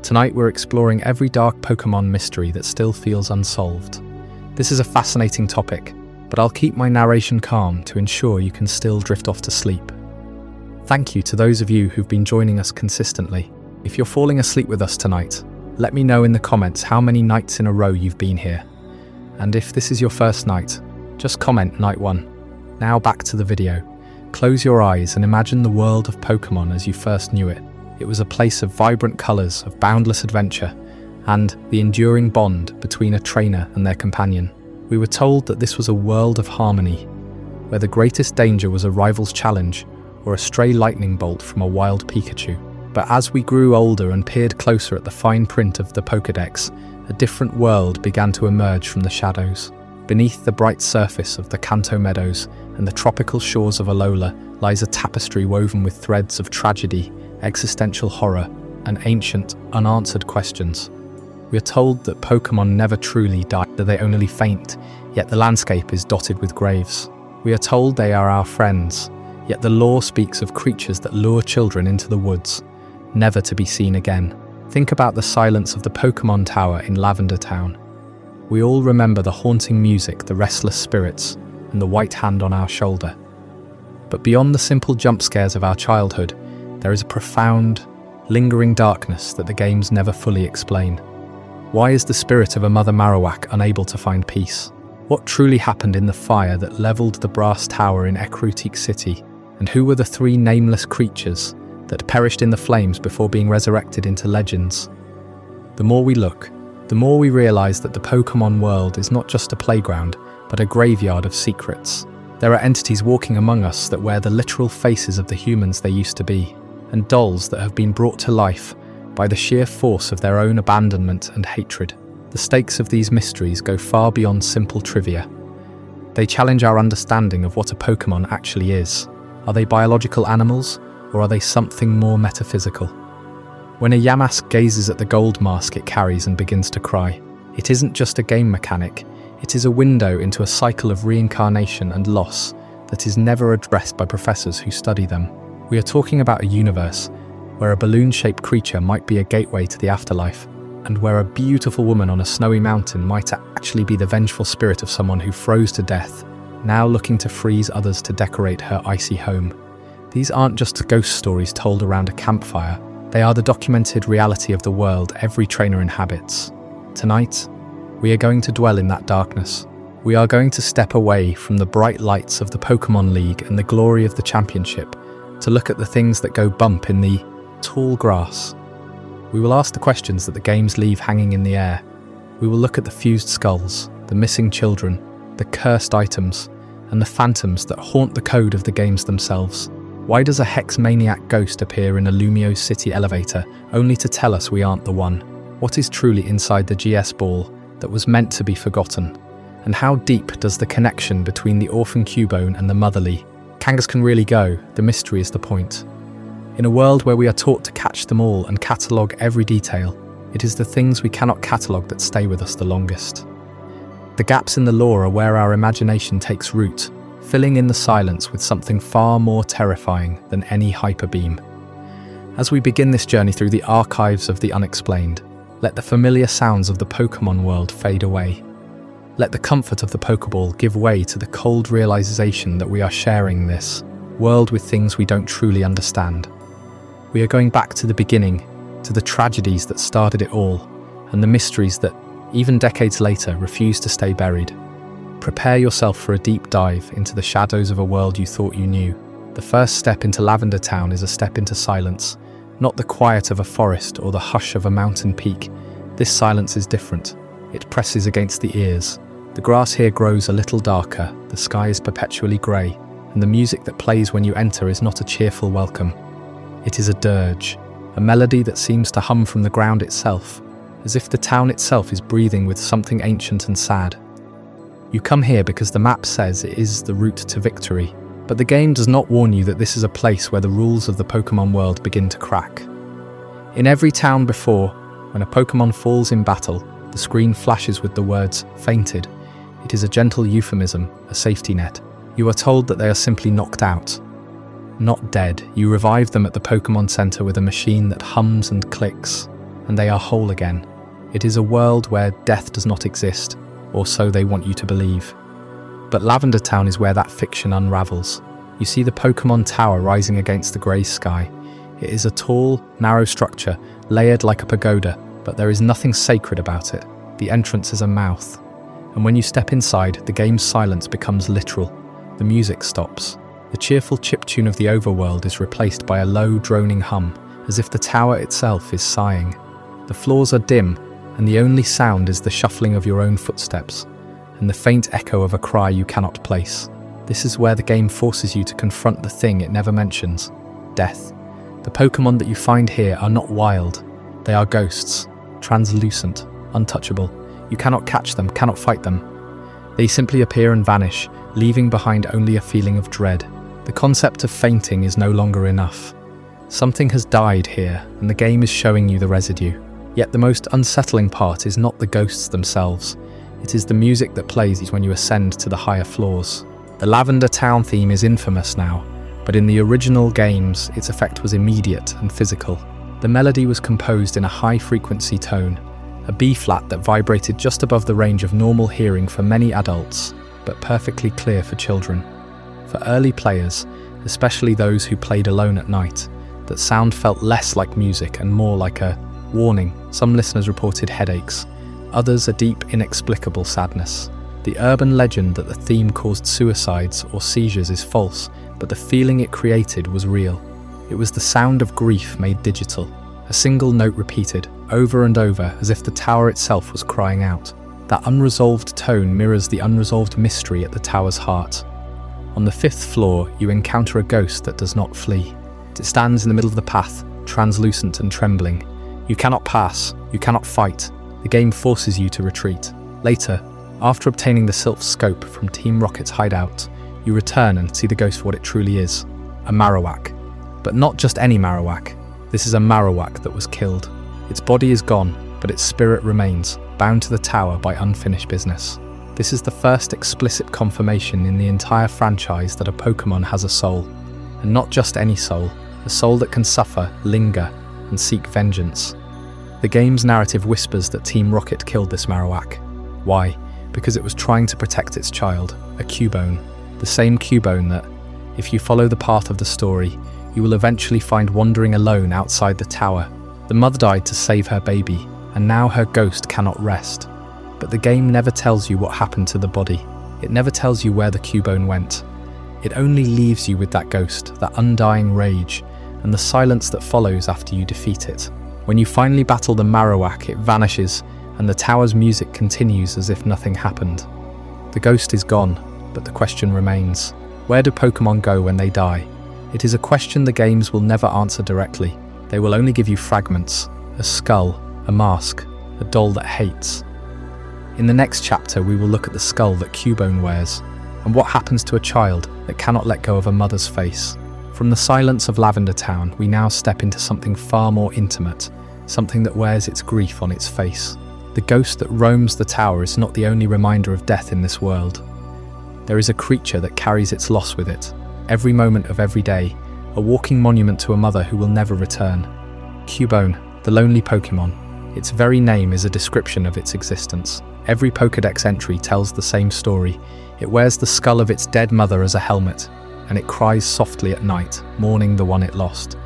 Tonight we're exploring every dark Pokémon mystery that still feels unsolved. This is a fascinating topic, but I'll keep my narration calm to ensure you can still drift off to sleep. Thank you to those of you who've been joining us consistently. If you're falling asleep with us tonight, let me know in the comments how many nights in a row you've been here. And if this is your first night, just comment night 1. Now back to the video. Close your eyes and imagine the world of Pokémon as you first knew it. It was a place of vibrant colours, of boundless adventure, and the enduring bond between a trainer and their companion. We were told that this was a world of harmony, where the greatest danger was a rival's challenge or a stray lightning bolt from a wild Pikachu. But as we grew older and peered closer at the fine print of the Pokédex, a different world began to emerge from the shadows. Beneath the bright surface of the Kanto meadows and the tropical shores of Alola lies a tapestry woven with threads of tragedy, existential horror, and ancient, unanswered questions. We are told that Pokémon never truly die, that they only faint, yet the landscape is dotted with graves. We are told they are our friends, yet the lore speaks of creatures that lure children into the woods, never to be seen again. Think about the silence of the Pokémon Tower in Lavender Town. We all remember the haunting music, the restless spirits, and the white hand on our shoulder. But beyond the simple jump scares of our childhood, there is a profound, lingering darkness that the games never fully explain. Why is the spirit of a Mother Marowak unable to find peace? What truly happened in the fire that leveled the brass tower in Ecruteak City? And who were the 3 nameless creatures that perished in the flames before being resurrected into legends? The more we look, the more we realize that the Pokémon world is not just a playground, but a graveyard of secrets. There are entities walking among us that wear the literal faces of the humans they used to be, and dolls that have been brought to life by the sheer force of their own abandonment and hatred. The stakes of these mysteries go far beyond simple trivia. They challenge our understanding of what a Pokémon actually is. Are they biological animals, or are they something more metaphysical? When a Yamask gazes at the gold mask it carries and begins to cry, it isn't just a game mechanic, it is a window into a cycle of reincarnation and loss that is never addressed by professors who study them. We are talking about a universe where a balloon-shaped creature might be a gateway to the afterlife, and where a beautiful woman on a snowy mountain might actually be the vengeful spirit of someone who froze to death, now looking to freeze others to decorate her icy home. These aren't just ghost stories told around a campfire, they are the documented reality of the world every trainer inhabits. Tonight, we are going to dwell in that darkness. We are going to step away from the bright lights of the Pokémon League and the glory of the championship to look at the things that go bump in the tall grass. We will ask the questions that the games leave hanging in the air. We will look at the fused skulls, the missing children, the cursed items, and the phantoms that haunt the code of the games themselves. Why does a hex-maniac ghost appear in a Lumiose city elevator only to tell us we aren't the one? What is truly inside the GS Ball that was meant to be forgotten? And how deep does the connection between the orphan Cubone and the motherly Kangaskhan really go? The mystery is the point. In a world where we are taught to catch them all and catalogue every detail, it is the things we cannot catalogue that stay with us the longest. The gaps in the lore are where our imagination takes root, filling in the silence with something far more terrifying than any hyper beam. As we begin this journey through the archives of the unexplained, let the familiar sounds of the Pokémon world fade away. Let the comfort of the Pokéball give way to the cold realization that we are sharing this world with things we don't truly understand. We are going back to the beginning, to the tragedies that started it all, and the mysteries that, even decades later, refuse to stay buried. Prepare yourself for a deep dive into the shadows of a world you thought you knew. The first step into Lavender Town is a step into silence, not the quiet of a forest or the hush of a mountain peak. This silence is different. It presses against the ears. The grass here grows a little darker, the sky is perpetually grey, and the music that plays when you enter is not a cheerful welcome. It is a dirge, a melody that seems to hum from the ground itself, as if the town itself is breathing with something ancient and sad. You come here because the map says it is the route to victory, but the game does not warn you that this is a place where the rules of the Pokémon world begin to crack. In every town before, when a Pokémon falls in battle, the screen flashes with the words, "fainted." It is a gentle euphemism, a safety net. You are told that they are simply knocked out. Not dead, you revive them at the Pokémon Center with a machine that hums and clicks. and they are whole again. It is a world where death does not exist, or so they want you to believe. But Lavender Town is where that fiction unravels. You see the Pokémon Tower rising against the grey sky. It is a tall, narrow structure, layered like a pagoda, but there is nothing sacred about it. The entrance is a mouth. And when you step inside, the game's silence becomes literal. The music stops. The cheerful chiptune of the overworld is replaced by a low, droning hum, as if the tower itself is sighing. The floors are dim, and the only sound is the shuffling of your own footsteps, and the faint echo of a cry you cannot place. This is where the game forces you to confront the thing it never mentions: death. The Pokémon that you find here are not wild. They are ghosts, translucent, untouchable. You cannot catch them, cannot fight them. They simply appear and vanish, leaving behind only a feeling of dread. The concept of fainting is no longer enough. Something has died here, and the game is showing you the residue. Yet the most unsettling part is not the ghosts themselves. It is the music that plays when you ascend to the higher floors. The Lavender Town theme is infamous now, but in the original games, its effect was immediate and physical. The melody was composed in a high-frequency tone, a B-flat that vibrated just above the range of normal hearing for many adults, but perfectly clear for children. For early players, especially those who played alone at night, that sound felt less like music and more like a warning. Some listeners reported headaches, others a deep, inexplicable sadness. The urban legend that the theme caused suicides or seizures is false, but the feeling it created was real. It was the sound of grief made digital, a single note repeated over and over as if the tower itself was crying out. That unresolved tone mirrors the unresolved mystery at the tower's heart. On the 5th floor, you encounter a ghost that does not flee. It stands in the middle of the path, translucent and trembling. You cannot pass, you cannot fight. The game forces you to retreat. Later, after obtaining the Sylph Scope from Team Rocket's hideout, you return and see the ghost for what it truly is, a Marowak. But not just any Marowak. This is a Marowak that was killed. Its body is gone, but its spirit remains, bound to the tower by unfinished business. This is the first explicit confirmation in the entire franchise that a Pokémon has a soul. And not just any soul, a soul that can suffer, linger, and seek vengeance. The game's narrative whispers that Team Rocket killed this Marowak. Why? Because it was trying to protect its child, a Cubone. The same Cubone that, if you follow the path of the story, you will eventually find wandering alone outside the tower. The mother died to save her baby, and now her ghost cannot rest. But the game never tells you what happened to the body. It never tells you where the Cubone went. It only leaves you with that ghost, that undying rage, and the silence that follows after you defeat it. When you finally battle the Marowak, it vanishes, and the tower's music continues as if nothing happened. The ghost is gone, but the question remains. Where do Pokémon go when they die? It is a question the games will never answer directly. They will only give you fragments, a skull, a mask, a doll that hates. In the next chapter, we will look at the skull that Cubone wears, and what happens to a child that cannot let go of a mother's face. From the silence of Lavender Town, we now step into something far more intimate, something that wears its grief on its face. The ghost that roams the tower is not the only reminder of death in this world. There is a creature that carries its loss with it, every moment of every day, a walking monument to a mother who will never return. Cubone, the lonely Pokémon. Its very name is a description of its existence. Every Pokédex entry tells the same story. It wears the skull of its dead mother as a helmet, and it cries softly at night, mourning the one it lost.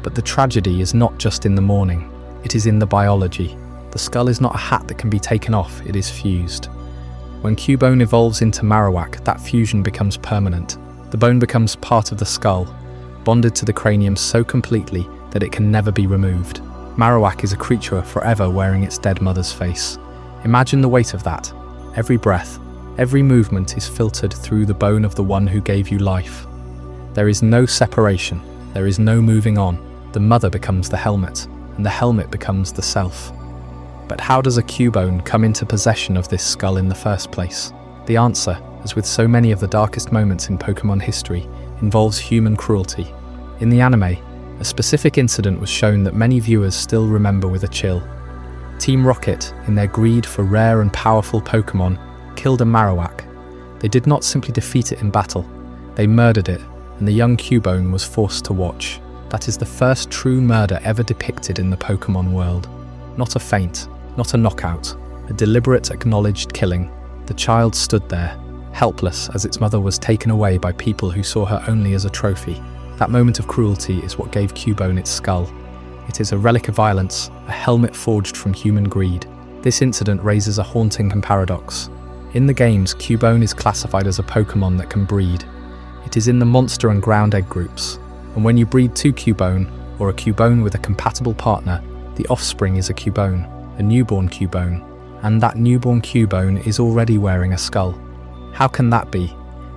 But the tragedy is not just in the mourning, it is in the biology. The skull is not a hat that can be taken off, it is fused. When Cubone evolves into Marowak, that fusion becomes permanent. The bone becomes part of the skull, bonded to the cranium so completely that it can never be removed. Marowak is a creature forever wearing its dead mother's face. Imagine the weight of that. Every breath, every movement is filtered through the bone of the one who gave you life. There is no separation, there is no moving on. The mother becomes the helmet, and the helmet becomes the self. But how does a Cubone come into possession of this skull in the first place? The answer, as with so many of the darkest moments in Pokémon history, involves human cruelty. In the anime, a specific incident was shown that many viewers still remember with a chill. Team Rocket, in their greed for rare and powerful Pokémon, killed a Marowak. They did not simply defeat it in battle, they murdered it, and the young Cubone was forced to watch. That is the first true murder ever depicted in the Pokémon world. Not a feint, not a knockout, a deliberate, acknowledged killing. The child stood there, helpless as its mother was taken away by people who saw her only as a trophy. That moment of cruelty is what gave Cubone its skull. It is a relic of violence, a helmet forged from human greed. This incident raises a haunting paradox. In the games, Cubone is classified as a Pokémon that can breed. It is in the monster and ground egg groups, and when you breed two Cubone, or a Cubone with a compatible partner, the offspring is a Cubone, a newborn Cubone, and that newborn Cubone is already wearing a skull. How can that be?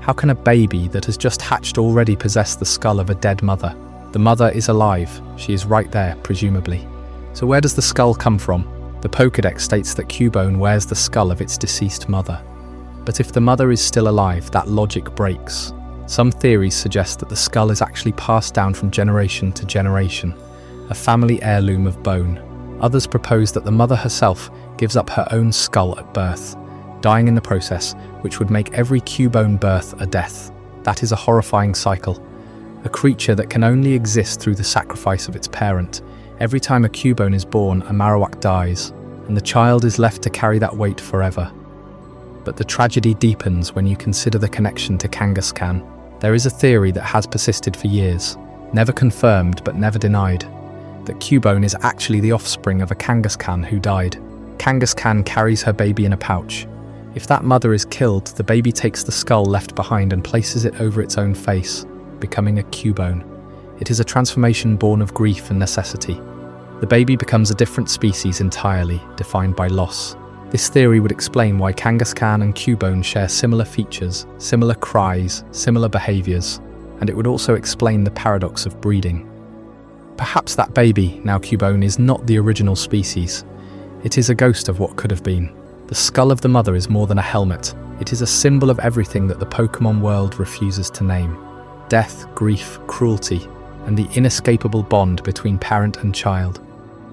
How can a baby that has just hatched already possess the skull of a dead mother? The mother is alive, she is right there, presumably. So where does the skull come from? The Pokédex states that Cubone wears the skull of its deceased mother. But if the mother is still alive, that logic breaks. Some theories suggest that the skull is actually passed down from generation to generation, a family heirloom of bone. Others propose that the mother herself gives up her own skull at birth, dying in the process, which would make every Cubone birth a death. That is a horrifying cycle. A creature that can only exist through the sacrifice of its parent. Every time a Cubone is born, a Marowak dies, and the child is left to carry that weight forever. But the tragedy deepens when you consider the connection to Kangaskhan. There is a theory that has persisted for years, never confirmed but never denied, that Cubone is actually the offspring of a Kangaskhan who died. Kangaskhan carries her baby in a pouch. If that mother is killed, the baby takes the skull left behind and places it over its own face, becoming a Cubone. It is a transformation born of grief and necessity. The baby becomes a different species entirely, defined by loss. This theory would explain why Kangaskhan and Cubone share similar features, similar cries, similar behaviours, and it would also explain the paradox of breeding. Perhaps that baby, now Cubone, is not the original species. It is a ghost of what could have been. The skull of the mother is more than a helmet. It is a symbol of everything that the Pokémon world refuses to name. Death, grief, cruelty, and the inescapable bond between parent and child.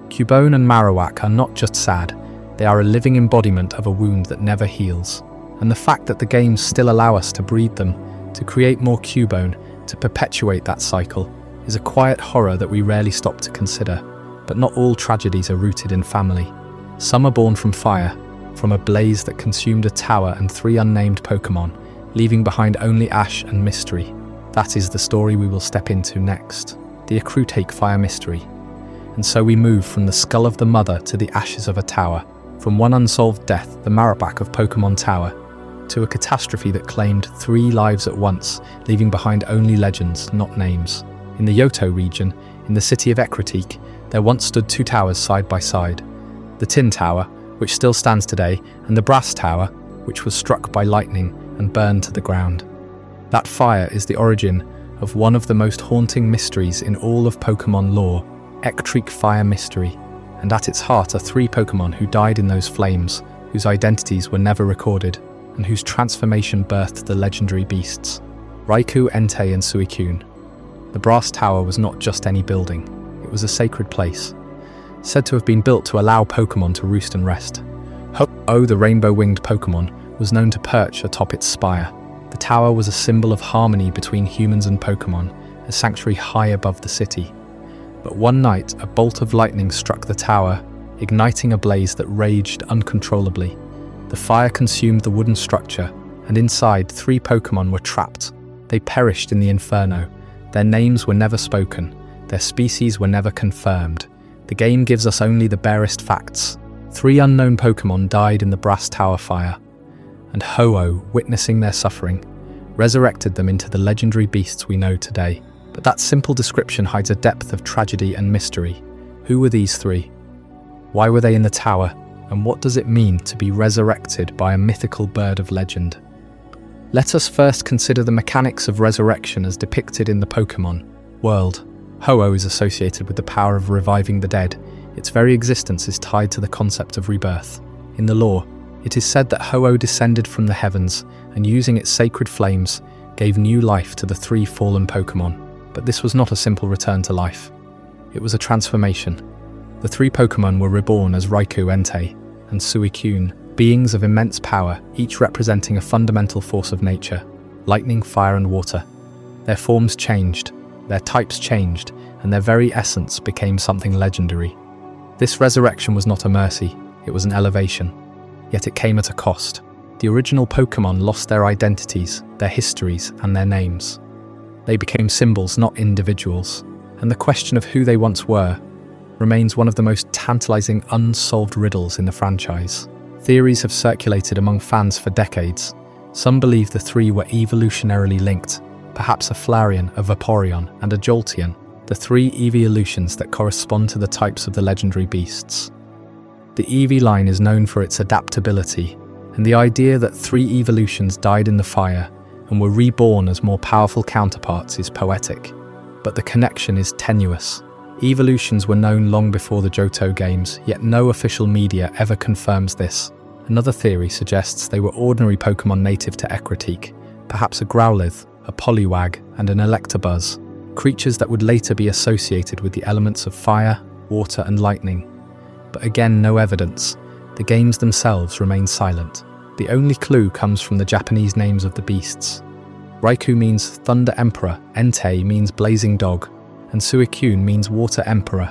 Cubone and Marowak are not just sad, they are a living embodiment of a wound that never heals. And the fact that the games still allow us to breed them, to create more Cubone, to perpetuate that cycle, is a quiet horror that we rarely stop to consider. But not all tragedies are rooted in family. Some are born from fire, from a blaze that consumed a tower and 3 unnamed Pokémon, leaving behind only ash and mystery. That is the story we will step into next, the Ecruteak fire mystery. And so we move from the skull of the mother to the ashes of a tower, from one unsolved death, the Marowak of Pokémon Tower, to a catastrophe that claimed 3 lives at once, leaving behind only legends, not names. In the Johto region, in the city of Ecruteak, there once stood 2 towers side by side. The Tin Tower, which still stands today, and the Brass Tower, which was struck by lightning and burned to the ground. That fire is the origin of one of the most haunting mysteries in all of Pokémon lore, Ecruteak Fire Mystery, and at its heart are 3 Pokémon who died in those flames, whose identities were never recorded, and whose transformation birthed the legendary beasts, Raikou, Entei and Suicune. The Brass Tower was not just any building, it was a sacred place, said to have been built to allow Pokémon to roost and rest. Ho-Oh, the rainbow-winged Pokémon, was known to perch atop its spire. The tower was a symbol of harmony between humans and Pokémon, a sanctuary high above the city. But one night, a bolt of lightning struck the tower, igniting a blaze that raged uncontrollably. The fire consumed the wooden structure, and inside 3 Pokémon were trapped. They perished in the inferno. Their names were never spoken. Their species were never confirmed. The game gives us only the barest facts. 3 unknown Pokémon died in the Brass Tower fire, and Ho-Oh, witnessing their suffering, resurrected them into the legendary beasts we know today. But that simple description hides a depth of tragedy and mystery. Who were these 3? Why were they in the tower? And what does it mean to be resurrected by a mythical bird of legend? Let us first consider the mechanics of resurrection as depicted in the Pokémon world. Ho-Oh is associated with the power of reviving the dead. Its very existence is tied to the concept of rebirth. In the lore, it is said that Ho-Oh descended from the heavens and using its sacred flames, gave new life to the 3 fallen Pokémon. But this was not a simple return to life. It was a transformation. The 3 Pokémon were reborn as Raikou, Entei, and Suicune, beings of immense power, each representing a fundamental force of nature, lightning, fire and water. Their forms changed, their types changed, and their very essence became something legendary. This resurrection was not a mercy, it was an elevation. Yet it came at a cost. The original Pokémon lost their identities, their histories, and their names. They became symbols, not individuals, and the question of who they once were remains one of the most tantalizing unsolved riddles in the franchise. Theories have circulated among fans for decades. Some believe the three were evolutionarily linked, perhaps a Flareon, a Vaporeon, and a Jolteon, the three evolutions that correspond to the types of the legendary beasts. The Eevee line is known for its adaptability, and the idea that three evolutions died in the fire and were reborn as more powerful counterparts is poetic. But the connection is tenuous. Evolutions were known long before the Johto games, yet no official media ever confirms this. Another theory suggests they were ordinary Pokémon native to Ecruteak, perhaps a Growlithe, a Poliwag, and an Electabuzz, creatures that would later be associated with the elements of fire, water, and lightning. But again, no evidence. The games themselves remain silent. The only clue comes from the Japanese names of the beasts. Raikou means Thunder Emperor, Entei means Blazing Dog, and Suicune means Water Emperor.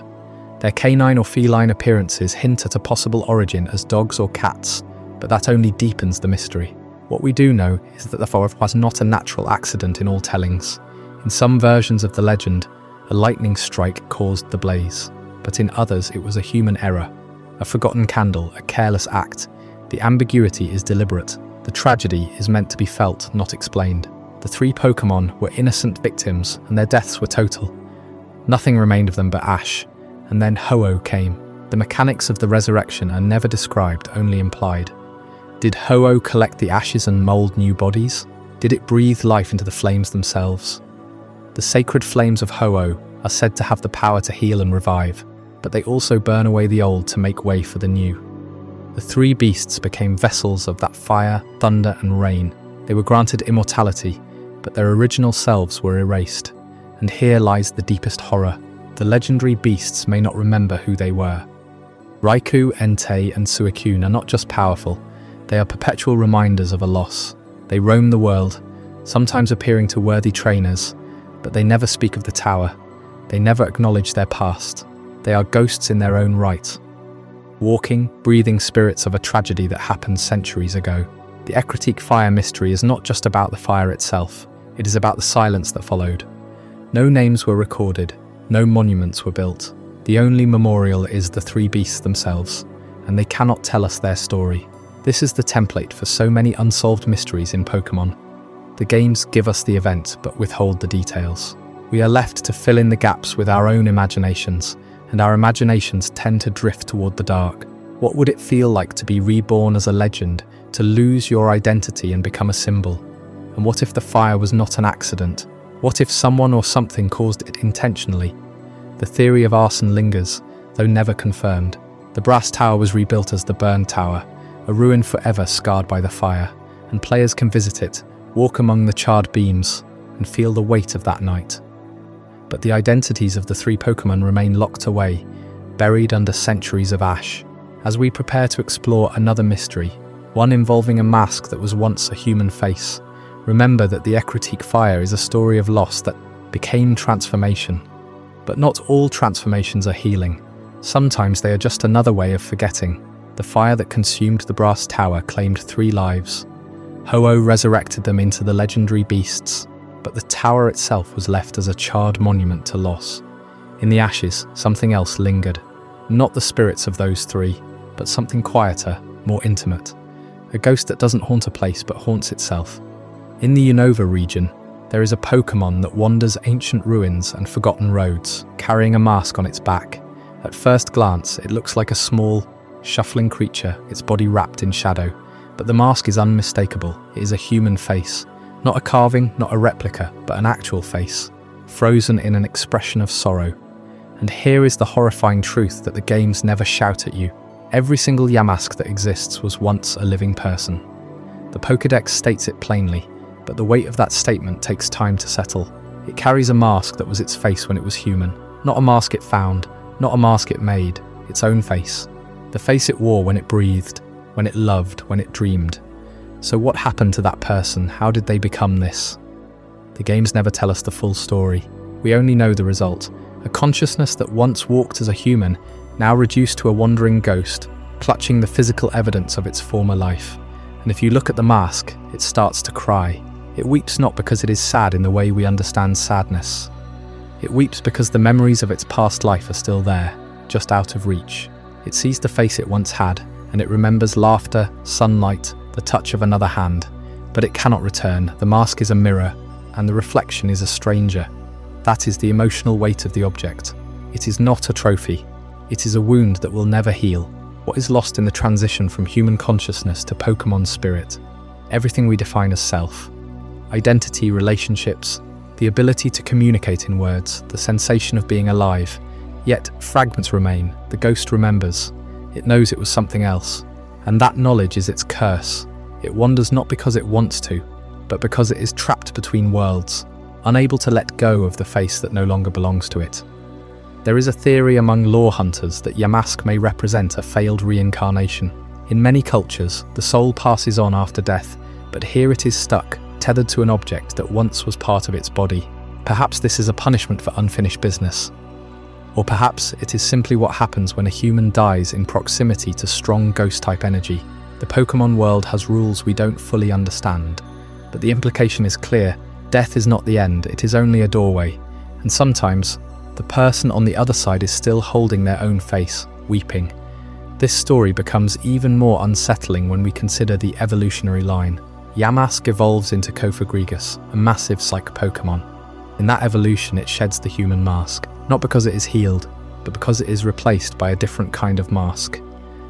Their canine or feline appearances hint at a possible origin as dogs or cats, but that only deepens the mystery. What we do know is that the forest was not a natural accident in all tellings. In some versions of the legend, a lightning strike caused the blaze, but in others it was a human error. A forgotten candle, a careless act. The ambiguity is deliberate. The tragedy is meant to be felt, not explained. The three Pokémon were innocent victims, and their deaths were total. Nothing remained of them but ash, and then Ho-Oh came. The mechanics of the resurrection are never described, only implied. Did Ho-Oh collect the ashes and mould new bodies? Did it breathe life into the flames themselves? The sacred flames of Ho-Oh are said to have the power to heal and revive, but they also burn away the old to make way for the new. The three beasts became vessels of that fire, thunder, and rain. They were granted immortality, but their original selves were erased. And here lies the deepest horror. The legendary beasts may not remember who they were. Raikou, Entei, and Suicune are not just powerful, they are perpetual reminders of a loss. They roam the world, sometimes appearing to worthy trainers, but they never speak of the tower. They never acknowledge their past. They are ghosts in their own right. Walking, breathing spirits of a tragedy that happened centuries ago. The Ecruteak fire mystery is not just about the fire itself, it is about the silence that followed. No names were recorded, no monuments were built. The only memorial is the three beasts themselves, and they cannot tell us their story. This is the template for so many unsolved mysteries in Pokémon. The games give us the event, but withhold the details. We are left to fill in the gaps with our own imaginations, and our imaginations tend to drift toward the dark. What would it feel like to be reborn as a legend, to lose your identity and become a symbol? And what if the fire was not an accident? What if someone or something caused it intentionally? The theory of arson lingers, though never confirmed. The brass tower was rebuilt as the burned tower, a ruin forever scarred by the fire, and players can visit it, walk among the charred beams, and feel the weight of that night. But the identities of the three Pokémon remain locked away, buried under centuries of ash. As we prepare to explore another mystery, one involving a mask that was once a human face, remember that the Ecruteak fire is a story of loss that became transformation. But not all transformations are healing. Sometimes they are just another way of forgetting. The fire that consumed the brass tower claimed 3 lives. Ho-Oh resurrected them into the legendary beasts, but the tower itself was left as a charred monument to loss. In the ashes, something else lingered. Not the spirits of those 3, but something quieter, more intimate. A ghost that doesn't haunt a place but haunts itself. In the Unova region, there is a Pokémon that wanders ancient ruins and forgotten roads, carrying a mask on its back. At first glance, it looks like a small, shuffling creature, its body wrapped in shadow. But the mask is unmistakable. It is a human face. Not a carving, not a replica, but an actual face, frozen in an expression of sorrow. And here is the horrifying truth that the games never shout at you. Every single Yamask that exists was once a living person. The Pokédex states it plainly, but the weight of that statement takes time to settle. It carries a mask that was its face when it was human. Not a mask it found, not a mask it made, its own face. The face it wore when it breathed, when it loved, when it dreamed. So what happened to that person? How did they become this? The games never tell us the full story. We only know the result. A consciousness that once walked as a human now reduced to a wandering ghost, clutching the physical evidence of its former life. And if you look at the mask, it starts to cry. It weeps not because it is sad in the way we understand sadness. It weeps because the memories of its past life are still there, just out of reach. It sees the face it once had, and it remembers laughter, sunlight, the touch of another hand. But it cannot return. The mask is a mirror, and the reflection is a stranger. That is the emotional weight of the object. It is not a trophy. It is a wound that will never heal. What is lost in the transition from human consciousness to Pokémon spirit? Everything we define as self. Identity, relationships, the ability to communicate in words, the sensation of being alive. Yet, fragments remain. The ghost remembers. It knows it was something else. And that knowledge is its curse. It wanders not because it wants to, but because it is trapped between worlds, unable to let go of the face that no longer belongs to it. There is a theory among lore hunters that Yamask may represent a failed reincarnation. In many cultures, the soul passes on after death, but here it is stuck, tethered to an object that once was part of its body. Perhaps this is a punishment for unfinished business. Or perhaps it is simply what happens when a human dies in proximity to strong ghost-type energy. The Pokémon world has rules we don't fully understand, but the implication is clear. Death is not the end, it is only a doorway, and sometimes the person on the other side is still holding their own face, weeping. This story becomes even more unsettling when we consider the evolutionary line. Yamask evolves into Kofagrigus, a massive psych Pokémon. In that evolution it sheds the human mask, not because it is healed, but because it is replaced by a different kind of mask.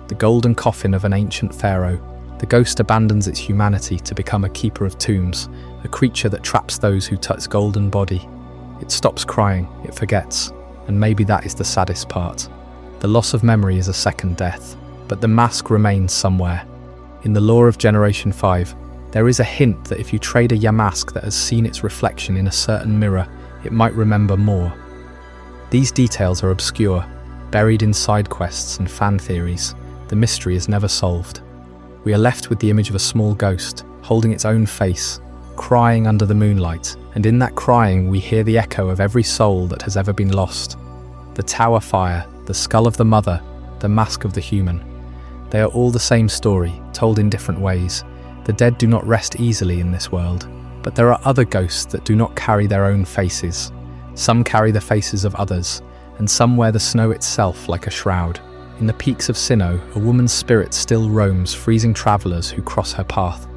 The golden coffin of an ancient pharaoh. The ghost abandons its humanity to become a keeper of tombs, a creature that traps those who touch its golden body. It stops crying, it forgets, and maybe that is the saddest part. The loss of memory is a second death, but the mask remains somewhere. In the lore of Generation 5, there is a hint that if you trade a Yamask that has seen its reflection in a certain mirror, it might remember more. These details are obscure, buried in side quests and fan theories. The mystery is never solved. We are left with the image of a small ghost, holding its own face, crying under the moonlight, and in that crying we hear the echo of every soul that has ever been lost. The tower fire, the skull of the mother, the mask of the human. They are all the same story, told in different ways. The dead do not rest easily in this world, but there are other ghosts that do not carry their own faces. Some carry the faces of others, and some wear the snow itself like a shroud. In the peaks of Sinnoh, a woman's spirit still roams, freezing travelers who cross her path.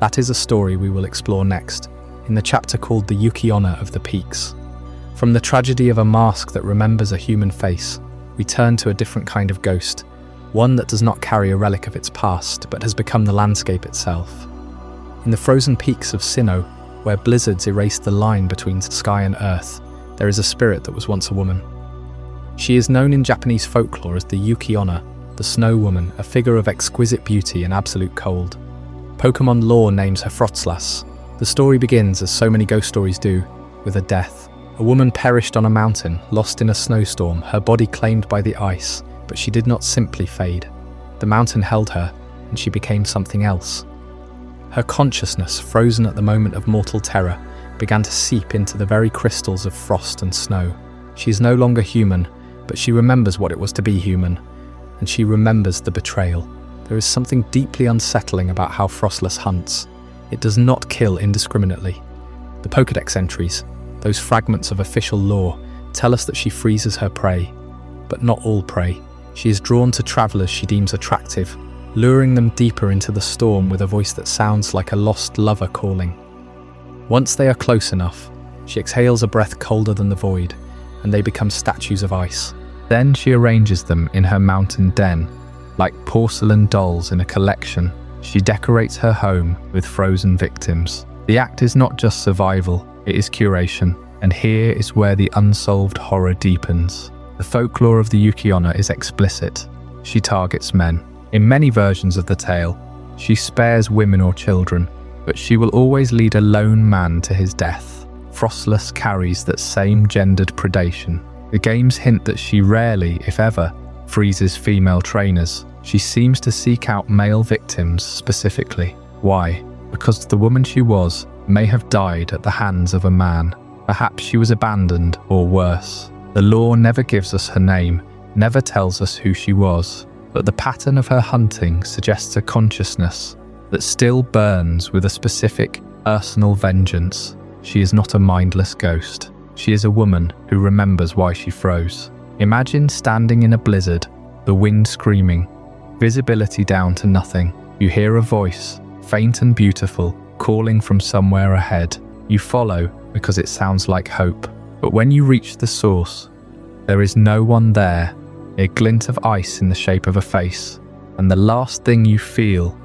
That is a story we will explore next, in the chapter called The Yuki-onna of the Peaks. From the tragedy of a mask that remembers a human face, we turn to a different kind of ghost, one that does not carry a relic of its past, but has become the landscape itself. In the frozen peaks of Sinnoh, where blizzards erase the line between sky and earth, there is a spirit that was once a woman. She is known in Japanese folklore as the Yuki-onna, the Snow Woman, a figure of exquisite beauty and absolute cold. Pokémon lore names her Frotzlas. The story begins, as so many ghost stories do, with a death. A woman perished on a mountain, lost in a snowstorm, her body claimed by the ice, but she did not simply fade. The mountain held her, and she became something else. Her consciousness, frozen at the moment of mortal terror, began to seep into the very crystals of frost and snow. She is no longer human, but she remembers what it was to be human, and she remembers the betrayal. There is something deeply unsettling about how Frostless hunts. It does not kill indiscriminately. The Pokédex entries, those fragments of official lore, tell us that she freezes her prey. But not all prey. She is drawn to travelers she deems attractive, luring them deeper into the storm with a voice that sounds like a lost lover calling. Once they are close enough, she exhales a breath colder than the void, and they become statues of ice. Then she arranges them in her mountain den. Like porcelain dolls in a collection, she decorates her home with frozen victims. The act is not just survival, it is curation, and here is where the unsolved horror deepens. The folklore of the Yuki-onna is explicit. She targets men. In many versions of the tale, she spares women or children, but she will always lead a lone man to his death. Frostless carries that same gendered predation. The games hint that she rarely, if ever, freezes female trainers. She seems to seek out male victims specifically. Why? Because the woman she was may have died at the hands of a man. Perhaps she was abandoned, or worse. The lore never gives us her name, never tells us who she was, but the pattern of her hunting suggests a consciousness that still burns with a specific personal vengeance. She is not a mindless ghost. She is a woman who remembers why she froze. Imagine standing in a blizzard, the wind screaming, visibility down to nothing. You hear a voice, faint and beautiful, calling from somewhere ahead. You follow because it sounds like hope. But when you reach the source, there is no one there, a glint of ice in the shape of a face, and the last thing you feel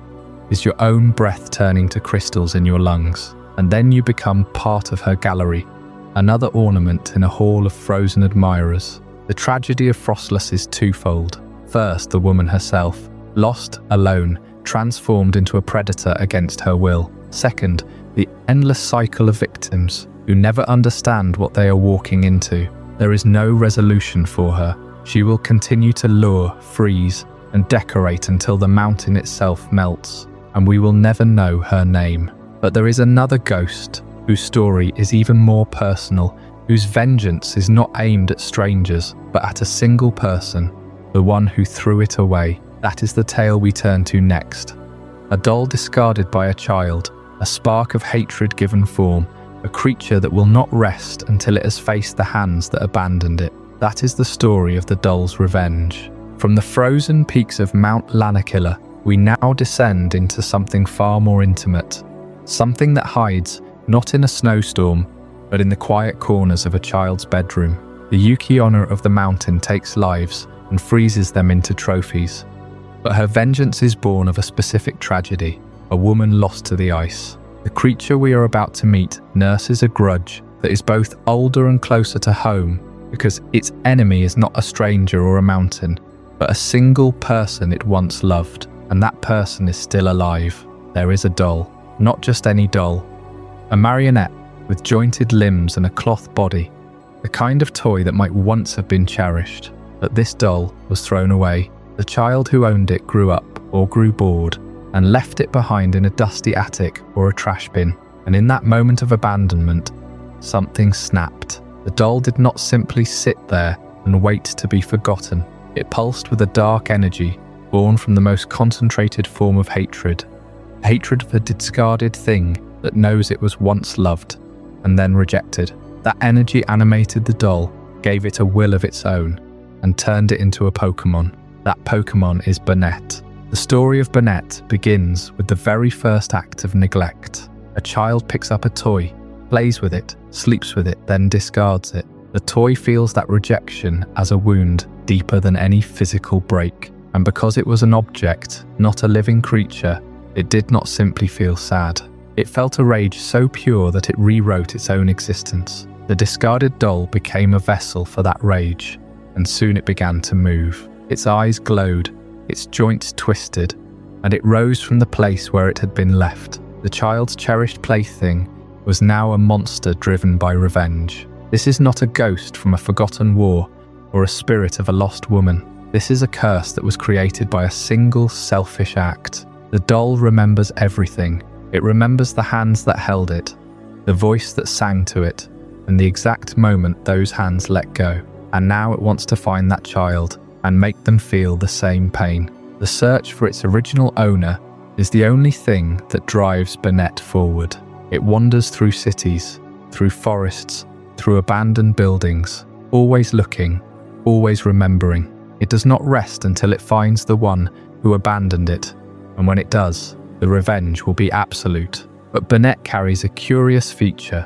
is your own breath turning to crystals in your lungs. And then you become part of her gallery, another ornament in a hall of frozen admirers. The tragedy of Frostless is twofold. First, the woman herself, lost, alone, transformed into a predator against her will. Second, the endless cycle of victims who never understand what they are walking into. There is no resolution for her. She will continue to lure, freeze, and decorate until the mountain itself melts, and we will never know her name. But there is another ghost whose story is even more personal, whose vengeance is not aimed at strangers, but at a single person, the one who threw it away. That is the tale we turn to next. A doll discarded by a child, a spark of hatred given form, a creature that will not rest until it has faced the hands that abandoned it. That is the story of the doll's revenge. From the frozen peaks of Mount Lanakila, we now descend into something far more intimate. Something that hides, not in a snowstorm, but in the quiet corners of a child's bedroom. The Yuki-onna of the mountain takes lives and freezes them into trophies. But her vengeance is born of a specific tragedy, a woman lost to the ice. The creature we are about to meet nurses a grudge that is both older and closer to home, because its enemy is not a stranger or a mountain, but a single person it once loved, and that person is still alive. There is a doll. Not just any doll. A marionette with jointed limbs and a cloth body. The kind of toy that might once have been cherished. But this doll was thrown away. The child who owned it grew up or grew bored and left it behind in a dusty attic or a trash bin. And in that moment of abandonment, something snapped. The doll did not simply sit there and wait to be forgotten. It pulsed with a dark energy born from the most concentrated form of hatred. Hatred for the discarded thing that knows it was once loved and then rejected. That energy animated the doll, gave it a will of its own, and turned it into a Pokémon. That Pokémon is Banette. The story of Banette begins with the very first act of neglect. A child picks up a toy, plays with it, sleeps with it, then discards it. The toy feels that rejection as a wound deeper than any physical break. And because it was an object, not a living creature, it did not simply feel sad. It felt a rage so pure that it rewrote its own existence. The discarded doll became a vessel for that rage, and soon it began to move. Its eyes glowed, its joints twisted, and it rose from the place where it had been left. The child's cherished plaything was now a monster driven by revenge. This is not a ghost from a forgotten war or a spirit of a lost woman. This is a curse that was created by a single selfish act. The doll remembers everything. It remembers the hands that held it, the voice that sang to it, and the exact moment those hands let go. And now it wants to find that child and make them feel the same pain. The search for its original owner is the only thing that drives Banette forward. It wanders through cities, through forests, through abandoned buildings, always looking, always remembering. It does not rest until it finds the one who abandoned it. And when it does, the revenge will be absolute. But Banette carries a curious feature,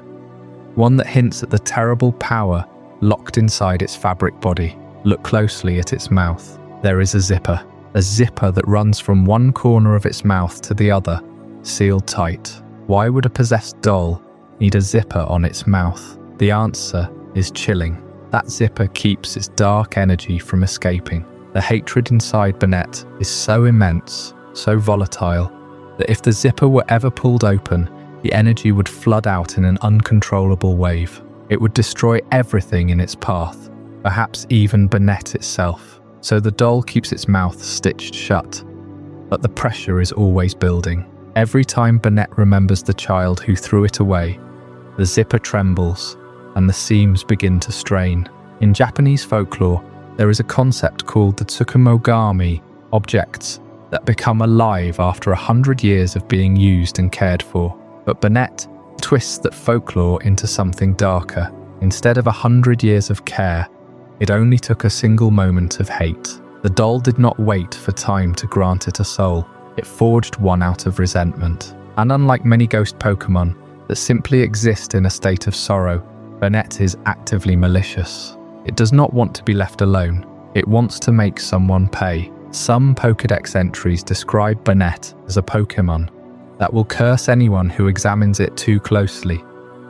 one that hints at the terrible power locked inside its fabric body. Look closely at its mouth. There is a zipper that runs from one corner of its mouth to the other, sealed tight. Why would a possessed doll need a zipper on its mouth? The answer is chilling. That zipper keeps its dark energy from escaping. The hatred inside Banette is so immense, so volatile, that if the zipper were ever pulled open, the energy would flood out in an uncontrollable wave. It would destroy everything in its path, perhaps even Banette itself. So the doll keeps its mouth stitched shut, but the pressure is always building. Every time Banette remembers the child who threw it away, the zipper trembles and the seams begin to strain. In Japanese folklore, There is a concept called the Tsukumogami, objects that become alive after 100 years of being used and cared for. But Bennett twists that folklore into something darker. Instead of 100 years of care, it only took a single moment of hate. The doll did not wait for time to grant it a soul. It forged one out of resentment. And unlike many ghost Pokémon that simply exist in a state of sorrow, Bennett is actively malicious. It does not want to be left alone. It wants to make someone pay. Some Pokédex entries describe Bennett as a Pokémon that will curse anyone who examines it too closely,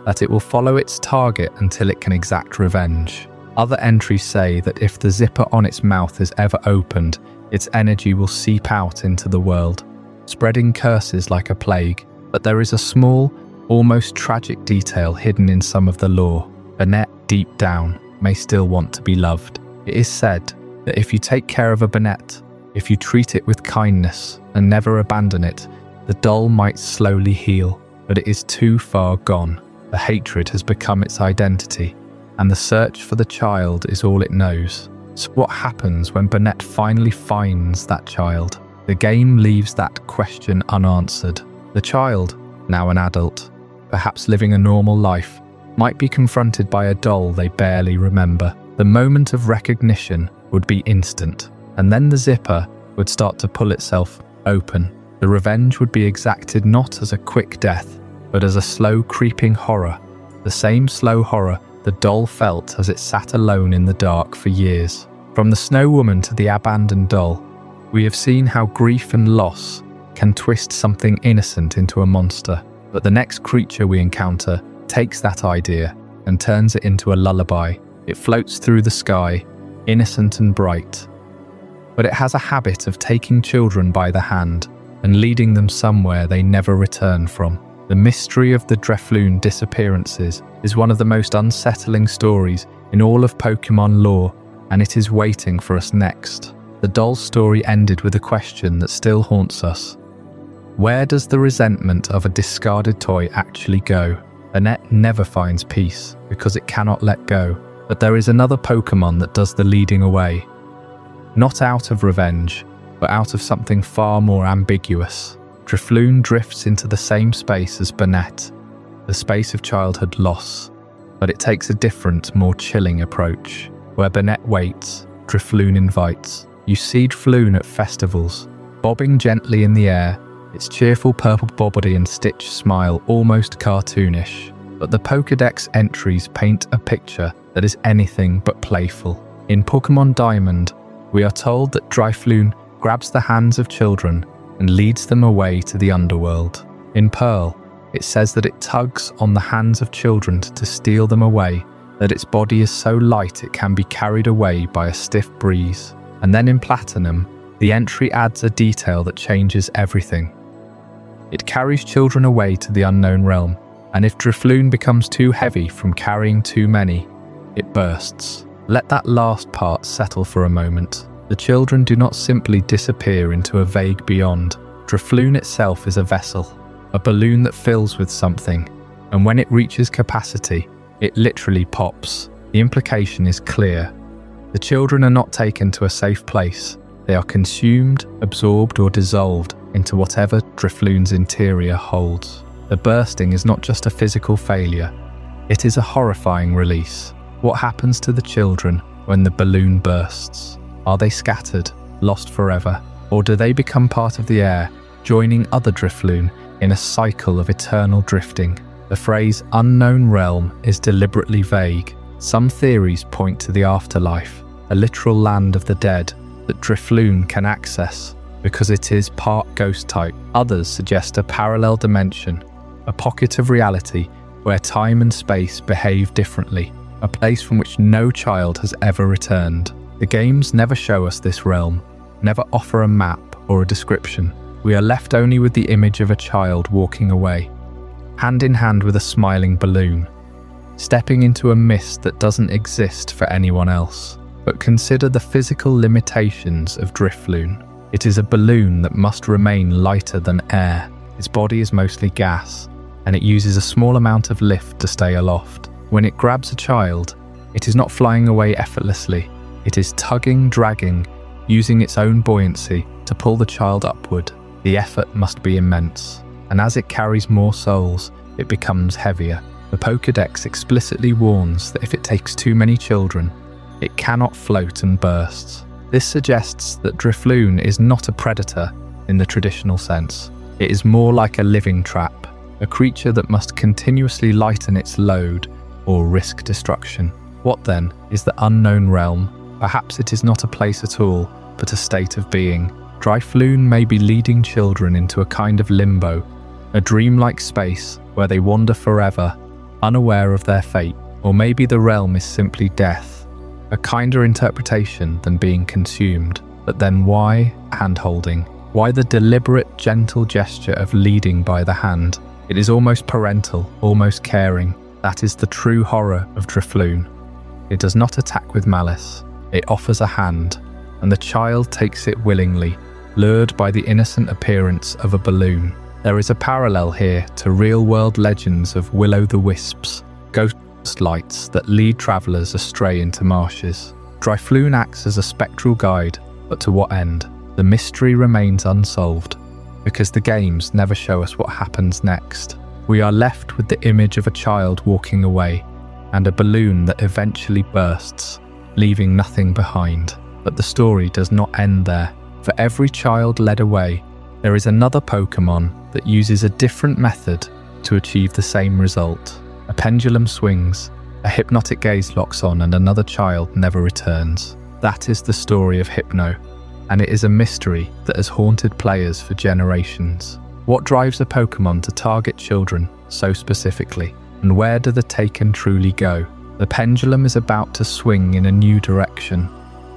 that it will follow its target until it can exact revenge. Other entries say that if the zipper on its mouth is ever opened, its energy will seep out into the world, spreading curses like a plague. But there is a small, almost tragic detail hidden in some of the lore. Bennett, deep down, may still want to be loved. It is said that if you take care of a Bennett, if you treat it with kindness and never abandon it, the doll might slowly heal, but it is too far gone. The hatred has become its identity, and the search for the child is all it knows. So what happens when Bennett finally finds that child? The game leaves that question unanswered. The child, now an adult, perhaps living a normal life, might be confronted by a doll they barely remember. The moment of recognition would be instant, and then the zipper would start to pull itself open. The revenge would be exacted not as a quick death, but as a slow creeping horror, the same slow horror the doll felt as it sat alone in the dark for years. From the Snow Woman to the abandoned doll, we have seen how grief and loss can twist something innocent into a monster, but the next creature we encounter takes that idea and turns it into a lullaby. It floats through the sky, innocent and bright, but it has a habit of taking children by the hand and leading them somewhere they never return from. The mystery of the Drifloon Disappearances is one of the most unsettling stories in all of Pokémon lore, and it is waiting for us next. The doll's story ended with a question that still haunts us. Where does the resentment of a discarded toy actually go? Bennett never finds peace because it cannot let go, but there is another Pokémon that does the leading away. Not out of revenge, but out of something far more ambiguous. Drifloon drifts into the same space as Bennett, the space of childhood loss, but it takes a different, more chilling approach. Where Bennett waits, Drifloon invites. You see Drifloon at festivals, bobbing gently in the air, its cheerful purple body and stitched smile almost cartoonish. But the Pokédex entries paint a picture that is anything but playful. In Pokémon Diamond, we are told that Drifloon grabs the hands of children and leads them away to the underworld. In Pearl, it says that it tugs on the hands of children to steal them away, that its body is so light it can be carried away by a stiff breeze. And then in Platinum, the entry adds a detail that changes everything. It carries children away to the unknown realm, and if Drifloon becomes too heavy from carrying too many, it bursts. Let that last part settle for a moment. The children do not simply disappear into a vague beyond. Drifloon itself is a vessel, a balloon that fills with something, and when it reaches capacity, it literally pops. The implication is clear. The children are not taken to a safe place. They are consumed, absorbed, or dissolved into whatever Drifloon's interior holds. The bursting is not just a physical failure, it is a horrifying release. What happens to the children when the balloon bursts? Are they scattered, lost forever, or do they become part of the air, joining other Drifloon in a cycle of eternal drifting? The phrase unknown realm is deliberately vague. Some theories point to the afterlife, a literal land of the dead that Drifloon can access because it is part ghost type. Others suggest a parallel dimension, a pocket of reality where time and space behave differently, a place from which no child has ever returned. The games never show us this realm, never offer a map or a description. We are left only with the image of a child walking away, hand in hand with a smiling balloon, stepping into a mist that doesn't exist for anyone else. But consider the physical limitations of Drifloon. It is a balloon that must remain lighter than air. Its body is mostly gas, and it uses a small amount of lift to stay aloft. When it grabs a child, it is not flying away effortlessly. It is tugging, dragging, using its own buoyancy to pull the child upward. The effort must be immense, and as it carries more souls, it becomes heavier. The Pokédex explicitly warns that if it takes too many children, it cannot float and bursts. This suggests that Drifloon is not a predator in the traditional sense. It is more like a living trap, a creature that must continuously lighten its load or risk destruction. What then is the unknown realm? Perhaps it is not a place at all, but a state of being. Drifloon may be leading children into a kind of limbo, a dreamlike space where they wander forever, unaware of their fate. Or maybe the realm is simply death, a kinder interpretation than being consumed. But then why hand-holding? Why the deliberate, gentle gesture of leading by the hand? It is almost parental, almost caring. That is the true horror of Drifloon. It does not attack with malice. It offers a hand, and the child takes it willingly, lured by the innocent appearance of a balloon. There is a parallel here to real-world legends of will-o'-the-wisps, ghost lights that lead travellers astray into marshes. Drifloon acts as a spectral guide, but to what end? The mystery remains unsolved, because the games never show us what happens next. We are left with the image of a child walking away, and a balloon that eventually bursts, leaving nothing behind. But the story does not end there. For every child led away, there is another Pokémon that uses a different method to achieve the same result. A pendulum swings, a hypnotic gaze locks on, and another child never returns. That is the story of Hypno, and it is a mystery that has haunted players for generations. What drives a Pokémon to target children so specifically? And where do the taken truly go? The pendulum is about to swing in a new direction,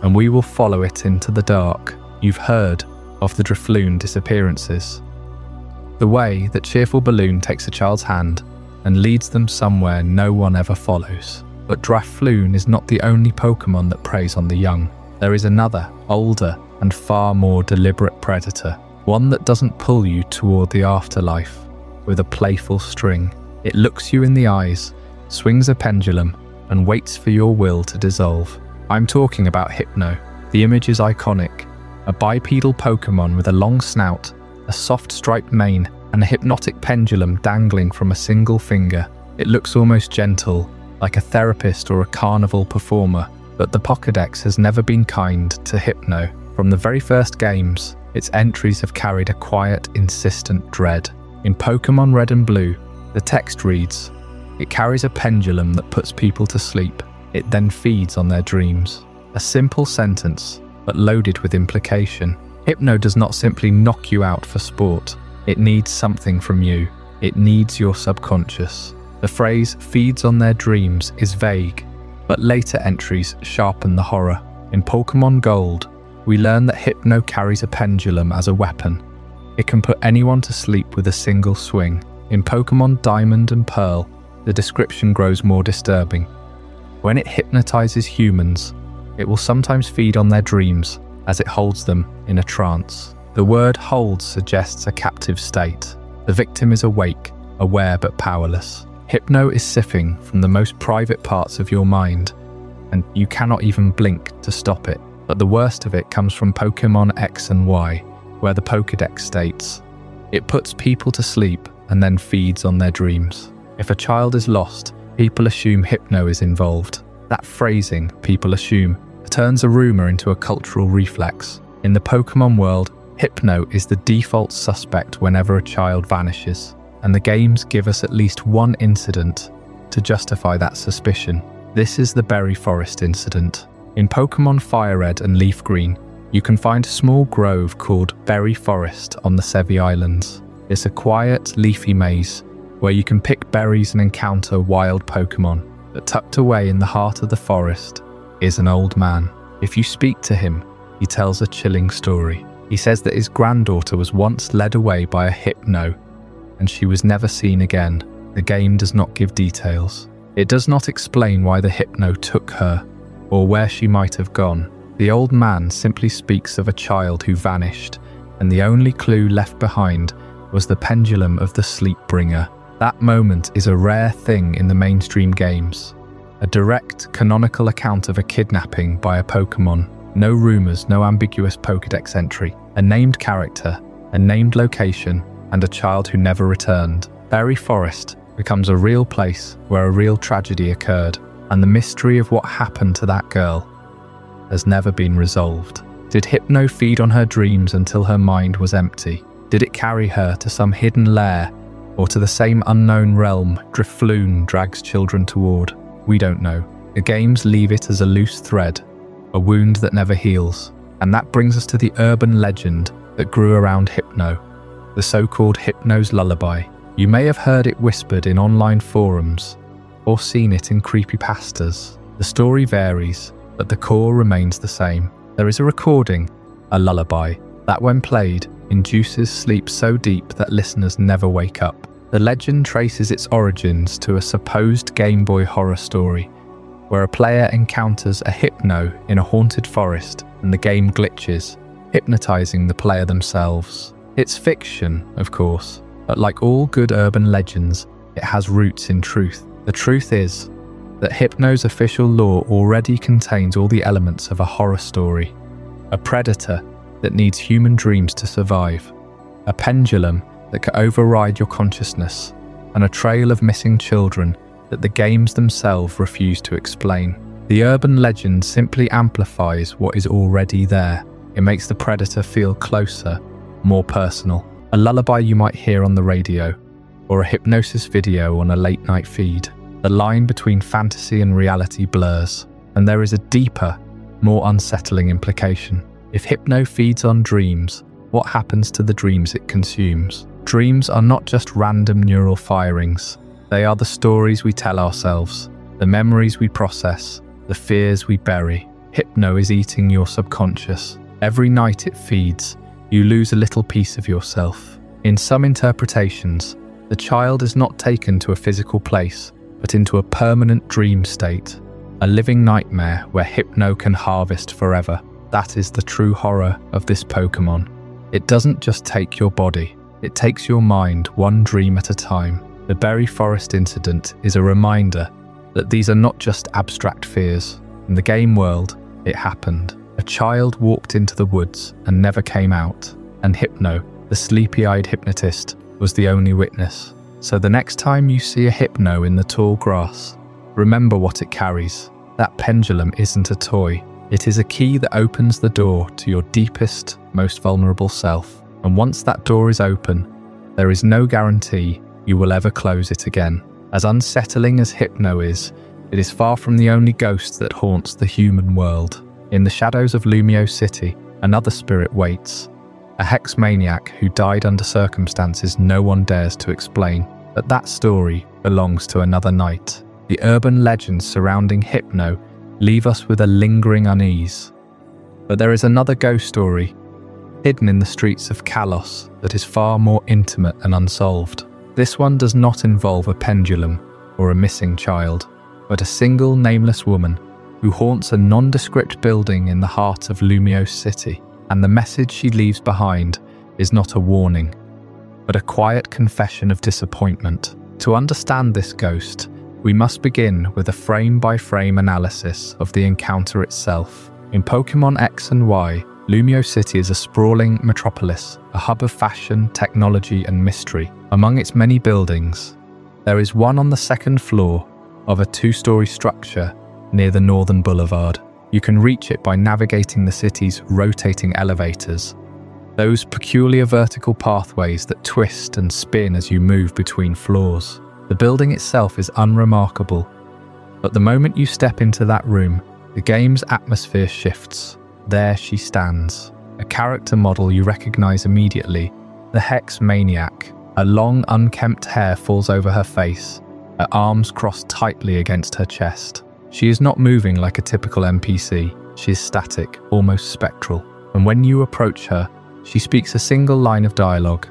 and we will follow it into the dark. You've heard of the Drifloon Disappearances. The way that cheerful balloon takes a child's hand and leads them somewhere no one ever follows. But Drifloon is not the only Pokémon that preys on the young. There is another, older, and far more deliberate predator. One that doesn't pull you toward the afterlife with a playful string. It looks you in the eyes, swings a pendulum, and waits for your will to dissolve. I'm talking about Hypno. The image is iconic. A bipedal Pokémon with a long snout, a soft striped mane, and a hypnotic pendulum dangling from a single finger. It looks almost gentle, like a therapist or a carnival performer. But the Pokédex has never been kind to Hypno. From the very first games, its entries have carried a quiet, insistent dread. In Pokémon Red and Blue, the text reads, "It carries a pendulum that puts people to sleep. It then feeds on their dreams." A simple sentence, but loaded with implication. Hypno does not simply knock you out for sport. It needs something from you. It needs your subconscious. The phrase "feeds on their dreams" is vague, but later entries sharpen the horror. In Pokémon Gold, we learn that Hypno carries a pendulum as a weapon. It can put anyone to sleep with a single swing. In Pokémon Diamond and Pearl, the description grows more disturbing. When it hypnotizes humans, it will sometimes feed on their dreams as it holds them in a trance. The word "hold" suggests a captive state. The victim is awake, aware but powerless. Hypno is sifting from the most private parts of your mind, and you cannot even blink to stop it. But the worst of it comes from Pokémon X and Y, where the Pokédex states, "It puts people to sleep and then feeds on their dreams." If a child is lost, people assume Hypno is involved. That phrasing, "people assume," turns a rumor into a cultural reflex. In the Pokémon world, Hypno is the default suspect whenever a child vanishes, and the games give us at least one incident to justify that suspicion. This is the Berry Forest incident. In Pokémon Fire Red and Leaf Green, you can find a small grove called Berry Forest on the Sevi Islands. It's a quiet, leafy maze where you can pick berries and encounter wild Pokémon. But tucked away in the heart of the forest is an old man. If you speak to him, he tells a chilling story. He says that his granddaughter was once led away by a Hypno, and she was never seen again. The game does not give details. It does not explain why the Hypno took her, or where she might have gone. The old man simply speaks of a child who vanished, and the only clue left behind was the pendulum of the Sleep Bringer. That moment is a rare thing in the mainstream games. A direct, canonical account of a kidnapping by a Pokémon. No rumors, no ambiguous Pokédex entry. A named character, a named location, and a child who never returned. Berry Forest becomes a real place where a real tragedy occurred, and the mystery of what happened to that girl has never been resolved. Did Hypno feed on her dreams until her mind was empty? Did it carry her to some hidden lair, or to the same unknown realm Drifloon drags children toward? We don't know. The games leave it as a loose thread, a wound that never heals. And that brings us to the urban legend that grew around Hypno, the so-called Hypno's lullaby. You may have heard it whispered in online forums, or seen it in creepypastas. The story varies, but the core remains the same. There is a recording, a lullaby, that when played, induces sleep so deep that listeners never wake up. The legend traces its origins to a supposed Game Boy horror story, where a player encounters a Hypno in a haunted forest and the game glitches, hypnotizing the player themselves. It's fiction, of course, but like all good urban legends, it has roots in truth. The truth is that Hypno's official lore already contains all the elements of a horror story. A predator that needs human dreams to survive, a pendulum that can override your consciousness, and a trail of missing children that the games themselves refuse to explain. The urban legend simply amplifies what is already there. It makes the predator feel closer, more personal. A lullaby you might hear on the radio, or a hypnosis video on a late-night feed. The line between fantasy and reality blurs, and there is a deeper, more unsettling implication. If Hypno feeds on dreams, what happens to the dreams it consumes? Dreams are not just random neural firings. They are the stories we tell ourselves, the memories we process, the fears we bury. Hypno is eating your subconscious. Every night it feeds, you lose a little piece of yourself. In some interpretations, the child is not taken to a physical place, but into a permanent dream state, a living nightmare where Hypno can harvest forever. That is the true horror of this Pokémon. It doesn't just take your body, it takes your mind one dream at a time. The Berry Forest incident is a reminder that these are not just abstract fears. In the game world, it happened. A child walked into the woods and never came out, and Hypno, the sleepy-eyed hypnotist, was the only witness. So the next time you see a Hypno in the tall grass, remember what it carries. That pendulum isn't a toy. It is a key that opens the door to your deepest, most vulnerable self. And once that door is open, there is no guarantee you will ever close it again. As unsettling as Hypno is, it is far from the only ghost that haunts the human world. In the shadows of Lumiose City, another spirit waits. A hex maniac who died under circumstances no one dares to explain. But that story belongs to another night. The urban legends surrounding Hypno leave us with a lingering unease. But there is another ghost story, hidden in the streets of Kalos, that is far more intimate and unsolved. This one does not involve a pendulum or a missing child, but a single nameless woman who haunts a nondescript building in the heart of Lumiose City. And the message she leaves behind is not a warning, but a quiet confession of disappointment. To understand this ghost, we must begin with a frame-by-frame analysis of the encounter itself. In Pokémon X and Y, Lumiose City is a sprawling metropolis, a hub of fashion, technology, and mystery. Among its many buildings, there is one on the second floor of a two-story structure near the Northern Boulevard. You can reach it by navigating the city's rotating elevators, those peculiar vertical pathways that twist and spin as you move between floors. The building itself is unremarkable, but the moment you step into that room, the game's atmosphere shifts. There she stands, a character model you recognize immediately, the Hex Maniac. Her long, unkempt hair falls over her face, her arms crossed tightly against her chest. She is not moving like a typical NPC. She is static, almost spectral. And when you approach her, she speaks a single line of dialogue.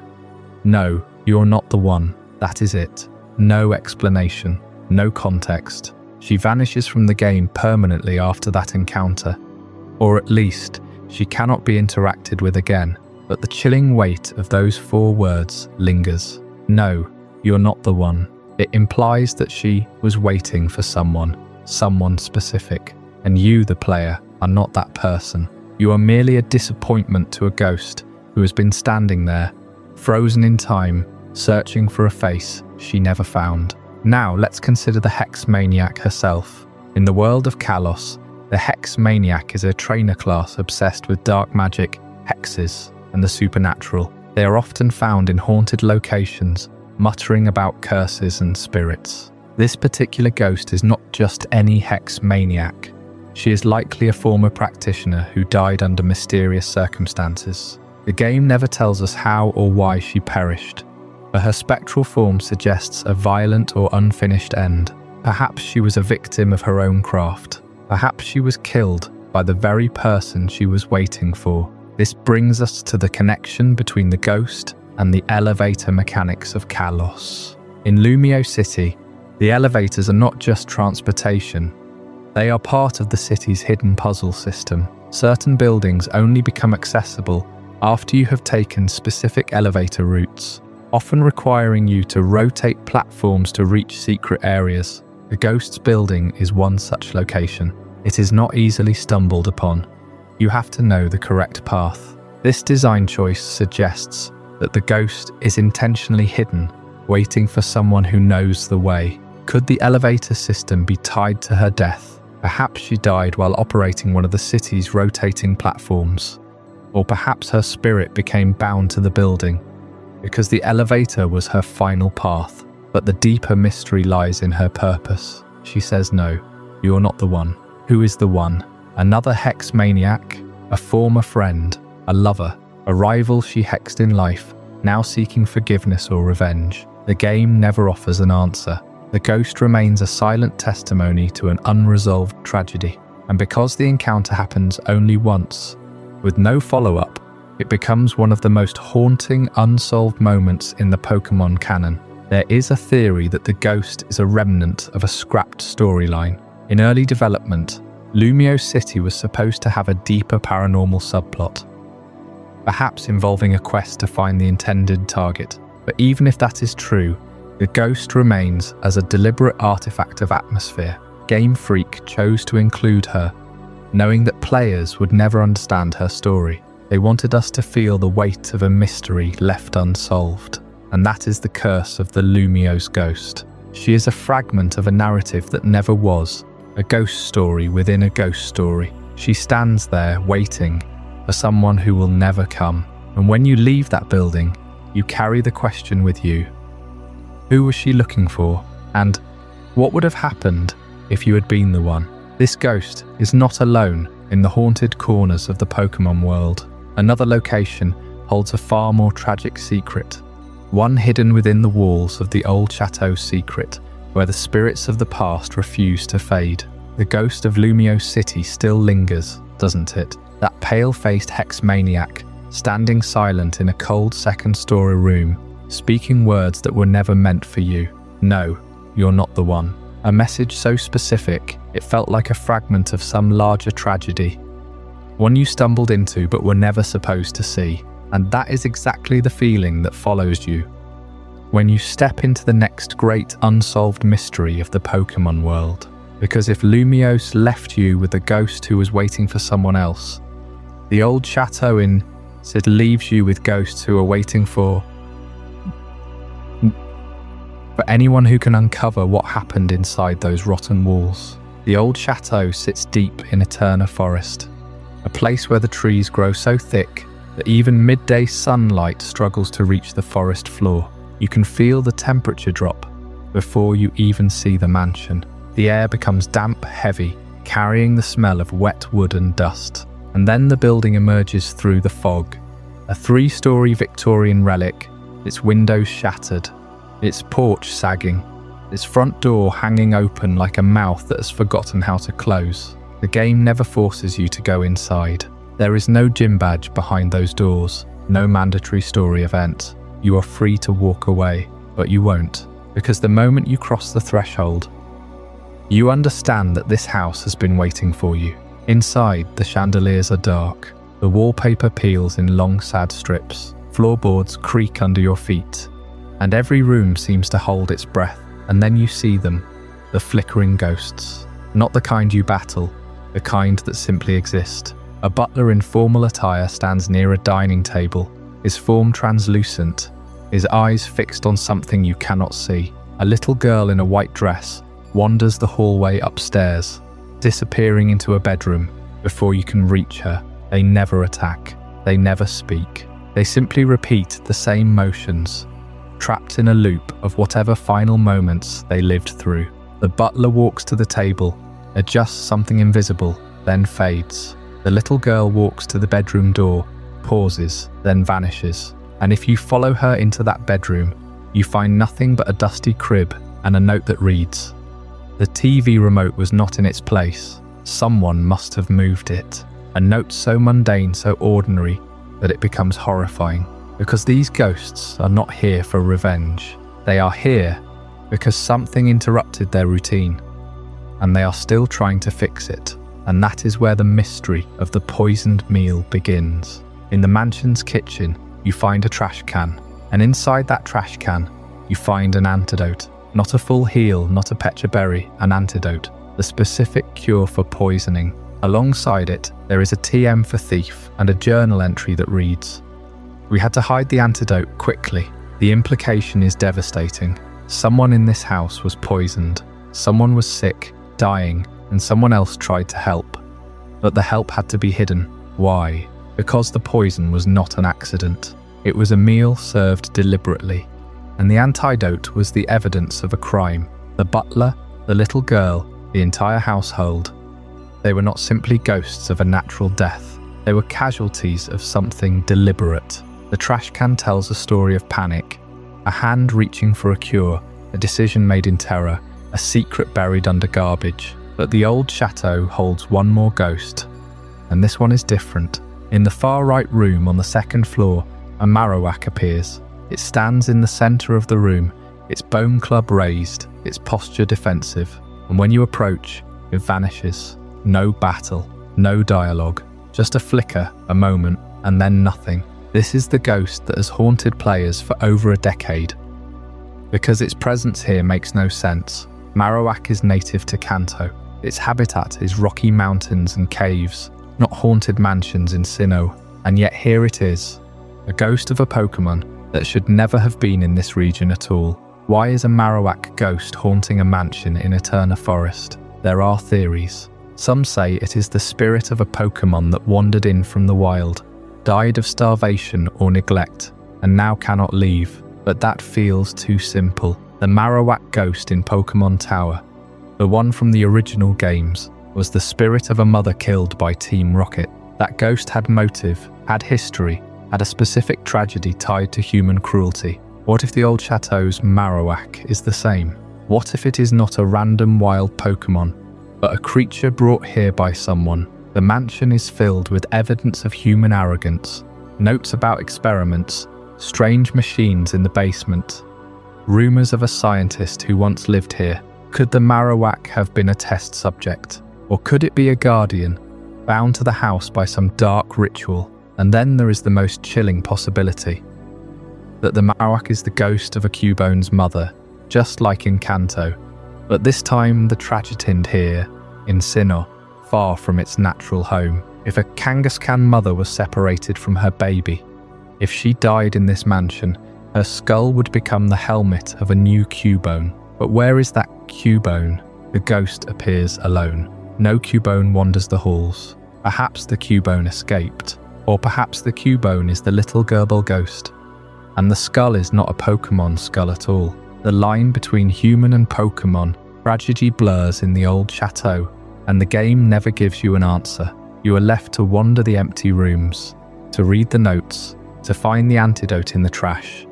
No, you're not the one. That is it. No explanation, no context. She vanishes from the game permanently after that encounter. Or at least, she cannot be interacted with again. But the chilling weight of those 4 words lingers. No, you're not the one. It implies that she was waiting for someone. someone specific. And you, the player, are not that person. You are merely a disappointment to a ghost who has been standing there, frozen in time, searching for a face she never found. Now let's consider the Hex Maniac herself. In the world of Kalos, the Hex Maniac is a trainer class obsessed with dark magic, hexes, and the supernatural. They are often found in haunted locations, muttering about curses and spirits. This particular ghost is not just any Hex Maniac. She is likely a former practitioner who died under mysterious circumstances. The game never tells us how or why she perished, but her spectral form suggests a violent or unfinished end. Perhaps she was a victim of her own craft. Perhaps she was killed by the very person she was waiting for. This brings us to the connection between the ghost and the elevator mechanics of Kalos. In Lumiose City, the elevators are not just transportation. They are part of the city's hidden puzzle system. Certain buildings only become accessible after you have taken specific elevator routes, often requiring you to rotate platforms to reach secret areas. The Ghost's building is one such location. It is not easily stumbled upon. You have to know the correct path. This design choice suggests that the ghost is intentionally hidden, waiting for someone who knows the way. Could the elevator system be tied to her death? Perhaps she died while operating one of the city's rotating platforms. Or perhaps her spirit became bound to the building, because the elevator was her final path. But the deeper mystery lies in her purpose. She says, no, you're not the one. Who is the one? Another Hex Maniac? A former friend? A lover? A rival she hexed in life, now seeking forgiveness or revenge? The game never offers an answer. The ghost remains a silent testimony to an unresolved tragedy. And because the encounter happens only once, with no follow-up, it becomes one of the most haunting, unsolved moments in the Pokémon canon. There is a theory that the ghost is a remnant of a scrapped storyline. In early development, Lumiose City was supposed to have a deeper paranormal subplot, perhaps involving a quest to find the intended target. But even if that is true, the ghost remains as a deliberate artifact of atmosphere. Game Freak chose to include her, knowing that players would never understand her story. They wanted us to feel the weight of a mystery left unsolved. And that is the curse of the Lumiose ghost. She is a fragment of a narrative that never was, a ghost story within a ghost story. She stands there waiting for someone who will never come. And when you leave that building, you carry the question with you. Who was she looking for? And what would have happened if you had been the one? This ghost is not alone in the haunted corners of the Pokémon world. Another location holds a far more tragic secret. One hidden within the walls of the old Chateau secret, where the spirits of the past refuse to fade. The ghost of Lumiose City still lingers, doesn't it? That pale-faced Hex Maniac, standing silent in a cold second-story room, speaking words that were never meant for you. No, you're not the one. A message so specific, it felt like a fragment of some larger tragedy. One you stumbled into but were never supposed to see. And that is exactly the feeling that follows you when you step into the next great unsolved mystery of the Pokémon world. Because if Lumiose left you with a ghost who was waiting for someone else, the old Chateau in Sid leaves you with ghosts who are waiting for anyone who can uncover what happened inside those rotten walls. The old Chateau sits deep in Eternal Forest, a place where the trees grow so thick that even midday sunlight struggles to reach the forest floor. You can feel the temperature drop before you even see the mansion. The air becomes damp, heavy, carrying the smell of wet wood and dust. And then the building emerges through the fog. A 3-story Victorian relic, its windows shattered, its porch sagging, its front door hanging open like a mouth that has forgotten how to close. The game never forces you to go inside. There is no gym badge behind those doors, no mandatory story event. You are free to walk away, but you won't, because the moment you cross the threshold, you understand that this house has been waiting for you. Inside, the chandeliers are dark, the wallpaper peels in long sad strips, floorboards creak under your feet, and every room seems to hold its breath. And then you see them, the flickering ghosts. Not the kind you battle, the kind that simply exist. A butler in formal attire stands near a dining table, his form translucent, his eyes fixed on something you cannot see. A little girl in a white dress wanders the hallway upstairs, disappearing into a bedroom before you can reach her. They never attack, they never speak. They simply repeat the same motions, trapped in a loop of whatever final moments they lived through. The butler walks to the table, adjusts something invisible, then fades. The little girl walks to the bedroom door, pauses, then vanishes. And if you follow her into that bedroom, you find nothing but a dusty crib and a note that reads, "The TV remote was not in its place. Someone must have moved it." A note so mundane, so ordinary, that it becomes horrifying. Because these ghosts are not here for revenge. They are here because something interrupted their routine, and they are still trying to fix it. And that is where the mystery of the poisoned meal begins. In the mansion's kitchen, you find a trash can, and inside that trash can, you find an antidote. Not a full heal, not a pecha berry, an antidote. The specific cure for poisoning. Alongside it, there is a TM for thief and a journal entry that reads, "We had to hide the antidote quickly. The implication is devastating. Someone in this house was poisoned. Someone was sick, dying, and someone else tried to help. But the help had to be hidden. Why? Because the poison was not an accident. It was a meal served deliberately. And the antidote was the evidence of a crime. The butler, the little girl, the entire household. They were not simply ghosts of a natural death. They were casualties of something deliberate." The trash can tells a story of panic, a hand reaching for a cure, a decision made in terror, a secret buried under garbage. But the old chateau holds one more ghost, and this one is different. In the far right room on the second floor, a Marowak appears. It stands in the center of the room, its bone club raised, its posture defensive, and when you approach, it vanishes. No battle, no dialogue, just a flicker, a moment, and then nothing. This is the ghost that has haunted players for over a decade. Because its presence here makes no sense. Marowak is native to Kanto. Its habitat is rocky mountains and caves, not haunted mansions in Sinnoh. And yet here it is, a ghost of a Pokémon that should never have been in this region at all. Why is a Marowak ghost haunting a mansion in Eterna Forest? There are theories. Some say it is the spirit of a Pokémon that wandered in from the wild, died of starvation or neglect, and now cannot leave. But that feels too simple. The Marowak ghost in Pokémon Tower, the one from the original games, was the spirit of a mother killed by Team Rocket. That ghost had motive, had history, had a specific tragedy tied to human cruelty. What if the old chateau's Marowak is the same? What if it is not a random wild Pokémon, but a creature brought here by someone? The mansion is filled with evidence of human arrogance, notes about experiments, strange machines in the basement, rumors of a scientist who once lived here. Could the Marowak have been a test subject? Or could it be a guardian, bound to the house by some dark ritual? And then there is the most chilling possibility, that the Marowak is the ghost of a Cubone's mother, just like in Kanto. But this time the tragitined here, in Sinnoh, far from its natural home. If a Kangaskhan mother was separated from her baby, if she died in this mansion, her skull would become the helmet of a new Cubone. But where is that Cubone? The ghost appears alone. No Cubone wanders the halls. Perhaps the Cubone escaped. Or perhaps the Cubone is the little Gerbil ghost. And the skull is not a Pokémon skull at all. The line between human and Pokémon, tragedy blurs in the old chateau, and the game never gives you an answer. You are left to wander the empty rooms, to read the notes, to find the antidote in the trash,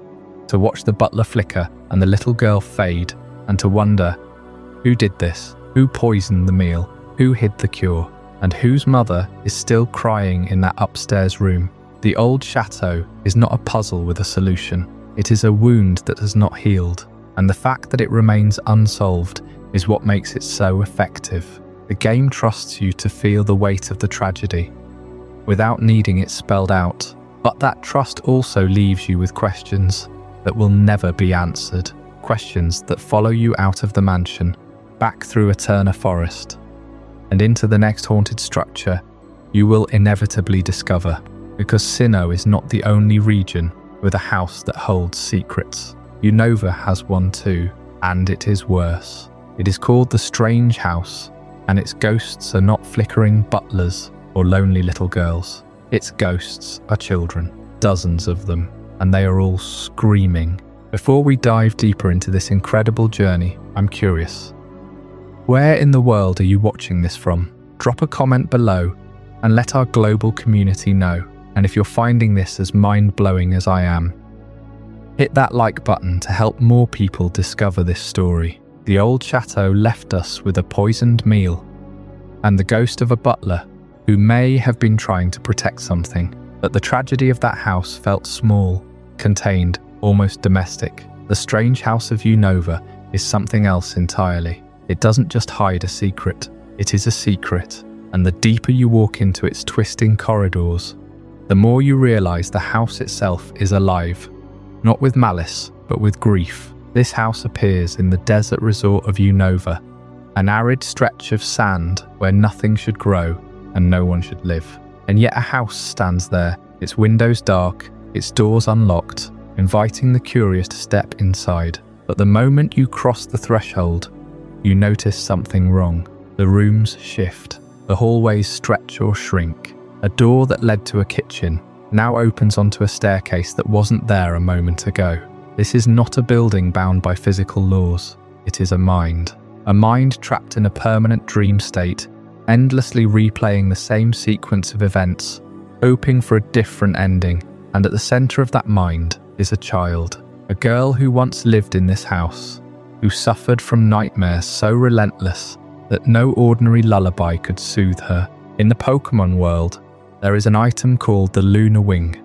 to watch the butler flicker and the little girl fade, and to wonder, who did this? Who poisoned the meal? Who hid the cure? And whose mother is still crying in that upstairs room? The old chateau is not a puzzle with a solution. It is a wound that has not healed, and the fact that it remains unsolved is what makes it so effective. The game trusts you to feel the weight of the tragedy, without needing it spelled out. But that trust also leaves you with questions that will never be answered. Questions that follow you out of the mansion, back through Eterna Forest, and into the next haunted structure you will inevitably discover, because Sinnoh is not the only region with a house that holds secrets. Unova has one too, and it is worse. It is called the Strange House, and its ghosts are not flickering butlers or lonely little girls. Its ghosts are children, dozens of them, and they are all screaming. Before we dive deeper into this incredible journey, I'm curious. Where in the world are you watching this from? Drop a comment below and let our global community know. And if you're finding this as mind-blowing as I am, hit that like button to help more people discover this story. The old chateau left us with a poisoned meal and the ghost of a butler who may have been trying to protect something. But the tragedy of that house felt small, contained, almost domestic. The Strange House of Unova is something else entirely. It doesn't just hide a secret, it is a secret. And the deeper you walk into its twisting corridors, the more you realize the house itself is alive, not with malice, but with grief. This house appears in the desert resort of Unova, an arid stretch of sand where nothing should grow and no one should live. And yet a house stands there, its windows dark, its doors unlocked, inviting the curious to step inside. But the moment you cross the threshold, you notice something wrong. The rooms shift, the hallways stretch or shrink. A door that led to a kitchen now opens onto a staircase that wasn't there a moment ago. This is not a building bound by physical laws. It is a mind trapped in a permanent dream state, endlessly replaying the same sequence of events, hoping for a different ending. And at the center of that mind is a child, a girl who once lived in this house, who suffered from nightmares so relentless that no ordinary lullaby could soothe her. In the Pokémon world, there is an item called the Lunar Wing,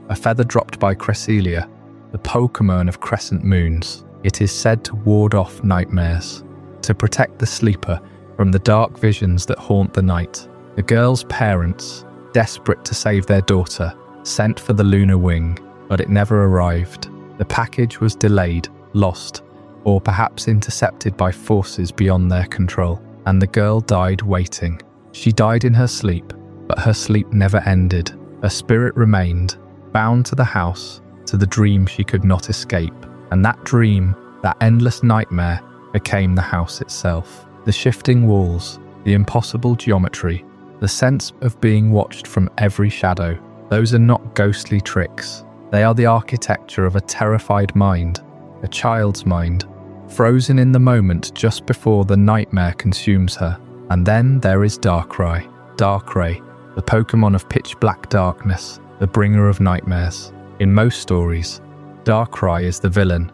a feather dropped by Cresselia, the Pokémon of crescent moons. It is said to ward off nightmares, to protect the sleeper from the dark visions that haunt the night. The girl's parents, desperate to save their daughter, sent for the Lunar Wing, but it never arrived. The package was delayed, lost, or perhaps intercepted by forces beyond their control, and the girl died waiting. She died in her sleep, but her sleep never ended. Her spirit remained, bound to the house, to the dream she could not escape. And that dream, that endless nightmare, became the house itself. The shifting walls, the impossible geometry, the sense of being watched from every shadow. Those are not ghostly tricks. They are the architecture of a terrified mind, a child's mind, frozen in the moment just before the nightmare consumes her. And then there is Darkrai. Darkrai, the Pokémon of pitch black darkness, the bringer of nightmares. In most stories, Darkrai is the villain,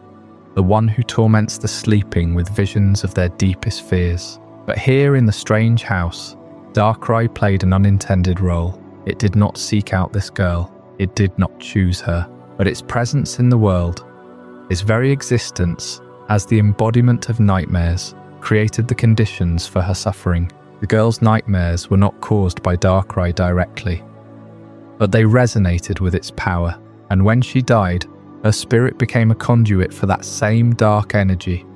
the one who torments the sleeping with visions of their deepest fears. But here in the Strange House, Darkrai played an unintended role. It did not seek out this girl, it did not choose her, but its presence in the world, its very existence as the embodiment of nightmares, created the conditions for her suffering. The girl's nightmares were not caused by Darkrai directly, but they resonated with its power, and when she died, her spirit became a conduit for that same dark energy,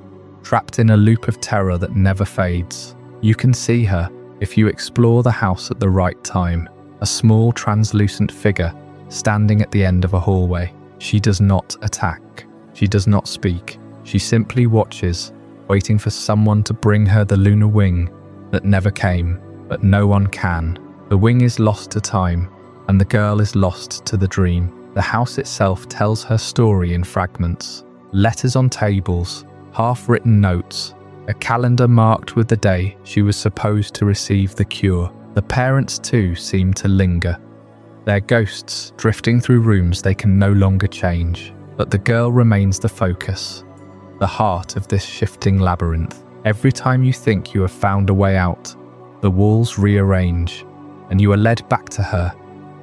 trapped in a loop of terror that never fades. You can see her if you explore the house at the right time, a small translucent figure standing at the end of a hallway. She does not attack, she does not speak, she simply watches, waiting for someone to bring her the Lunar Wing that never came, but no one can. The wing is lost to time, and the girl is lost to the dream. The house itself tells her story in fragments. Letters on tables, half-written notes, a calendar marked with the day she was supposed to receive the cure. The parents too seem to linger, their ghosts drifting through rooms they can no longer change. But the girl remains the focus, the heart of this shifting labyrinth. Every time you think you have found a way out, the walls rearrange, and you are led back to her,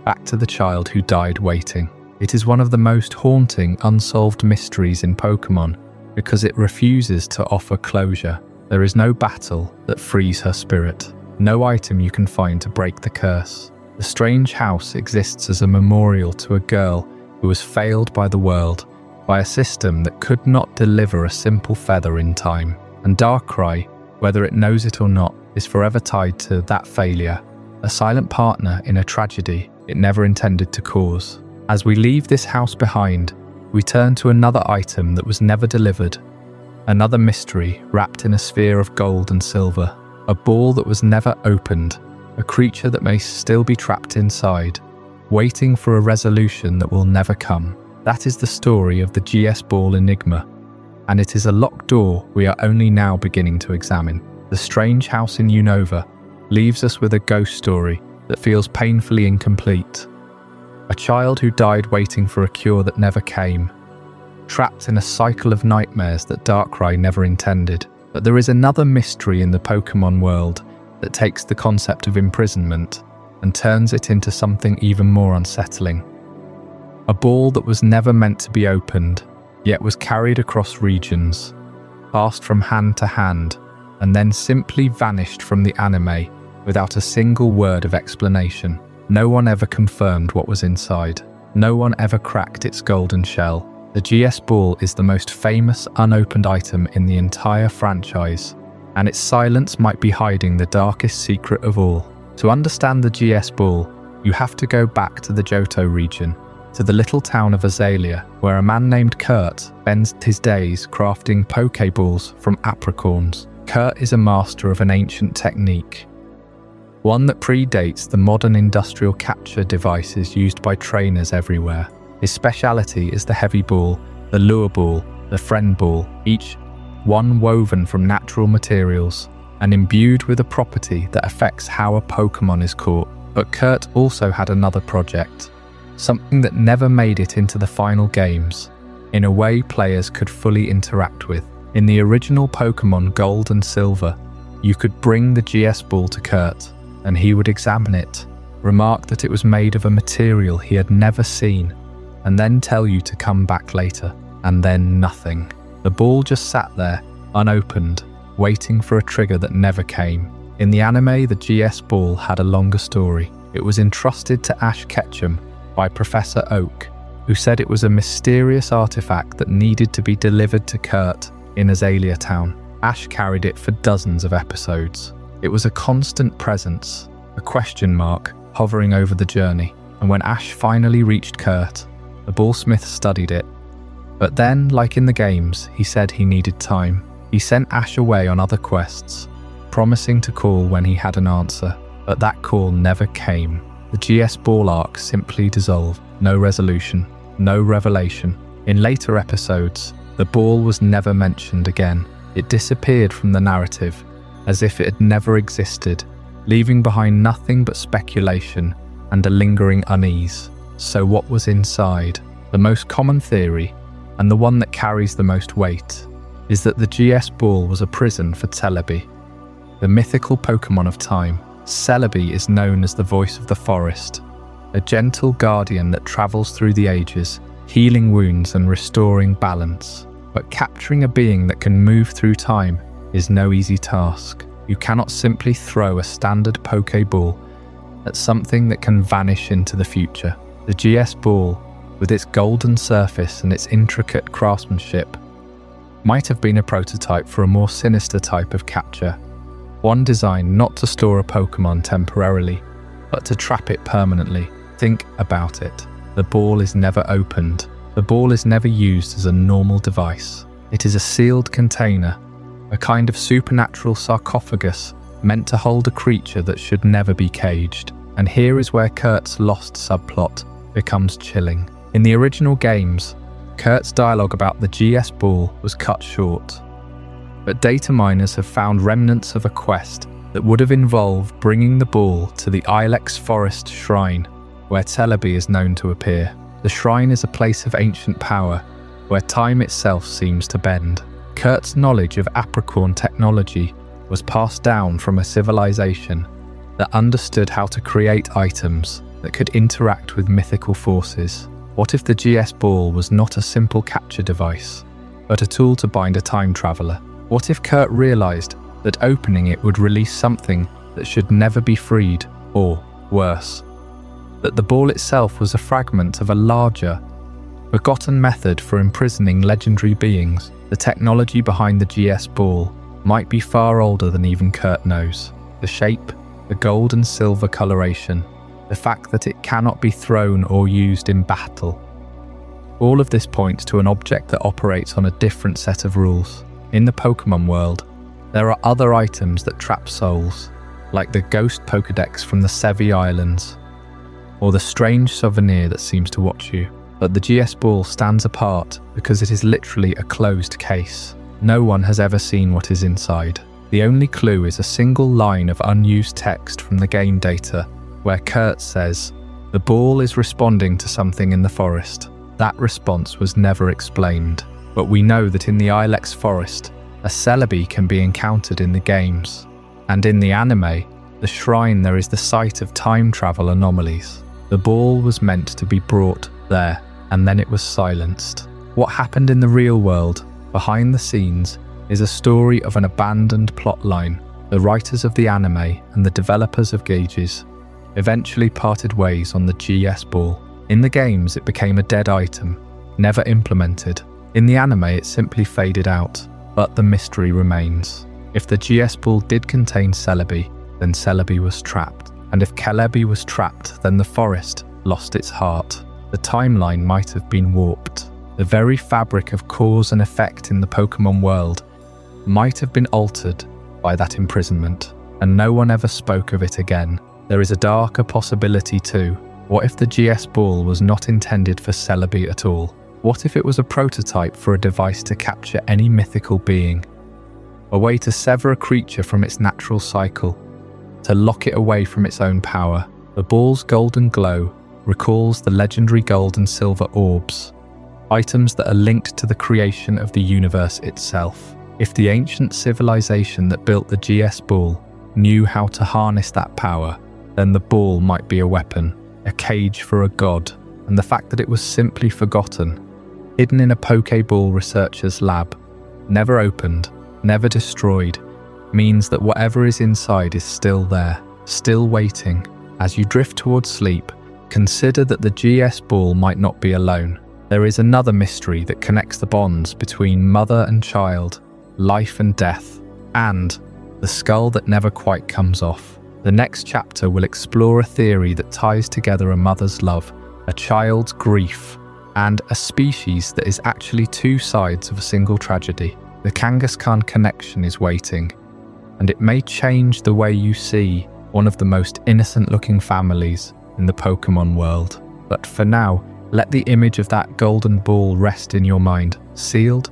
back to the child who died waiting. It is one of the most haunting, unsolved mysteries in Pokémon because it refuses to offer closure. There is no battle that frees her spirit, no item you can find to break the curse. The Strange House exists as a memorial to a girl who was failed by the world, by a system that could not deliver a simple feather in time. And Darkrai, whether it knows it or not, is forever tied to that failure, a silent partner in a tragedy it never intended to cause. As we leave this house behind, we turn to another item that was never delivered, another mystery wrapped in a sphere of gold and silver, a ball that was never opened, a creature that may still be trapped inside, waiting for a resolution that will never come. That is the story of the GS Ball Enigma, and it is a locked door we are only now beginning to examine. The strange house in Unova leaves us with a ghost story that feels painfully incomplete. A child who died waiting for a cure that never came, trapped in a cycle of nightmares that Darkrai never intended. But there is another mystery in the Pokémon world that takes the concept of imprisonment and turns it into something even more unsettling. A ball that was never meant to be opened, yet was carried across regions, passed from hand to hand, and then simply vanished from the anime without a single word of explanation. No one ever confirmed what was inside. No one ever cracked its golden shell. The GS Ball is the most famous unopened item in the entire franchise, and its silence might be hiding the darkest secret of all. To understand the GS Ball, you have to go back to the Johto region, to the little town of Azalea, where a man named Kurt spends his days crafting Pokeballs from apricorns. Kurt is a master of an ancient technique, one that predates the modern industrial capture devices used by trainers everywhere. His speciality is the heavy ball, the lure ball, the friend ball, each one woven from natural materials and imbued with a property that affects how a Pokémon is caught. But Kurt also had another project, something that never made it into the final games, in a way players could fully interact with. In the original Pokémon Gold and Silver, you could bring the GS Ball to Kurt, and he would examine it, remark that it was made of a material he had never seen, and then tell you to come back later. And then nothing. The ball just sat there, unopened, waiting for a trigger that never came. In the anime, the GS Ball had a longer story. It was entrusted to Ash Ketchum by Professor Oak, who said it was a mysterious artifact that needed to be delivered to Kurt in Azalea Town. Ash carried it for dozens of episodes. It was a constant presence, a question mark hovering over the journey. And when Ash finally reached Kurt, the ballsmith studied it. But then, like in the games, he said he needed time. He sent Ash away on other quests, promising to call when he had an answer. But that call never came. The GS Ball arc simply dissolved. No resolution, no revelation. In later episodes, the ball was never mentioned again. It disappeared from the narrative, as if it had never existed, leaving behind nothing but speculation and a lingering unease. So what was inside? The most common theory, and the one that carries the most weight, is that the GS Ball was a prison for Celebi, the mythical Pokémon of time. Celebi is known as the voice of the forest, a gentle guardian that travels through the ages, healing wounds and restoring balance. But capturing a being that can move through time is no easy task. You cannot simply throw a standard Pokeball at something that can vanish into the future. The GS Ball, with its golden surface and its intricate craftsmanship, might have been a prototype for a more sinister type of capture, one designed not to store a Pokemon temporarily, but to trap it permanently. Think about it. The ball is never opened. The ball is never used as a normal device. It is a sealed container, a kind of supernatural sarcophagus meant to hold a creature that should never be caged. And here is where Kurt's lost subplot becomes chilling. In the original games, Kurt's dialogue about the GS Ball was cut short, but data miners have found remnants of a quest that would have involved bringing the ball to the Ilex Forest Shrine, where Celebi is known to appear. The shrine is a place of ancient power, where time itself seems to bend. Kurt's knowledge of apricorn technology was passed down from a civilization that understood how to create items that could interact with mythical forces. What if the GS Ball was not a simple capture device, but a tool to bind a time traveler? What if Kurt realized that opening it would release something that should never be freed, or, worse, that the ball itself was a fragment of a larger, forgotten method for imprisoning legendary beings? The technology behind the GS Ball might be far older than even Kurt knows. The shape, the gold and silver coloration, the fact that it cannot be thrown or used in battle. All of this points to an object that operates on a different set of rules. In the Pokémon world, there are other items that trap souls, like the Ghost Pokédex from the Sevi Islands, or the strange souvenir that seems to watch you. But the GS Ball stands apart because it is literally a closed case. No one has ever seen what is inside. The only clue is a single line of unused text from the game data, where Kurt says, "The ball is responding to something in the forest." That response was never explained, but we know that in the Ilex forest, a Celebi can be encountered in the games. And in the anime, the shrine there is the site of time travel anomalies. The ball was meant to be brought there, and then it was silenced. What happened in the real world, behind the scenes, is a story of an abandoned plotline. The writers of the anime and the developers of Gauges eventually parted ways on the GS Ball. In the games, it became a dead item, never implemented. In the anime, it simply faded out, but the mystery remains. If the GS Ball did contain Celebi, then Celebi was trapped. And if Celebi was trapped, then the forest lost its heart. The timeline might have been warped. The very fabric of cause and effect in the Pokémon world might have been altered by that imprisonment, and no one ever spoke of it again. There is a darker possibility too. What if the GS Ball was not intended for Celebi at all? What if it was a prototype for a device to capture any mythical being? A way to sever a creature from its natural cycle, to lock it away from its own power. The ball's golden glow recalls the legendary gold and silver orbs, items that are linked to the creation of the universe itself. If the ancient civilization that built the GS Ball knew how to harness that power, then the ball might be a weapon, a cage for a god, and the fact that it was simply forgotten, hidden in a Pokeball researcher's lab, never opened, never destroyed, means that whatever is inside is still there, still waiting. As you drift towards sleep, consider that the GS Ball might not be alone. There is another mystery that connects the bonds between mother and child, life and death, and the skull that never quite comes off. The next chapter will explore a theory that ties together a mother's love, a child's grief, and a species that is actually two sides of a single tragedy. The Kangaskhan Connection is waiting, and it may change the way you see one of the most innocent-looking families in the Pokémon world. But for now, let the image of that golden ball rest in your mind, sealed,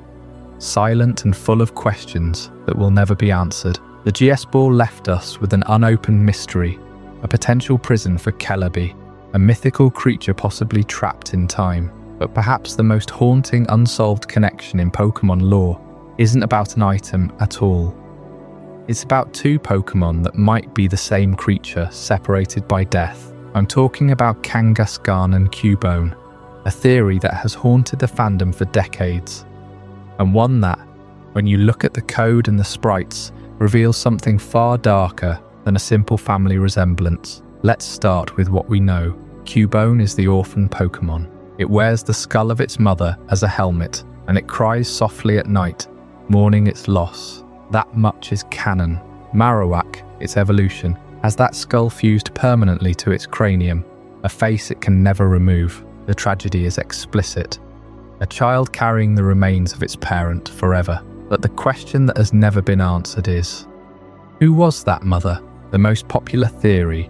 silent and full of questions that will never be answered. The GS Ball left us with an unopened mystery, a potential prison for Celebi, a mythical creature possibly trapped in time. But perhaps the most haunting unsolved connection in Pokémon lore isn't about an item at all. It's about two Pokémon that might be the same creature, separated by death. I'm talking about Kangaskhan and Cubone, a theory that has haunted the fandom for decades, and one that, when you look at the code and the sprites, reveals something far darker than a simple family resemblance. Let's start with what we know. Cubone is the orphan Pokémon. It wears the skull of its mother as a helmet, and it cries softly at night, mourning its loss. That much is canon. Marowak, its evolution, has that skull fused permanently to its cranium, a face it can never remove. The tragedy is explicit. A child carrying the remains of its parent forever. But the question that has never been answered is, who was that mother? The most popular theory,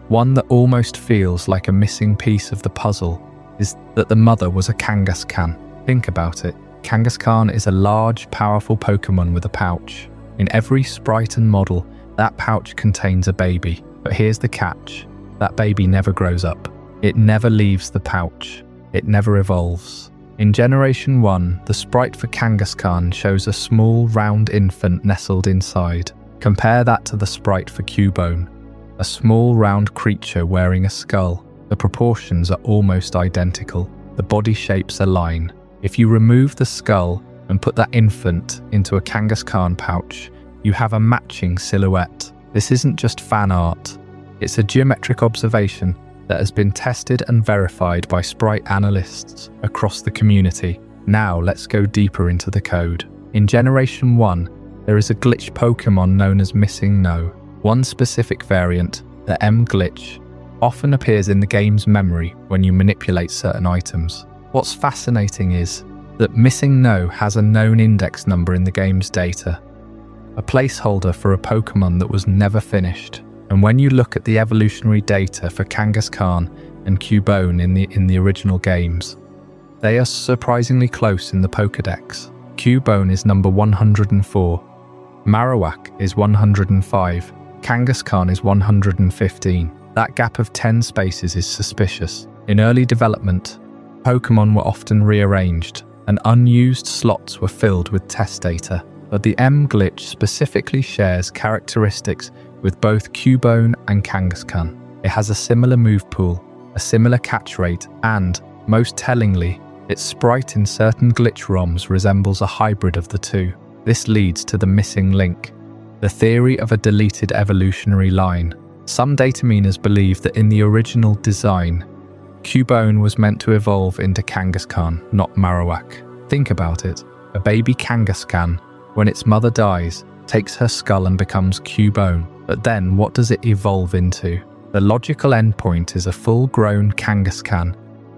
one that almost feels like a missing piece of the puzzle, is that the mother was a Kangaskhan. Think about it. Kangaskhan is a large, powerful Pokémon with a pouch. In every sprite and model, that pouch contains a baby. But here's the catch. That baby never grows up. It never leaves the pouch. It never evolves. In Generation 1, the sprite for Kangaskhan shows a small, round infant nestled inside. Compare that to the sprite for Cubone, a small, round creature wearing a skull. The proportions are almost identical. The body shapes align. If you remove the skull and put that infant into a Kangaskhan pouch, you have a matching silhouette. This isn't just fan art. It's a geometric observation that has been tested and verified by sprite analysts across the community. Now let's go deeper into the code. In Generation 1, there is a glitch Pokémon known as Missing No. One specific variant, the M glitch, often appears in the game's memory when you manipulate certain items. What's fascinating is that Missing No has a known index number in the game's data, a placeholder for a Pokémon that was never finished. And when you look at the evolutionary data for Kangaskhan and Cubone in the original games, they are surprisingly close in the Pokédex. Cubone is number 104, Marowak is 105, Kangaskhan is 115. That gap of 10 spaces is suspicious. In early development, Pokémon were often rearranged, and unused slots were filled with test data. But the M glitch specifically shares characteristics with both Cubone and Kangaskhan. It has a similar move pool, a similar catch rate, and, most tellingly, its sprite in certain glitch ROMs resembles a hybrid of the two. This leads to the missing link, the theory of a deleted evolutionary line. Some dataminers believe that in the original design, Cubone was meant to evolve into Kangaskhan, not Marowak. Think about it. A baby Kangaskhan, when its mother dies, takes her skull and becomes Cubone. But then what does it evolve into? The logical endpoint is a full-grown Kangaskhan,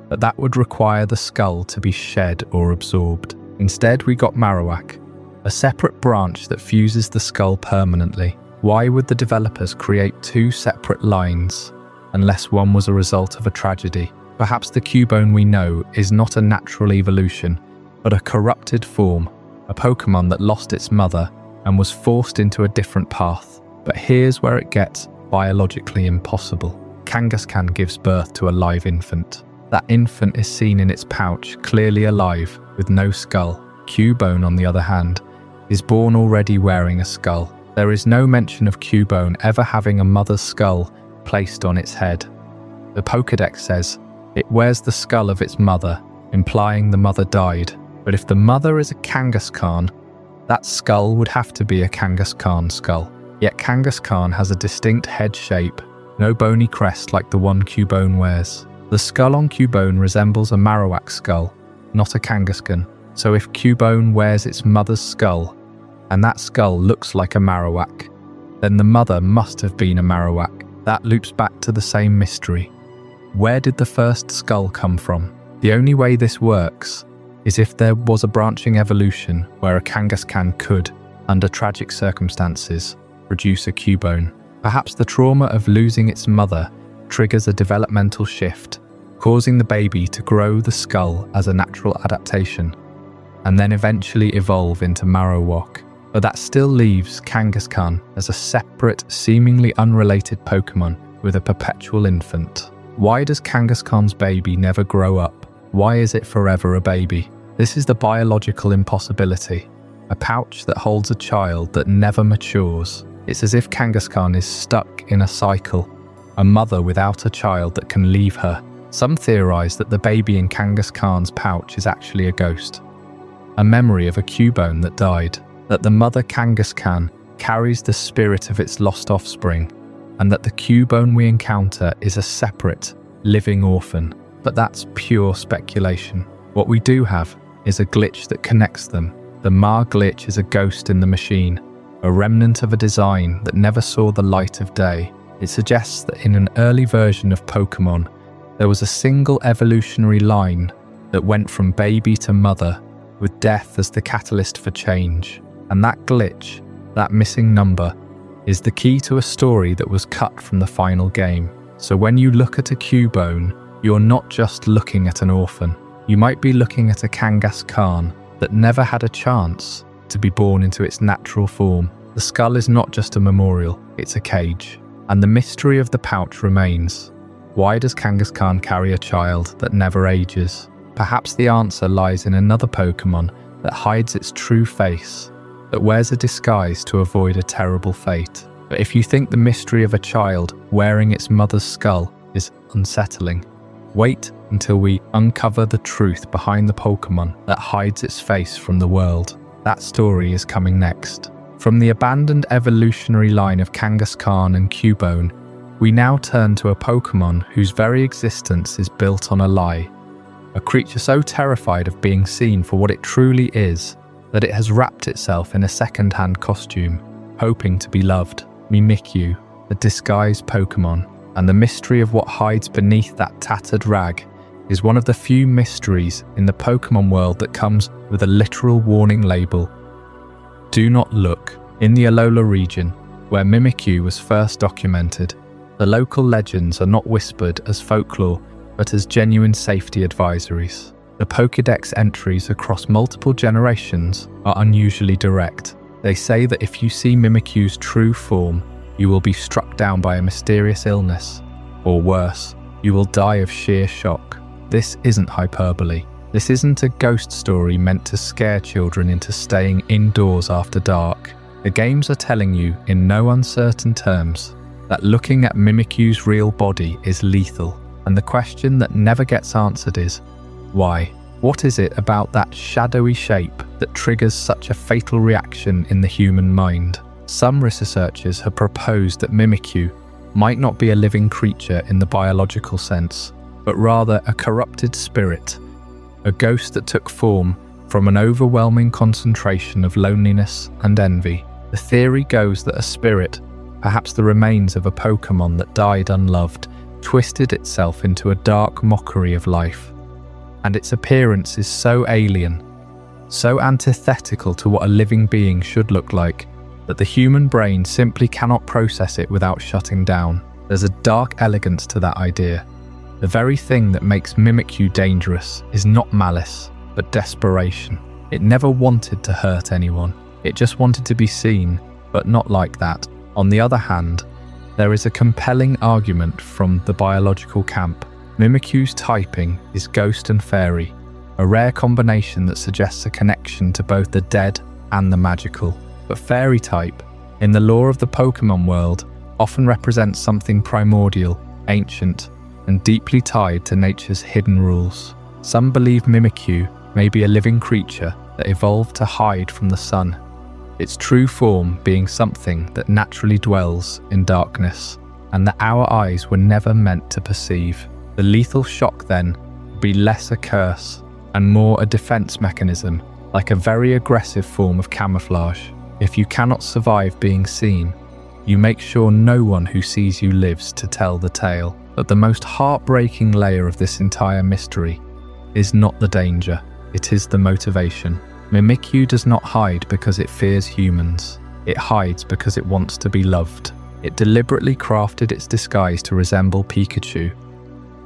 but that would require the skull to be shed or absorbed. Instead, we got Marowak, a separate branch that fuses the skull permanently. Why would the developers create two separate lines unless one was a result of a tragedy? Perhaps the Cubone we know is not a natural evolution, but a corrupted form, a Pokémon that lost its mother and was forced into a different path. But here's where it gets biologically impossible. Kangaskhan gives birth to a live infant. That infant is seen in its pouch, clearly alive, with no skull. Cubone, on the other hand, is born already wearing a skull. There is no mention of Cubone ever having a mother's skull placed on its head. The Pokédex says it wears the skull of its mother, implying the mother died. But if the mother is a Kangaskhan, that skull would have to be a Kangaskhan skull. Yet Kangaskhan has a distinct head shape, no bony crest like the one Cubone wears. The skull on Cubone resembles a Marowak skull, not a Kangaskhan. So if Cubone wears its mother's skull, and that skull looks like a Marowak, then the mother must have been a Marowak. That loops back to the same mystery. Where did the first skull come from? The only way this works is if there was a branching evolution where a Kangaskhan could, under tragic circumstances, produce a Cubone. Perhaps the trauma of losing its mother triggers a developmental shift, causing the baby to grow the skull as a natural adaptation, and then eventually evolve into Marowak. But that still leaves Kangaskhan as a separate, seemingly unrelated Pokémon with a perpetual infant. Why does Kangaskhan's baby never grow up? Why is it forever a baby? This is the biological impossibility. A pouch that holds a child that never matures. It's as if Kangaskhan is stuck in a cycle, a mother without a child that can leave her. Some theorize that the baby in Kangaskhan's pouch is actually a ghost, a memory of a Cubone that died. That the mother Kangaskhan carries the spirit of its lost offspring, and that the Cubone we encounter is a separate, living orphan. But that's pure speculation. What we do have is a glitch that connects them. The Ma glitch is a ghost in the machine, a remnant of a design that never saw the light of day. It suggests that in an early version of Pokémon, there was a single evolutionary line that went from baby to mother, with death as the catalyst for change. And that glitch, that missing number, is the key to a story that was cut from the final game. So when you look at a Cubone, you're not just looking at an orphan. You might be looking at a Kangaskhan that never had a chance to be born into its natural form. The skull is not just a memorial, it's a cage. And the mystery of the pouch remains. Why does Kangaskhan carry a child that never ages? Perhaps the answer lies in another Pokémon that hides its true face, that wears a disguise to avoid a terrible fate. But if you think the mystery of a child wearing its mother's skull is unsettling, wait until we uncover the truth behind the Pokémon that hides its face from the world. That story is coming next. From the abandoned evolutionary line of Kangaskhan and Cubone, we now turn to a Pokémon whose very existence is built on a lie. A creature so terrified of being seen for what it truly is that it has wrapped itself in a second-hand costume, hoping to be loved. Mimikyu, the disguised Pokémon, and the mystery of what hides beneath that tattered rag is one of the few mysteries in the Pokémon world that comes with a literal warning label. Do not look. In the Alola region, where Mimikyu was first documented, the local legends are not whispered as folklore, but as genuine safety advisories. The Pokédex entries across multiple generations are unusually direct. They say that if you see Mimikyu's true form, you will be struck down by a mysterious illness, or worse, you will die of sheer shock. This isn't hyperbole. This isn't a ghost story meant to scare children into staying indoors after dark. The games are telling you, in no uncertain terms, that looking at Mimikyu's real body is lethal, and the question that never gets answered is, why? What is it about that shadowy shape that triggers such a fatal reaction in the human mind? Some researchers have proposed that Mimikyu might not be a living creature in the biological sense, but rather a corrupted spirit, a ghost that took form from an overwhelming concentration of loneliness and envy. The theory goes that a spirit, perhaps the remains of a Pokémon that died unloved, twisted itself into a dark mockery of life, and its appearance is so alien, so antithetical to what a living being should look like, that the human brain simply cannot process it without shutting down. There's a dark elegance to that idea. The very thing that makes Mimikyu dangerous is not malice, but desperation. It never wanted to hurt anyone. It just wanted to be seen, but not like that. On the other hand, there is a compelling argument from the biological camp. Mimikyu's typing is ghost and fairy, a rare combination that suggests a connection to both the dead and the magical. But fairy type, in the lore of the Pokémon world, often represents something primordial, ancient, and deeply tied to nature's hidden rules. Some believe Mimikyu may be a living creature that evolved to hide from the sun, its true form being something that naturally dwells in darkness, and that our eyes were never meant to perceive. The lethal shock then would be less a curse and more a defense mechanism, like a very aggressive form of camouflage. If you cannot survive being seen, you make sure no one who sees you lives to tell the tale. But the most heartbreaking layer of this entire mystery is not the danger, it is the motivation. Mimikyu does not hide because it fears humans. It hides because it wants to be loved. It deliberately crafted its disguise to resemble Pikachu,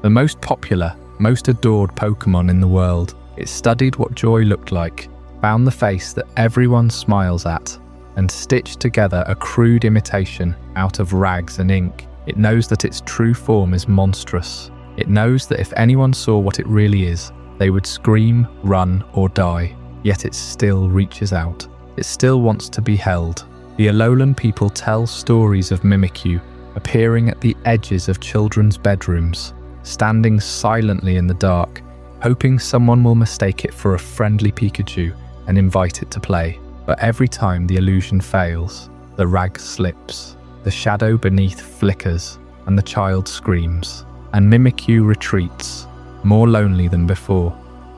the most popular, most adored Pokémon in the world. It studied what joy looked like, found the face that everyone smiles at, and stitched together a crude imitation out of rags and ink. It knows that its true form is monstrous. It knows that if anyone saw what it really is, they would scream, run, or die. Yet it still reaches out. It still wants to be held. The Alolan people tell stories of Mimikyu appearing at the edges of children's bedrooms, standing silently in the dark, hoping someone will mistake it for a friendly Pikachu and invite it to play. But every time the illusion fails, the rag slips, the shadow beneath flickers, and the child screams. And Mimikyu retreats, more lonely than before,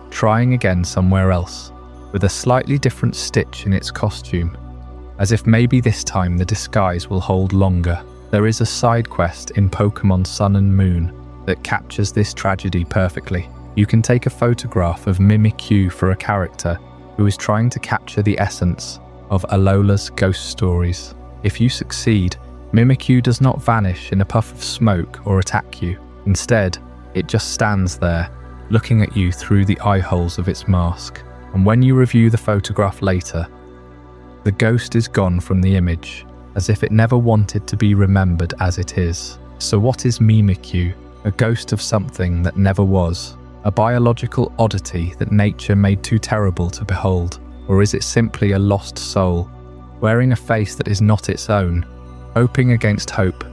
trying again somewhere else, with a slightly different stitch in its costume, as if maybe this time the disguise will hold longer. There is a side quest in Pokémon Sun and Moon that captures this tragedy perfectly. You can take a photograph of Mimikyu for a character who is trying to capture the essence of Alola's ghost stories. If you succeed, Mimikyu does not vanish in a puff of smoke or attack you. Instead, it just stands there, looking at you through the eye holes of its mask. And when you review the photograph later, the ghost is gone from the image, as if it never wanted to be remembered as it is. So what is Mimikyu? A ghost of something that never was? A biological oddity that nature made too terrible to behold? Or is it simply a lost soul, wearing a face that is not its own, hoping against hope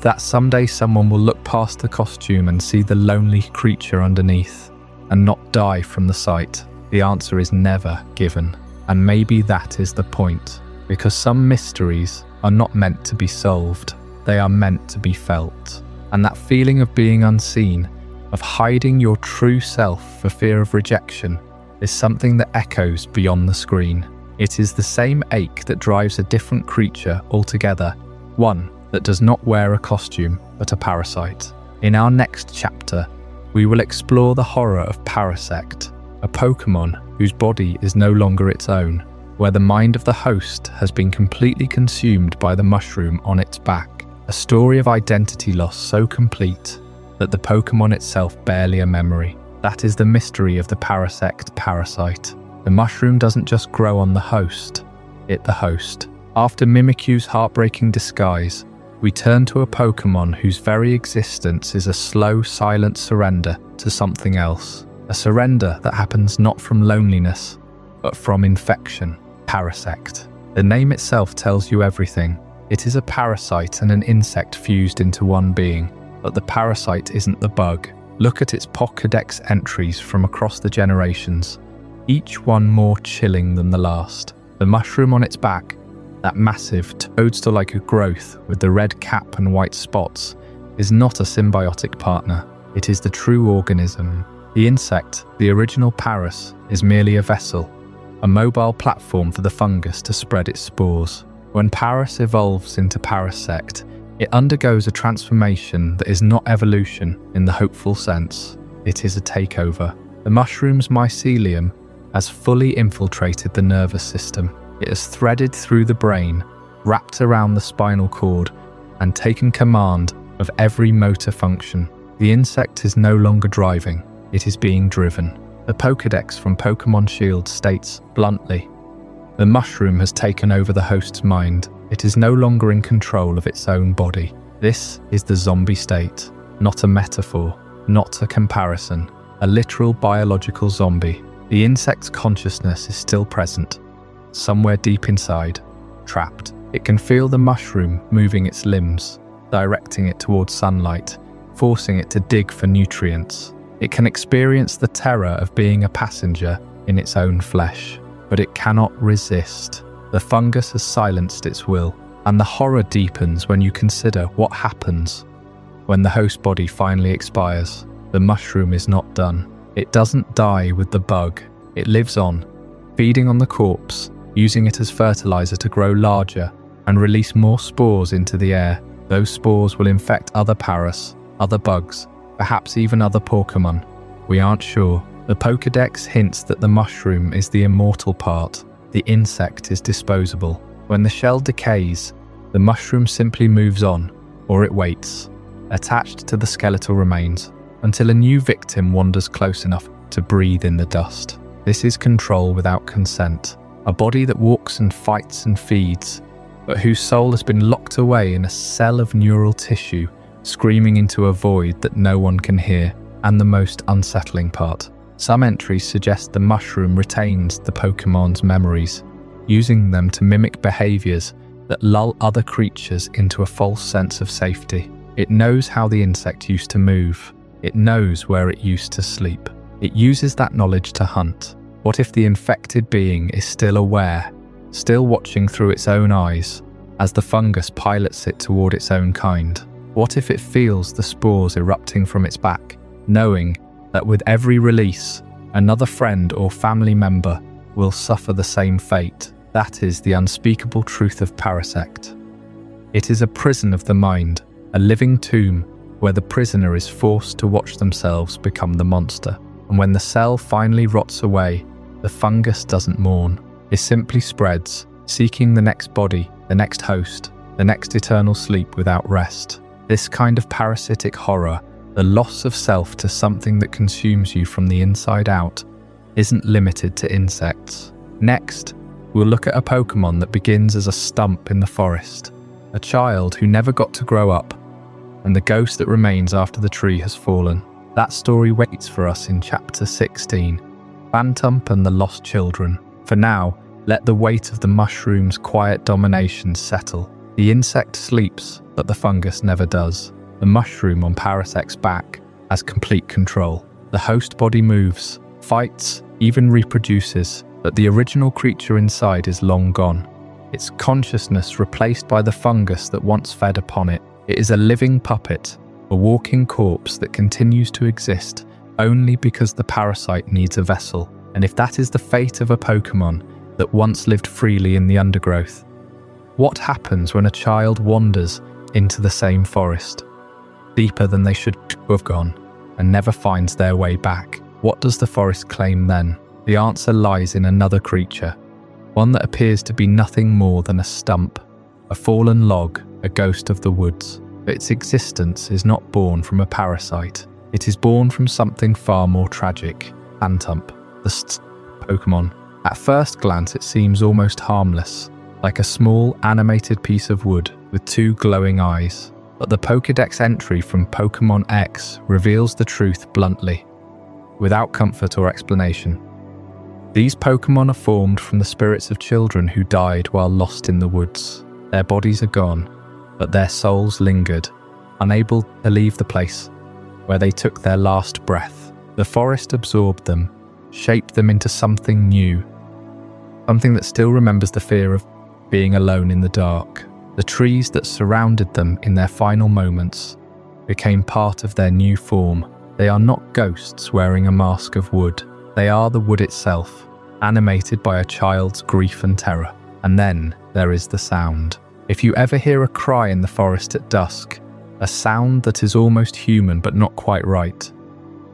that someday someone will look past the costume and see the lonely creature underneath, and not die from the sight? The answer is never given, and maybe that is the point, because some mysteries are not meant to be solved, they are meant to be felt. And that feeling of being unseen, of hiding your true self for fear of rejection, is something that echoes beyond the screen. It is the same ache that drives a different creature altogether one that does not wear a costume but a parasite. In our next chapter, we will explore the horror of Parasect, a Pokémon whose body is no longer its own, where the mind of the host has been completely consumed by the mushroom on its back, a story of identity loss so complete that the Pokémon itself barely a memory. That is the mystery of the Parasect Parasite. The mushroom doesn't just grow on the host, it the host. After Mimikyu's heartbreaking disguise, we turn to a Pokémon whose very existence is a slow, silent surrender to something else. A surrender that happens not from loneliness, but from infection. Parasect. The name itself tells you everything. It is a parasite and an insect fused into one being. But the parasite isn't the bug. Look at its Pokédex entries from across the generations, each one more chilling than the last. The mushroom on its back, that massive toadstool-like growth with the red cap and white spots, is not a symbiotic partner. It is the true organism. The insect, the original Paras, is merely a vessel, a mobile platform for the fungus to spread its spores. When Paras evolves into Parasect, it undergoes a transformation that is not evolution in the hopeful sense. It is a takeover. The mushroom's mycelium has fully infiltrated the nervous system. It has threaded through the brain, wrapped around the spinal cord, and taken command of every motor function. The insect is no longer driving, it is being driven. The Pokédex from Pokémon Shield states bluntly, the mushroom has taken over the host's mind. It is no longer in control of its own body. This is the zombie state, not a metaphor, not a comparison, a literal biological zombie. The insect's consciousness is still present, somewhere deep inside, trapped. It can feel the mushroom moving its limbs, directing it towards sunlight, forcing it to dig for nutrients. It can experience the terror of being a passenger in its own flesh, but it cannot resist. The fungus has silenced its will, and the horror deepens when you consider what happens when the host body finally expires. The mushroom is not done. It doesn't die with the bug. It lives on, feeding on the corpse, using it as fertilizer to grow larger and release more spores into the air. Those spores will infect other Paras, other bugs, perhaps even other Pokémon. We aren't sure. The Pokédex hints that the mushroom is the immortal part. The insect is disposable. When the shell decays, the mushroom simply moves on, or it waits, attached to the skeletal remains, until a new victim wanders close enough to breathe in the dust. This is control without consent. A body that walks and fights and feeds, but whose soul has been locked away in a cell of neural tissue, screaming into a void that no one can hear. And the most unsettling part, some entries suggest the mushroom retains the Pokémon's memories, using them to mimic behaviors that lull other creatures into a false sense of safety. It knows how the insect used to move. It knows where it used to sleep. It uses that knowledge to hunt. What if the infected being is still aware, still watching through its own eyes, as the fungus pilots it toward its own kind? What if it feels the spores erupting from its back, knowing that with every release, another friend or family member will suffer the same fate? That is the unspeakable truth of Parasect. It is a prison of the mind, a living tomb where the prisoner is forced to watch themselves become the monster. And when the cell finally rots away, the fungus doesn't mourn. It simply spreads, seeking the next body, the next host, the next eternal sleep without rest. This kind of parasitic horror, the loss of self to something that consumes you from the inside out, isn't limited to insects. Next, we'll look at a Pokémon that begins as a stump in the forest, a child who never got to grow up, and the ghost that remains after the tree has fallen. That story waits for us in Chapter 16, Phantump and the Lost Children. For now, let the weight of the mushroom's quiet domination settle. The insect sleeps, but the fungus never does. The mushroom on Parasect's back has complete control. The host body moves, fights, even reproduces, but the original creature inside is long gone. Its consciousness replaced by the fungus that once fed upon it. It is a living puppet, a walking corpse that continues to exist only because the parasite needs a vessel. And if that is the fate of a Pokémon that once lived freely in the undergrowth, What happens when a child wanders into the same forest, deeper than they should have gone, and never finds their way back? What does the forest claim then? The answer lies in another creature, one that appears to be nothing more than a stump, a fallen log, a ghost of the woods. But its existence is not born from a parasite. It is born from something far more tragic. Phantump, the Pokémon. At first glance, it seems almost harmless, like a small animated piece of wood with two glowing eyes. But the Pokédex entry from Pokémon X reveals the truth bluntly, without comfort or explanation. These Pokémon are formed from the spirits of children who died while lost in the woods. Their bodies are gone, but their souls lingered, unable to leave the place where they took their last breath. The forest absorbed them, shaped them into something new, something that still remembers the fear of being alone in the dark. The trees that surrounded them in their final moments became part of their new form. They are not ghosts wearing a mask of wood. They are the wood itself, animated by a child's grief and terror. And then there is the sound. If you ever hear a cry in the forest at dusk, a sound that is almost human but not quite right,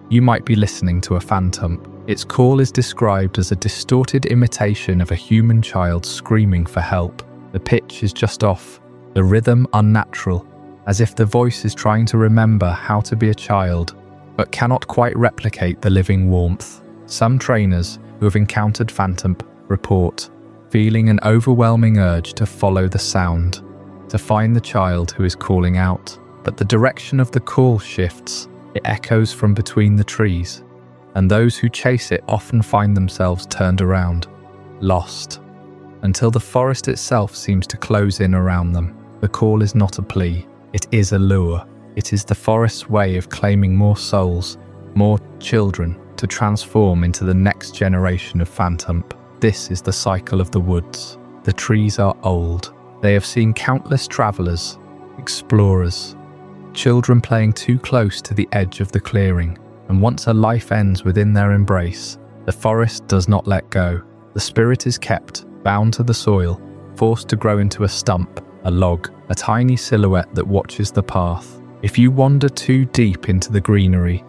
you might be listening to a Phantump. Its call is described as a distorted imitation of a human child screaming for help. The pitch is just off, the rhythm unnatural, as if the voice is trying to remember how to be a child, but cannot quite replicate the living warmth. Some trainers who have encountered Phantump report feeling an overwhelming urge to follow the sound, to find the child who is calling out. But the direction of the call shifts. It echoes from between the trees, and those who chase it often find themselves turned around, lost, until the forest itself seems to close in around them. The call is not a plea, it is a lure. It is the forest's way of claiming more souls, more children, to transform into the next generation of Phantump. This is the cycle of the woods. The trees are old. They have seen countless travelers, explorers, children playing too close to the edge of the clearing, and once a life ends within their embrace, the forest does not let go. The spirit is kept, bound to the soil, forced to grow into a stump, a log, a tiny silhouette that watches the path. If you wander too deep into the greenery,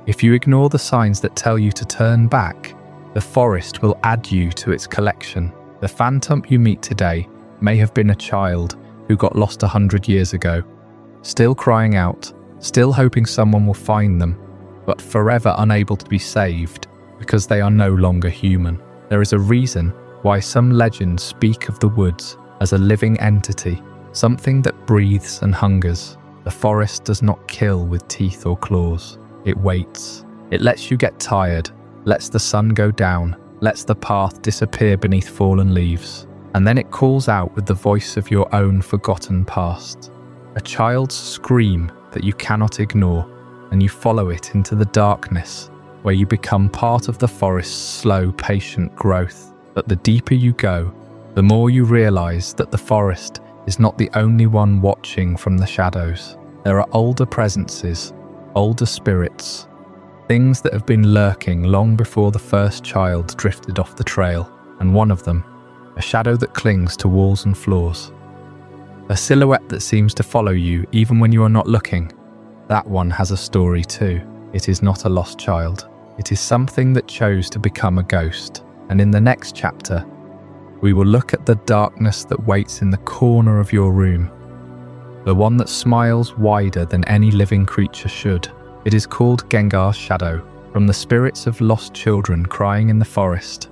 if you ignore the signs that tell you to turn back, the forest will add you to its collection. The Phantump you meet today may have been a child who got lost 100 years ago, still crying out, still hoping someone will find them, but forever unable to be saved because they are no longer human. There is a reason why some legends speak of the woods as a living entity, something that breathes and hungers. The forest does not kill with teeth or claws. It waits. It lets you get tired, lets the sun go down, lets the path disappear beneath fallen leaves, and then it calls out with the voice of your own forgotten past. A child's scream that you cannot ignore, and you follow it into the darkness, where you become part of the forest's slow, patient growth. But the deeper you go, the more you realize that the forest is not the only one watching from the shadows. There are older presences, older spirits, things that have been lurking long before the first child drifted off the trail, and one of them, a shadow that clings to walls and floors. A silhouette that seems to follow you even when you are not looking. That one has a story too. It is not a lost child. It is something that chose to become a ghost. And in the next chapter, we will look at the darkness that waits in the corner of your room. The one that smiles wider than any living creature should. It is called Gengar's Shadow. From the spirits of lost children crying in the forest,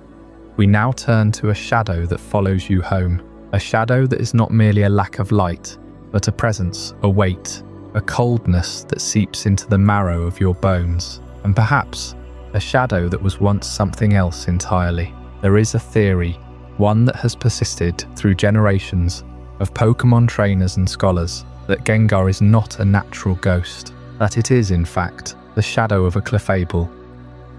we now turn to a shadow that follows you home. A shadow that is not merely a lack of light, but a presence, a weight, a coldness that seeps into the marrow of your bones. And perhaps a shadow that was once something else entirely. There is a theory, one that has persisted through generations of Pokémon trainers and scholars, that Gengar is not a natural ghost, that it is, in fact, the shadow of a Clefable,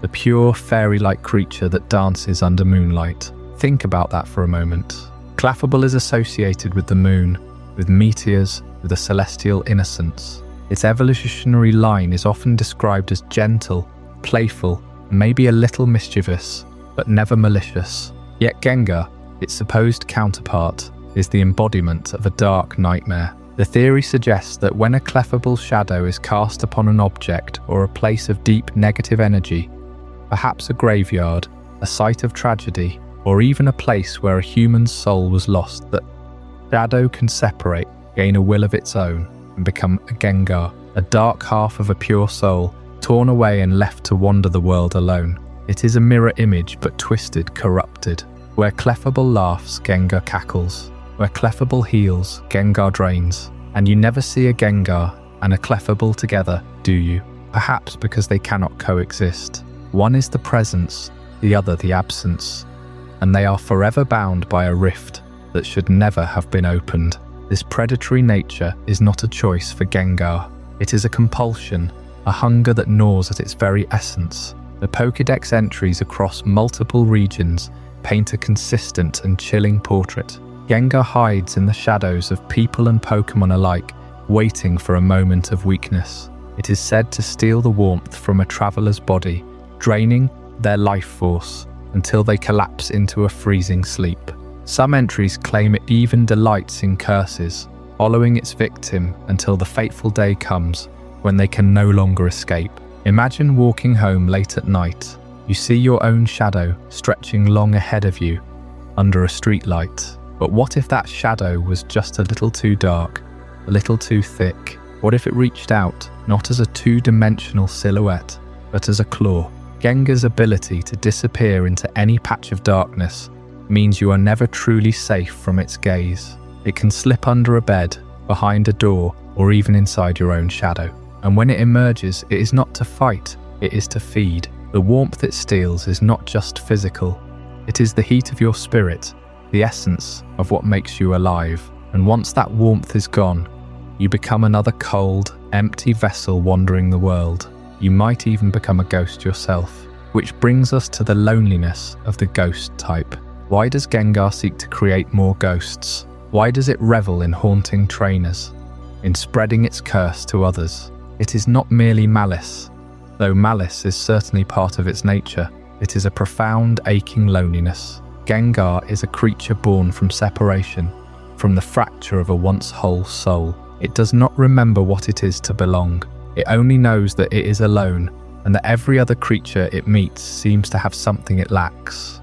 the pure fairy-like creature that dances under moonlight. Think about that for a moment. Clefable is associated with the moon, with meteors, with a celestial innocence. Its evolutionary line is often described as gentle, playful, maybe a little mischievous, but never malicious. Yet Gengar, its supposed counterpart, is the embodiment of a dark nightmare. The theory suggests that when a clefable shadow is cast upon an object or a place of deep negative energy, perhaps a graveyard, a site of tragedy, or even a place where a human's soul was lost, that shadow can separate, gain a will of its own, and become a Gengar, a dark half of a pure soul, torn away and left to wander the world alone. It is a mirror image, but twisted, corrupted. Where clefable laughs, Gengar cackles. Where clefable heals, Gengar drains. And you never see a Gengar and a clefable together, do you? Perhaps because they cannot coexist. One is the presence, the other the absence. And they are forever bound by a rift that should never have been opened. This predatory nature is not a choice for Gengar. It is a compulsion, a hunger that gnaws at its very essence. The Pokédex entries across multiple regions paint a consistent and chilling portrait. Gengar hides in the shadows of people and Pokémon alike, waiting for a moment of weakness. It is said to steal the warmth from a traveler's body, draining their life force until they collapse into a freezing sleep. Some entries claim it even delights in curses, following its victim until the fateful day comes when they can no longer escape. Imagine walking home late at night. You see your own shadow stretching long ahead of you under a streetlight. But what if that shadow was just a little too dark, a little too thick? What if it reached out, not as a two-dimensional silhouette, but as a claw? Gengar's ability to disappear into any patch of darkness means you are never truly safe from its gaze. It can slip under a bed, behind a door, or even inside your own shadow. And when it emerges, it is not to fight, it is to feed. The warmth it steals is not just physical. It is the heat of your spirit, the essence of what makes you alive. And once that warmth is gone, you become another cold, empty vessel wandering the world. You might even become a ghost yourself. Which brings us to the loneliness of the ghost type. Why does Gengar seek to create more ghosts? Why does it revel in haunting trainers, in spreading its curse to others? It is not merely malice, though malice is certainly part of its nature. It is a profound, aching loneliness. Gengar is a creature born from separation, from the fracture of a once whole soul. It does not remember what it is to belong. It only knows that it is alone, and that every other creature it meets seems to have something it lacks.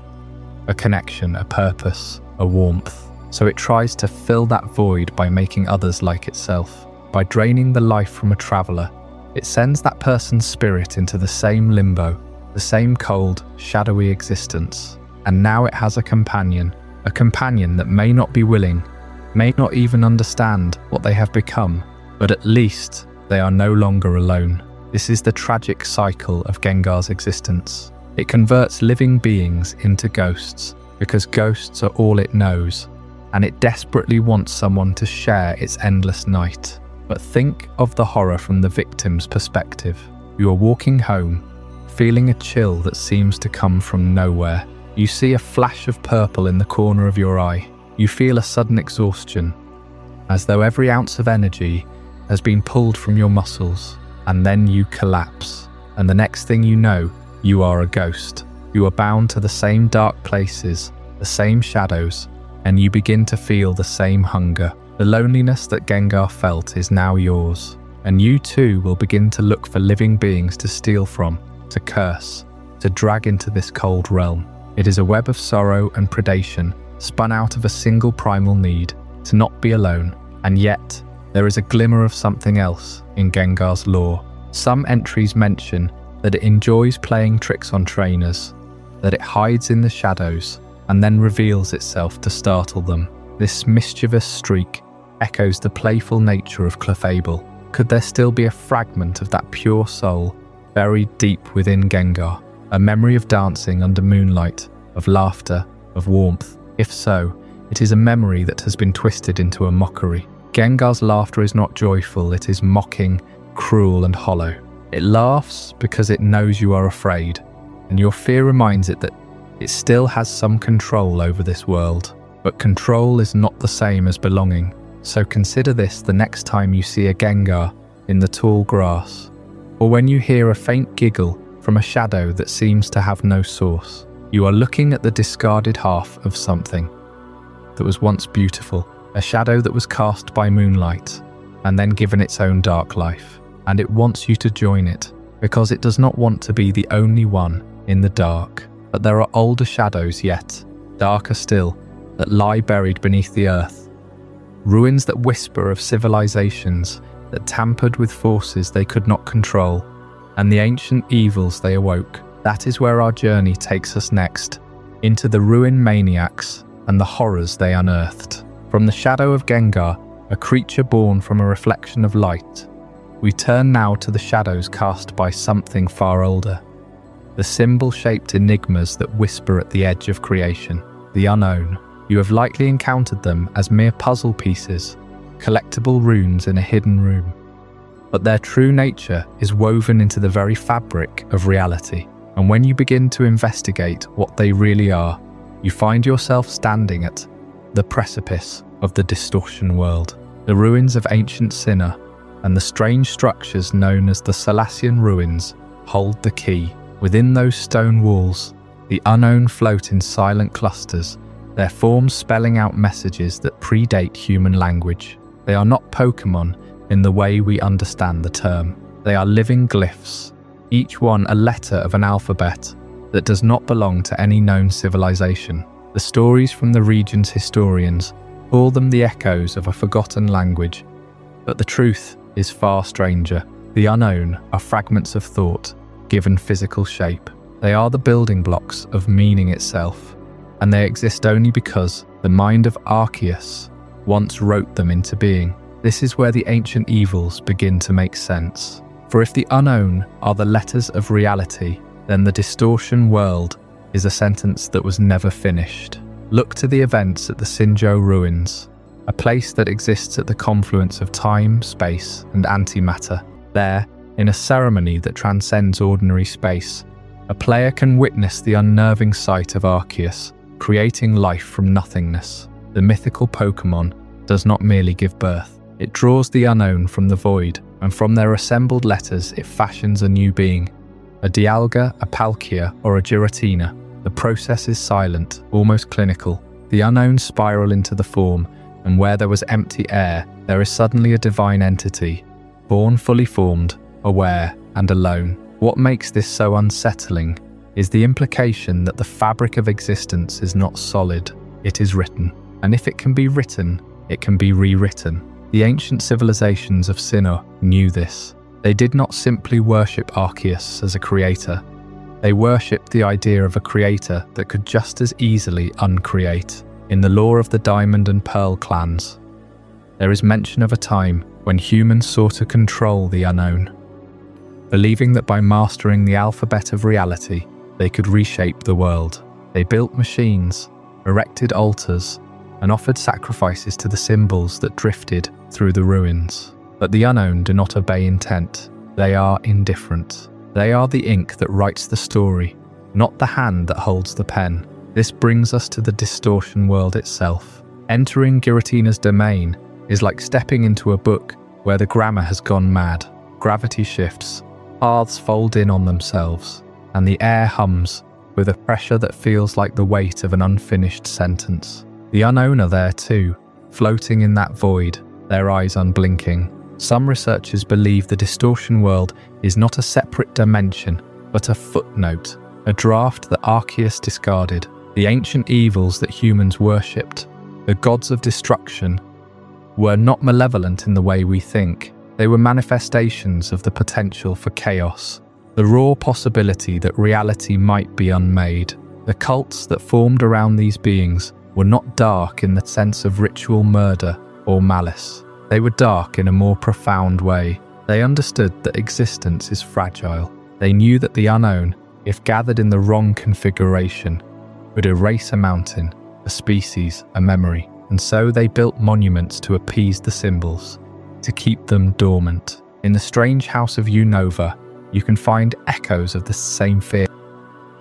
A connection, a purpose, a warmth. So it tries to fill that void by making others like itself. By draining the life from a traveller, it sends that person's spirit into the same limbo, the same cold, shadowy existence. And now it has a companion that may not be willing, may not even understand what they have become, but at least they are no longer alone. This is the tragic cycle of Gengar's existence. It converts living beings into ghosts, because ghosts are all it knows, and it desperately wants someone to share its endless night. But think of the horror from the victim's perspective. You are walking home, feeling a chill that seems to come from nowhere. You see a flash of purple in the corner of your eye. You feel a sudden exhaustion, as though every ounce of energy has been pulled from your muscles, and then you collapse. And the next thing you know, you are a ghost. You are bound to the same dark places, the same shadows, and you begin to feel the same hunger. The loneliness that Gengar felt is now yours, and you too will begin to look for living beings to steal from, to curse, to drag into this cold realm. It is a web of sorrow and predation, spun out of a single primal need, to not be alone. And yet, there is a glimmer of something else in Gengar's lore. Some entries mention that it enjoys playing tricks on trainers, that it hides in the shadows, and then reveals itself to startle them. This mischievous streak echoes the playful nature of Clefable. Could there still be a fragment of that pure soul buried deep within Gengar? A memory of dancing under moonlight, of laughter, of warmth? If so, it is a memory that has been twisted into a mockery. Gengar's laughter is not joyful, it is mocking, cruel and hollow. It laughs because it knows you are afraid, and your fear reminds it that it still has some control over this world. But control is not the same as belonging, so consider this the next time you see a Gengar in the tall grass, or when you hear a faint giggle from a shadow that seems to have no source. You are looking at the discarded half of something. that was once beautiful, a shadow that was cast by moonlight, and then given its own dark life. And it wants you to join it, because it does not want to be the only one in the dark. But there are older shadows yet, darker still, that lie buried beneath the earth. Ruins that whisper of civilizations that tampered with forces they could not control, and the ancient evils they awoke. That is where our journey takes us next, into the ruined Maniacs and the horrors they unearthed. From the shadow of Gengar, a creature born from a reflection of light, we turn now to the shadows cast by something far older. The symbol-shaped enigmas that whisper at the edge of creation, the unknown. You have likely encountered them as mere puzzle pieces, collectible runes in a hidden room. But their true nature is woven into the very fabric of reality. And when you begin to investigate what they really are, you find yourself standing at the precipice of the Distortion world. The ruins of ancient Sinnoh and the strange structures known as the Salacian ruins hold the key. Within those stone walls, the unknown float in silent clusters, their forms spelling out messages that predate human language. They are not Pokémon in the way we understand the term. They are living glyphs, each one a letter of an alphabet that does not belong to any known civilization. The stories from the region's historians call them the echoes of a forgotten language, but the truth is far stranger. The unknown are fragments of thought, given physical shape. They are the building blocks of meaning itself, and they exist only because the mind of Arceus once wrote them into being. This is where the ancient evils begin to make sense. For if the unknown are the letters of reality, then the Distortion world is a sentence that was never finished. Look to the events at the Sinjo ruins, a place that exists at the confluence of time, space, and antimatter. There, in a ceremony that transcends ordinary space, a player can witness the unnerving sight of Arceus creating life from nothingness. The mythical Pokémon does not merely give birth. It draws the unknown from the void, and from their assembled letters it fashions a new being. A Dialga, a Palkia, or a Giratina. The process is silent, almost clinical. The unknown spiral into the form, and where there was empty air, there is suddenly a divine entity, born fully formed, aware, and alone. What makes this so unsettling is the implication that the fabric of existence is not solid, it is written. And if it can be written, it can be rewritten. The ancient civilizations of Sinnoh knew this. They did not simply worship Arceus as a creator. They worshipped the idea of a creator that could just as easily uncreate. In the lore of the Diamond and Pearl clans, there is mention of a time when humans sought to control the unknown, believing that by mastering the alphabet of reality, they could reshape the world. They built machines, erected altars, and offered sacrifices to the symbols that drifted through the ruins. But the unknown do not obey intent. They are indifferent. They are the ink that writes the story, not the hand that holds the pen. This brings us to the Distortion world itself. Entering Giratina's domain is like stepping into a book where the grammar has gone mad. Gravity shifts, paths fold in on themselves, and the air hums with a pressure that feels like the weight of an unfinished sentence. The unknown are there too, floating in that void, their eyes unblinking. Some researchers believe the Distortion world is not a separate dimension, but a footnote, a draft that Arceus discarded. The ancient evils that humans worshipped, the gods of destruction, were not malevolent in the way we think. They were manifestations of the potential for chaos, the raw possibility that reality might be unmade. The cults that formed around these beings were not dark in the sense of ritual murder or malice. They were dark in a more profound way. They understood that existence is fragile. They knew that the unknown, if gathered in the wrong configuration, would erase a mountain, a species, a memory. And so they built monuments to appease the symbols, to keep them dormant. In the strange house of Unova, you can find echoes of the same fear.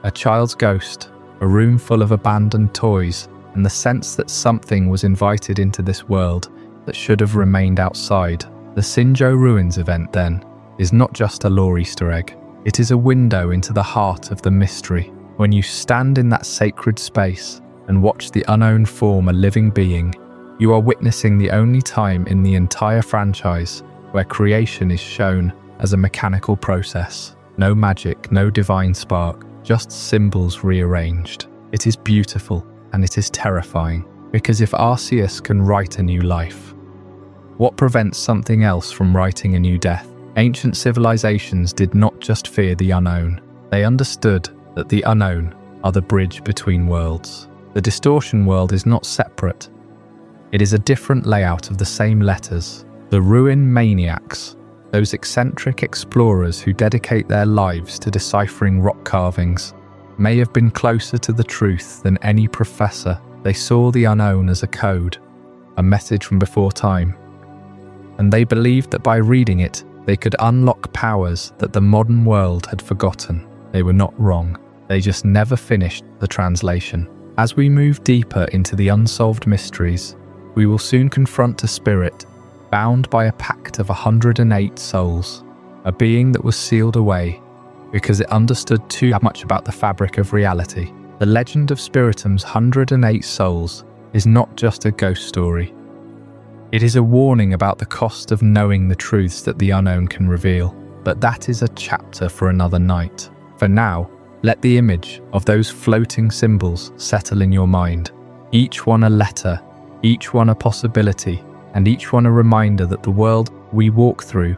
A child's ghost, a room full of abandoned toys, and the sense that something was invited into this world that should have remained outside. The Sinjo Ruins event, then, is not just a lore Easter egg. It is a window into the heart of the mystery. When you stand in that sacred space, and watch the unknown form a living being, you are witnessing the only time in the entire franchise where creation is shown as a mechanical process. No magic, no divine spark, just symbols rearranged. It is beautiful and it is terrifying, because if Arceus can write a new life, what prevents something else from writing a new death? Ancient civilizations did not just fear the unknown. They understood that the unknown are the bridge between worlds. The Distortion world is not separate. It is a different layout of the same letters. The Ruin Maniacs, those eccentric explorers who dedicate their lives to deciphering rock carvings, may have been closer to the truth than any professor. They saw the unknown as a code, a message from before time. And they believed that by reading it, they could unlock powers that the modern world had forgotten. They were not wrong. They just never finished the translation. As we move deeper into the unsolved mysteries, we will soon confront a spirit bound by a pact of 108 souls, a being that was sealed away because it understood too much about the fabric of reality. The legend of Spiritomb's 108 souls is not just a ghost story. It is a warning about the cost of knowing the truths that the unknown can reveal, but that is a chapter for another night. For now, let the image of those floating symbols settle in your mind. Each one a letter, each one a possibility, and each one a reminder that the world we walk through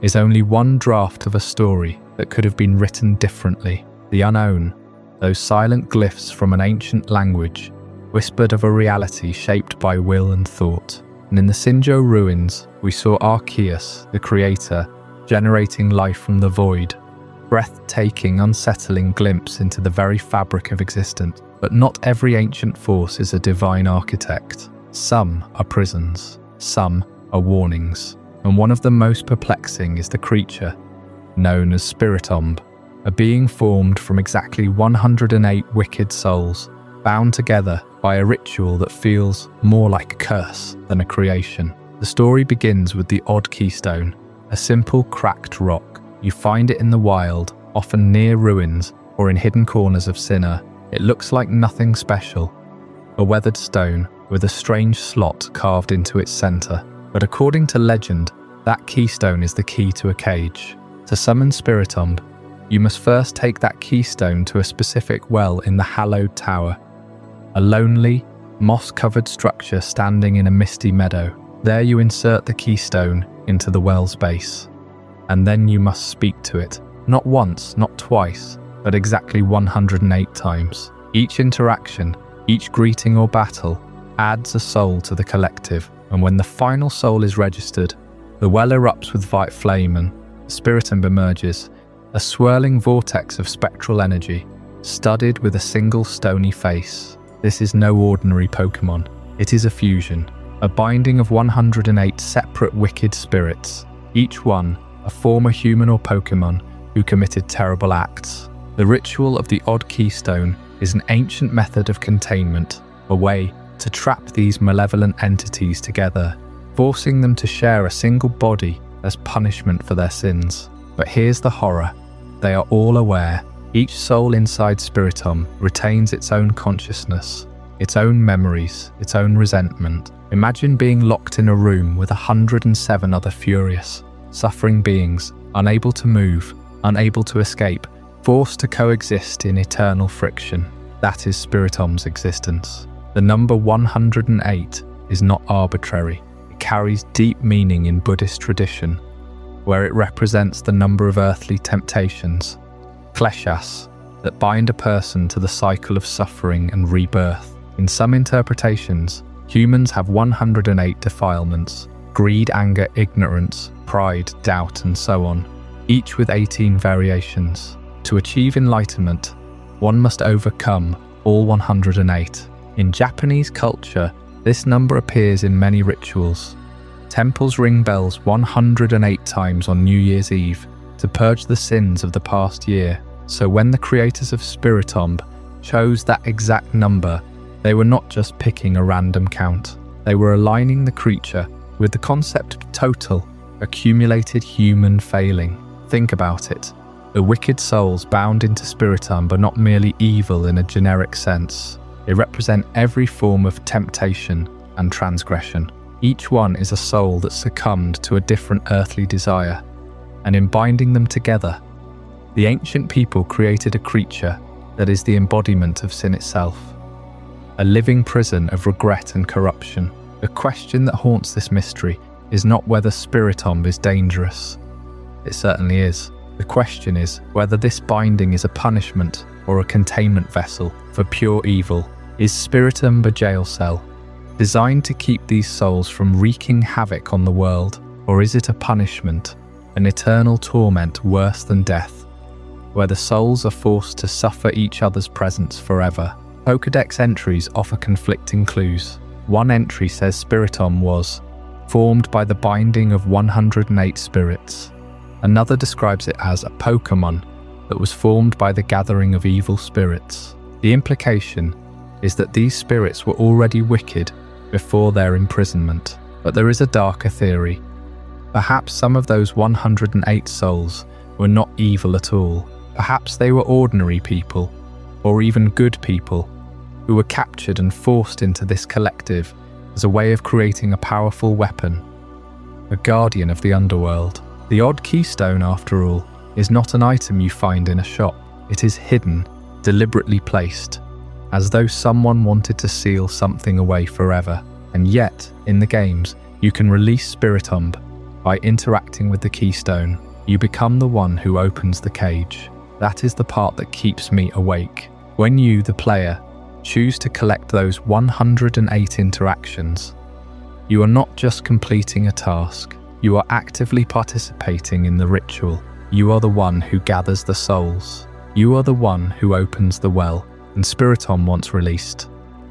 is only one draft of a story that could have been written differently. The unknown, those silent glyphs from an ancient language, whispered of a reality shaped by will and thought. And in the Sinjo ruins, we saw Arceus, the creator, generating life from the void. Breathtaking, unsettling glimpse into the very fabric of existence. But not every ancient force is a divine architect. Some are prisons, some are warnings. And one of the most perplexing is the creature known as Spiritomb, a being formed from exactly 108 wicked souls, bound together by a ritual that feels more like a curse than a creation. The story begins with the odd keystone, a simple cracked rock. You find it in the wild, often near ruins or in hidden corners of Sinnoh. It looks like nothing special, a weathered stone with a strange slot carved into its center. But according to legend, that keystone is the key to a cage. To summon Spiritomb, you must first take that keystone to a specific well in the hallowed tower, a lonely, moss-covered structure standing in a misty meadow. There you insert the keystone into the well's base, and then you must speak to it, not once, not twice, but exactly 108 times. Each interaction, each greeting or battle, adds a soul to the collective, and when the final soul is registered, the well erupts with white flame and Spiritomb emerges, a swirling vortex of spectral energy, studded with a single stony face. This is no ordinary Pokémon. It is a fusion, a binding of 108 separate wicked spirits, each one a former human or Pokémon who committed terrible acts. The ritual of the odd keystone is an ancient method of containment, a way to trap these malevolent entities together, forcing them to share a single body as punishment for their sins. But here's the horror. They are all aware. Each soul inside Spiritomb retains its own consciousness, its own memories, its own resentment. Imagine being locked in a room with 107 other furious, suffering beings, unable to move, unable to escape, forced to coexist in eternal friction. That is Spiritomb's existence. The number 108 is not arbitrary. It carries deep meaning in Buddhist tradition, where it represents the number of earthly temptations, kleshas, that bind a person to the cycle of suffering and rebirth. In some interpretations, humans have 108 defilements: greed, anger, ignorance, pride, doubt, and so on, each with 18 variations. To achieve enlightenment, one must overcome all 108. In Japanese culture, this number appears in many rituals. Temples ring bells 108 times on New Year's Eve to purge the sins of the past year. So when the creators of Spiritomb chose that exact number, they were not just picking a random count. They were aligning the creature with the concept of total, accumulated human failing. Think about it. The wicked souls bound into Spiritomb are not merely evil in a generic sense. They represent every form of temptation and transgression. Each one is a soul that succumbed to a different earthly desire, and in binding them together, the ancient people created a creature that is the embodiment of sin itself, a living prison of regret and corruption. The question that haunts this mystery is not whether Spiritomb is dangerous. It certainly is. The question is whether this binding is a punishment or a containment vessel for pure evil. Is Spiritomb a jail cell, designed to keep these souls from wreaking havoc on the world, or is it a punishment, an eternal torment worse than death, where the souls are forced to suffer each other's presence forever? Pokédex entries offer conflicting clues. One entry says Spiritomb was formed by the binding of 108 spirits. Another describes it as a Pokémon that was formed by the gathering of evil spirits. The implication is that these spirits were already wicked before their imprisonment. But there is a darker theory. Perhaps some of those 108 souls were not evil at all. Perhaps they were ordinary people, or even good people, who were captured and forced into this collective as a way of creating a powerful weapon, a guardian of the underworld. The odd keystone, after all, is not an item you find in a shop. It is hidden, deliberately placed, as though someone wanted to seal something away forever. And yet, in the games, you can release Spiritomb by interacting with the keystone. You become the one who opens the cage. That is the part that keeps me awake. When you, the player, choose to collect those 108 interactions, you are not just completing a task. You are actively participating in the ritual. You are the one who gathers the souls. You are the one who opens the well. And Spiritomb, once released,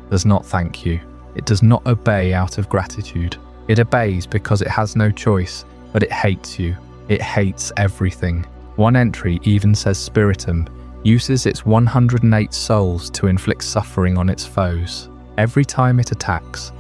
does not thank you. It does not obey out of gratitude. It obeys because it has no choice, but it hates you. It hates everything. One entry even says Spiritomb uses its 108 souls to inflict suffering on its foes. Every time it attacks,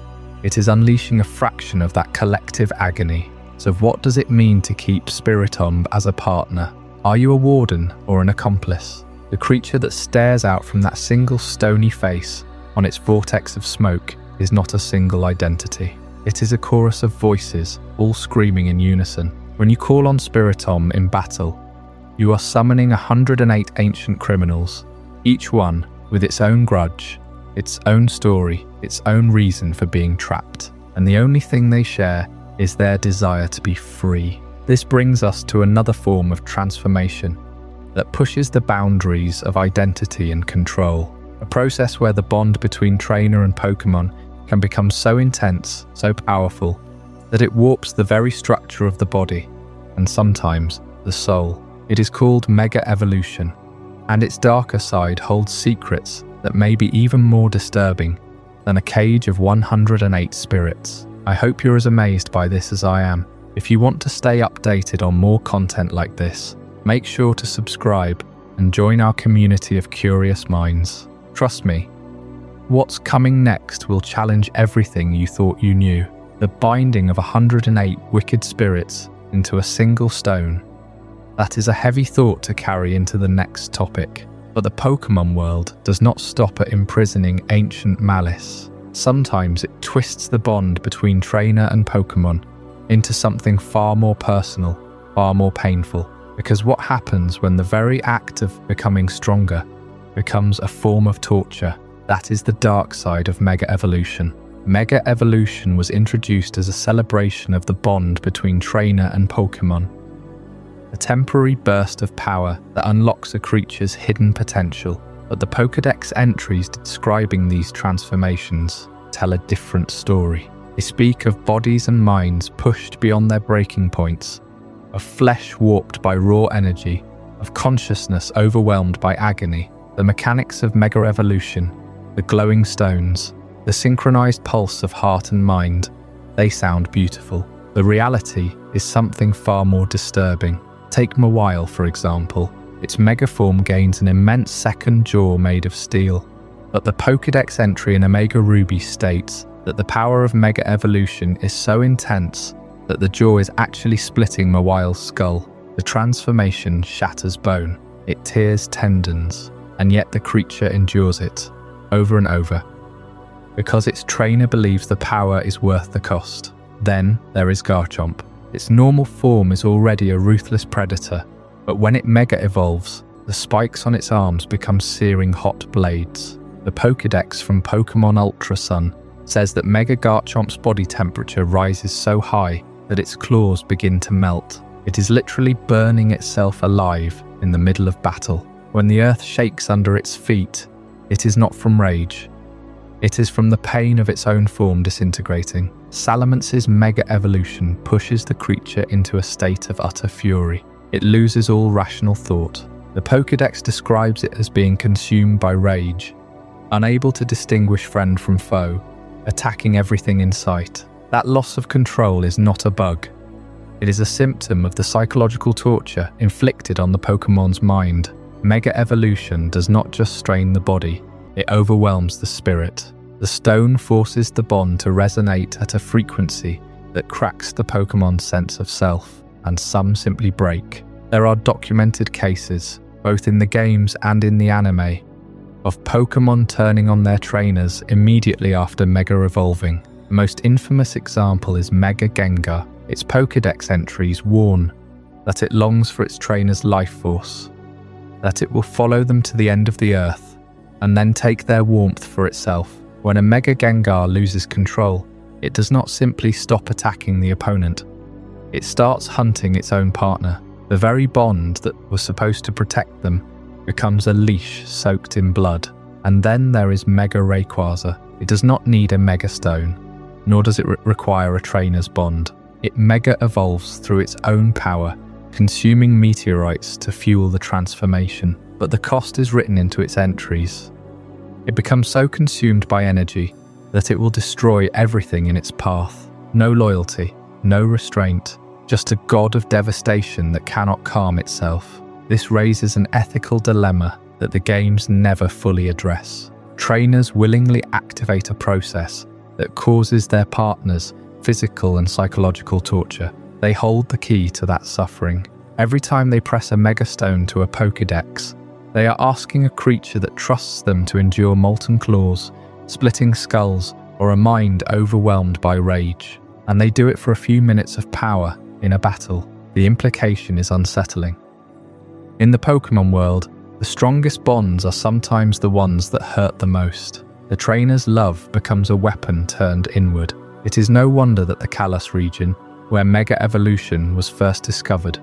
it is unleashing a fraction of that collective agony. So what does it mean to keep Spiritomb as a partner? Are you a warden or an accomplice? The creature that stares out from that single stony face on its vortex of smoke is not a single identity. It is a chorus of voices, all screaming in unison. When you call on Spiritomb in battle, you are summoning 108 ancient criminals, each one with its own grudge, its own story, its own reason for being trapped. And the only thing they share is their desire to be free. This brings us to another form of transformation that pushes the boundaries of identity and control. A process where the bond between trainer and Pokémon can become so intense, so powerful, that it warps the very structure of the body, and sometimes the soul. It is called Mega Evolution, and its darker side holds secrets that may be even more disturbing than a cage of 108 spirits. I hope you're as amazed by this as I am. If you want to stay updated on more content like this, make sure to subscribe and join our community of curious minds. Trust me, what's coming next will challenge everything you thought you knew. The binding of 108 wicked spirits into a single stone. That is a heavy thought to carry into the next topic. But the Pokémon world does not stop at imprisoning ancient malice. Sometimes it twists the bond between trainer and Pokémon into something far more personal, far more painful. Because what happens when the very act of becoming stronger becomes a form of torture? That is the dark side of Mega Evolution. Mega Evolution was introduced as a celebration of the bond between trainer and Pokémon. A temporary burst of power that unlocks a creature's hidden potential. But the Pokédex entries describing these transformations tell a different story. They speak of bodies and minds pushed beyond their breaking points, of flesh warped by raw energy, of consciousness overwhelmed by agony. The mechanics of Mega Evolution, the glowing stones, the synchronized pulse of heart and mind, they sound beautiful. The reality is something far more disturbing. Take Mawile, for example. Its mega form gains an immense second jaw made of steel. But the Pokédex entry in Omega Ruby states that the power of Mega Evolution is so intense that the jaw is actually splitting Mawile's skull. The transformation shatters bone. It tears tendons, and yet the creature endures it. over and over, because its trainer believes the power is worth the cost. Then there is Garchomp. Its normal form is already a ruthless predator, but when it mega evolves, the spikes on its arms become searing hot blades. The Pokédex from Pokémon Ultra Sun says that Mega Garchomp's body temperature rises so high that its claws begin to melt. It is literally burning itself alive in the middle of battle. When the earth shakes under its feet, it is not from rage. It is from the pain of its own form disintegrating. Salamance's mega evolution pushes the creature into a state of utter fury. It loses all rational thought. The Pokédex describes it as being consumed by rage, unable to distinguish friend from foe, attacking everything in sight. That loss of control is not a bug. It is a symptom of the psychological torture inflicted on the Pokémon's mind. Mega evolution does not just strain the body, it overwhelms the spirit. The stone forces the bond to resonate at a frequency that cracks the Pokémon's sense of self, and some simply break. There are documented cases, both in the games and in the anime, of Pokémon turning on their trainers immediately after mega evolving. The most infamous example is Mega Gengar. Its Pokédex entries warn that it longs for its trainer's life force, that it will follow them to the end of the earth, and then take their warmth for itself. When a Mega Gengar loses control, it does not simply stop attacking the opponent. It starts hunting its own partner. The very bond that was supposed to protect them becomes a leash soaked in blood. And then there is Mega Rayquaza. It does not need a Mega Stone, nor does it require a trainer's bond. It mega evolves through its own power, consuming meteorites to fuel the transformation. But the cost is written into its entries. It becomes so consumed by energy that it will destroy everything in its path. No loyalty, no restraint, just a god of devastation that cannot calm itself. This raises an ethical dilemma that the games never fully address. Trainers willingly activate a process that causes their partners physical and psychological torture. They hold the key to that suffering. Every time they press a megastone to a Pokédex, they are asking a creature that trusts them to endure molten claws, splitting skulls, or a mind overwhelmed by rage. And they do it for a few minutes of power in a battle. The implication is unsettling. In the Pokémon world, the strongest bonds are sometimes the ones that hurt the most. The trainer's love becomes a weapon turned inward. It is no wonder that the Kalos region, where Mega Evolution was first discovered,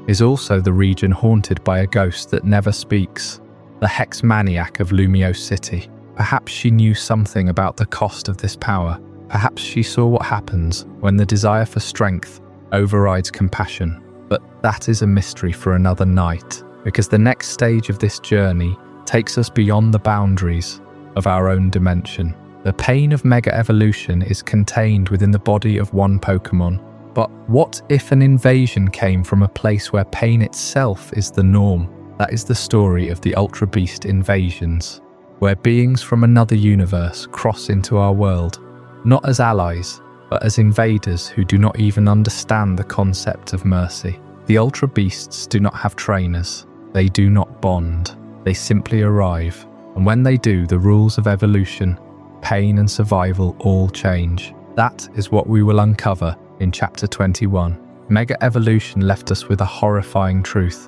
is also the region haunted by a ghost that never speaks, the Hex Maniac of Lumiose City. Perhaps she knew something about the cost of this power. Perhaps she saw what happens when the desire for strength overrides compassion. But that is a mystery for another night, because the next stage of this journey takes us beyond the boundaries of our own dimension. The pain of Mega Evolution is contained within the body of one Pokémon. But what if an invasion came from a place where pain itself is the norm? That is the story of the Ultra Beast invasions, where beings from another universe cross into our world, not as allies, but as invaders who do not even understand the concept of mercy. The Ultra Beasts do not have trainers. They do not bond. They simply arrive. And when they do, the rules of evolution, pain and survival all change. That is what we will uncover in Chapter 21. Mega Evolution left us with a horrifying truth.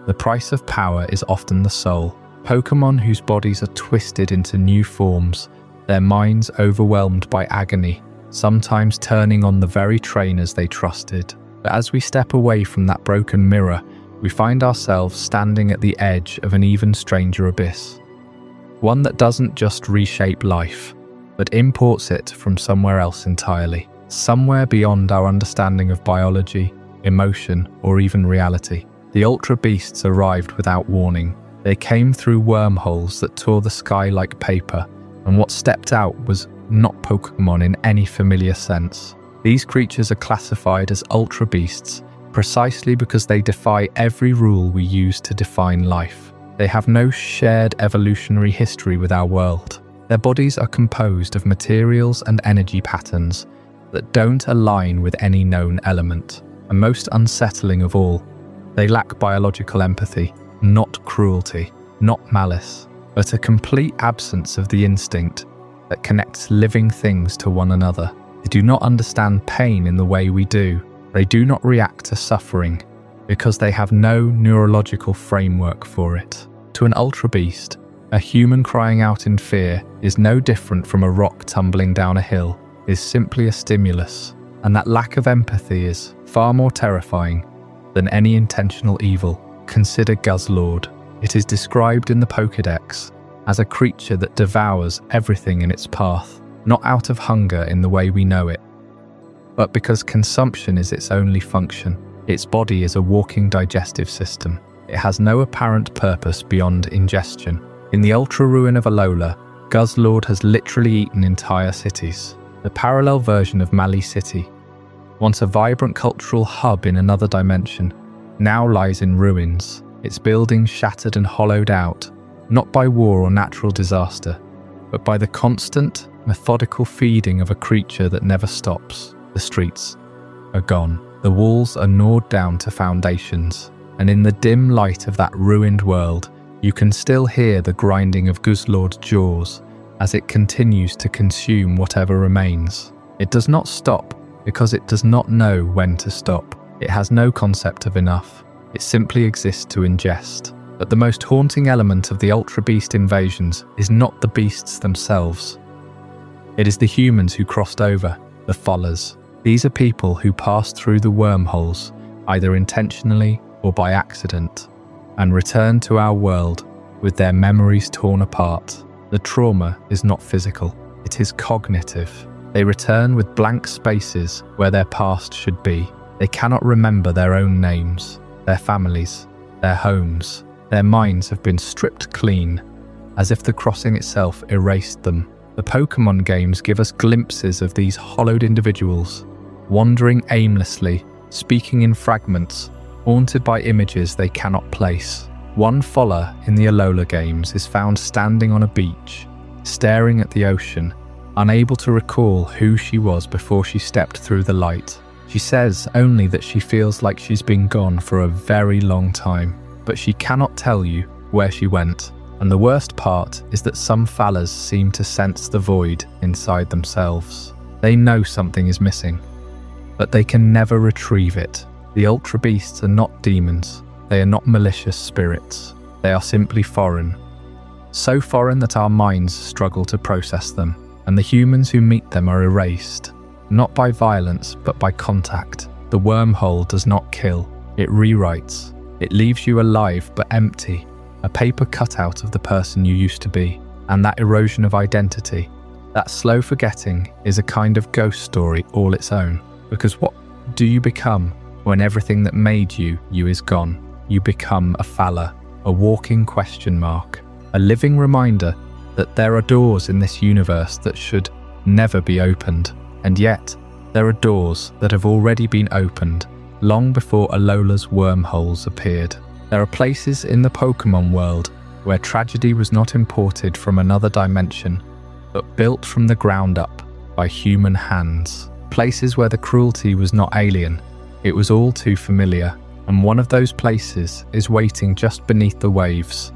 The price of power is often the soul. Pokémon whose bodies are twisted into new forms, their minds overwhelmed by agony, sometimes turning on the very trainers they trusted. But as we step away from that broken mirror, we find ourselves standing at the edge of an even stranger abyss. One that doesn't just reshape life, but imports it from somewhere else entirely. Somewhere beyond our understanding of biology, emotion, or even reality. The Ultra Beasts arrived without warning. They came through wormholes that tore the sky like paper, and what stepped out was not Pokémon in any familiar sense. These creatures are classified as Ultra Beasts precisely because they defy every rule we use to define life. They have no shared evolutionary history with our world. Their bodies are composed of materials and energy patterns that don't align with any known element. And most unsettling of all, they lack biological empathy, not cruelty, not malice. but a complete absence of the instinct that connects living things to one another. They do not understand pain in the way we do. They do not react to suffering because they have no neurological framework for it. To an ultra beast, a human crying out in fear is no different from a rock tumbling down a hill, is simply a stimulus, and that lack of empathy is far more terrifying than any intentional evil. Consider Guzzlord. It is described in the Pokédex as a creature that devours everything in its path, not out of hunger in the way we know it, but because consumption is its only function. Its body is a walking digestive system. It has no apparent purpose beyond ingestion. In the ultra ruin of Alola, Guzzlord has literally eaten entire cities. The parallel version of Mali City, once a vibrant cultural hub in another dimension, now lies in ruins, its buildings shattered and hollowed out, not by war or natural disaster, but by the constant, methodical feeding of a creature that never stops. The streets are gone. The walls are gnawed down to foundations, and in the dim light of that ruined world, you can still hear the grinding of Guzzlord's jaws as it continues to consume whatever remains. It does not stop because it does not know when to stop. It has no concept of enough. It simply exists to ingest. But the most haunting element of the Ultra Beast invasions is not the beasts themselves. It is the humans who crossed over, the followers. These are people who passed through the wormholes, either intentionally or by accident, and returned to our world with their memories torn apart. The trauma is not physical, it is cognitive. They return with blank spaces where their past should be. They cannot remember their own names, their families, their homes. Their minds have been stripped clean, as if the crossing itself erased them. The Pokémon games give us glimpses of these hollowed individuals, wandering aimlessly, speaking in fragments, haunted by images they cannot place. One follower in the Alola games is found standing on a beach, staring at the ocean, unable to recall who she was before she stepped through the light. She says only that she feels like she's been gone for a very long time, but she cannot tell you where she went. And the worst part is that some Fallers seem to sense the void inside themselves. They know something is missing, but they can never retrieve it. The Ultra Beasts are not demons. They are not malicious spirits. They are simply foreign. So foreign that our minds struggle to process them, and the humans who meet them are erased, not by violence, but by contact. The wormhole does not kill. It rewrites. It leaves you alive but empty, a paper cutout of the person you used to be. And that erosion of identity, that slow forgetting, is a kind of ghost story all its own. Because what do you become when everything that made you is gone? You become a Faller, a walking question mark, a living reminder that there are doors in this universe that should never be opened. And yet, there are doors that have already been opened long before Alola's wormholes appeared. There are places in the Pokémon world where tragedy was not imported from another dimension, but built from the ground up by human hands. Places where the cruelty was not alien, it was all too familiar. And one of those places is waiting just beneath the waves.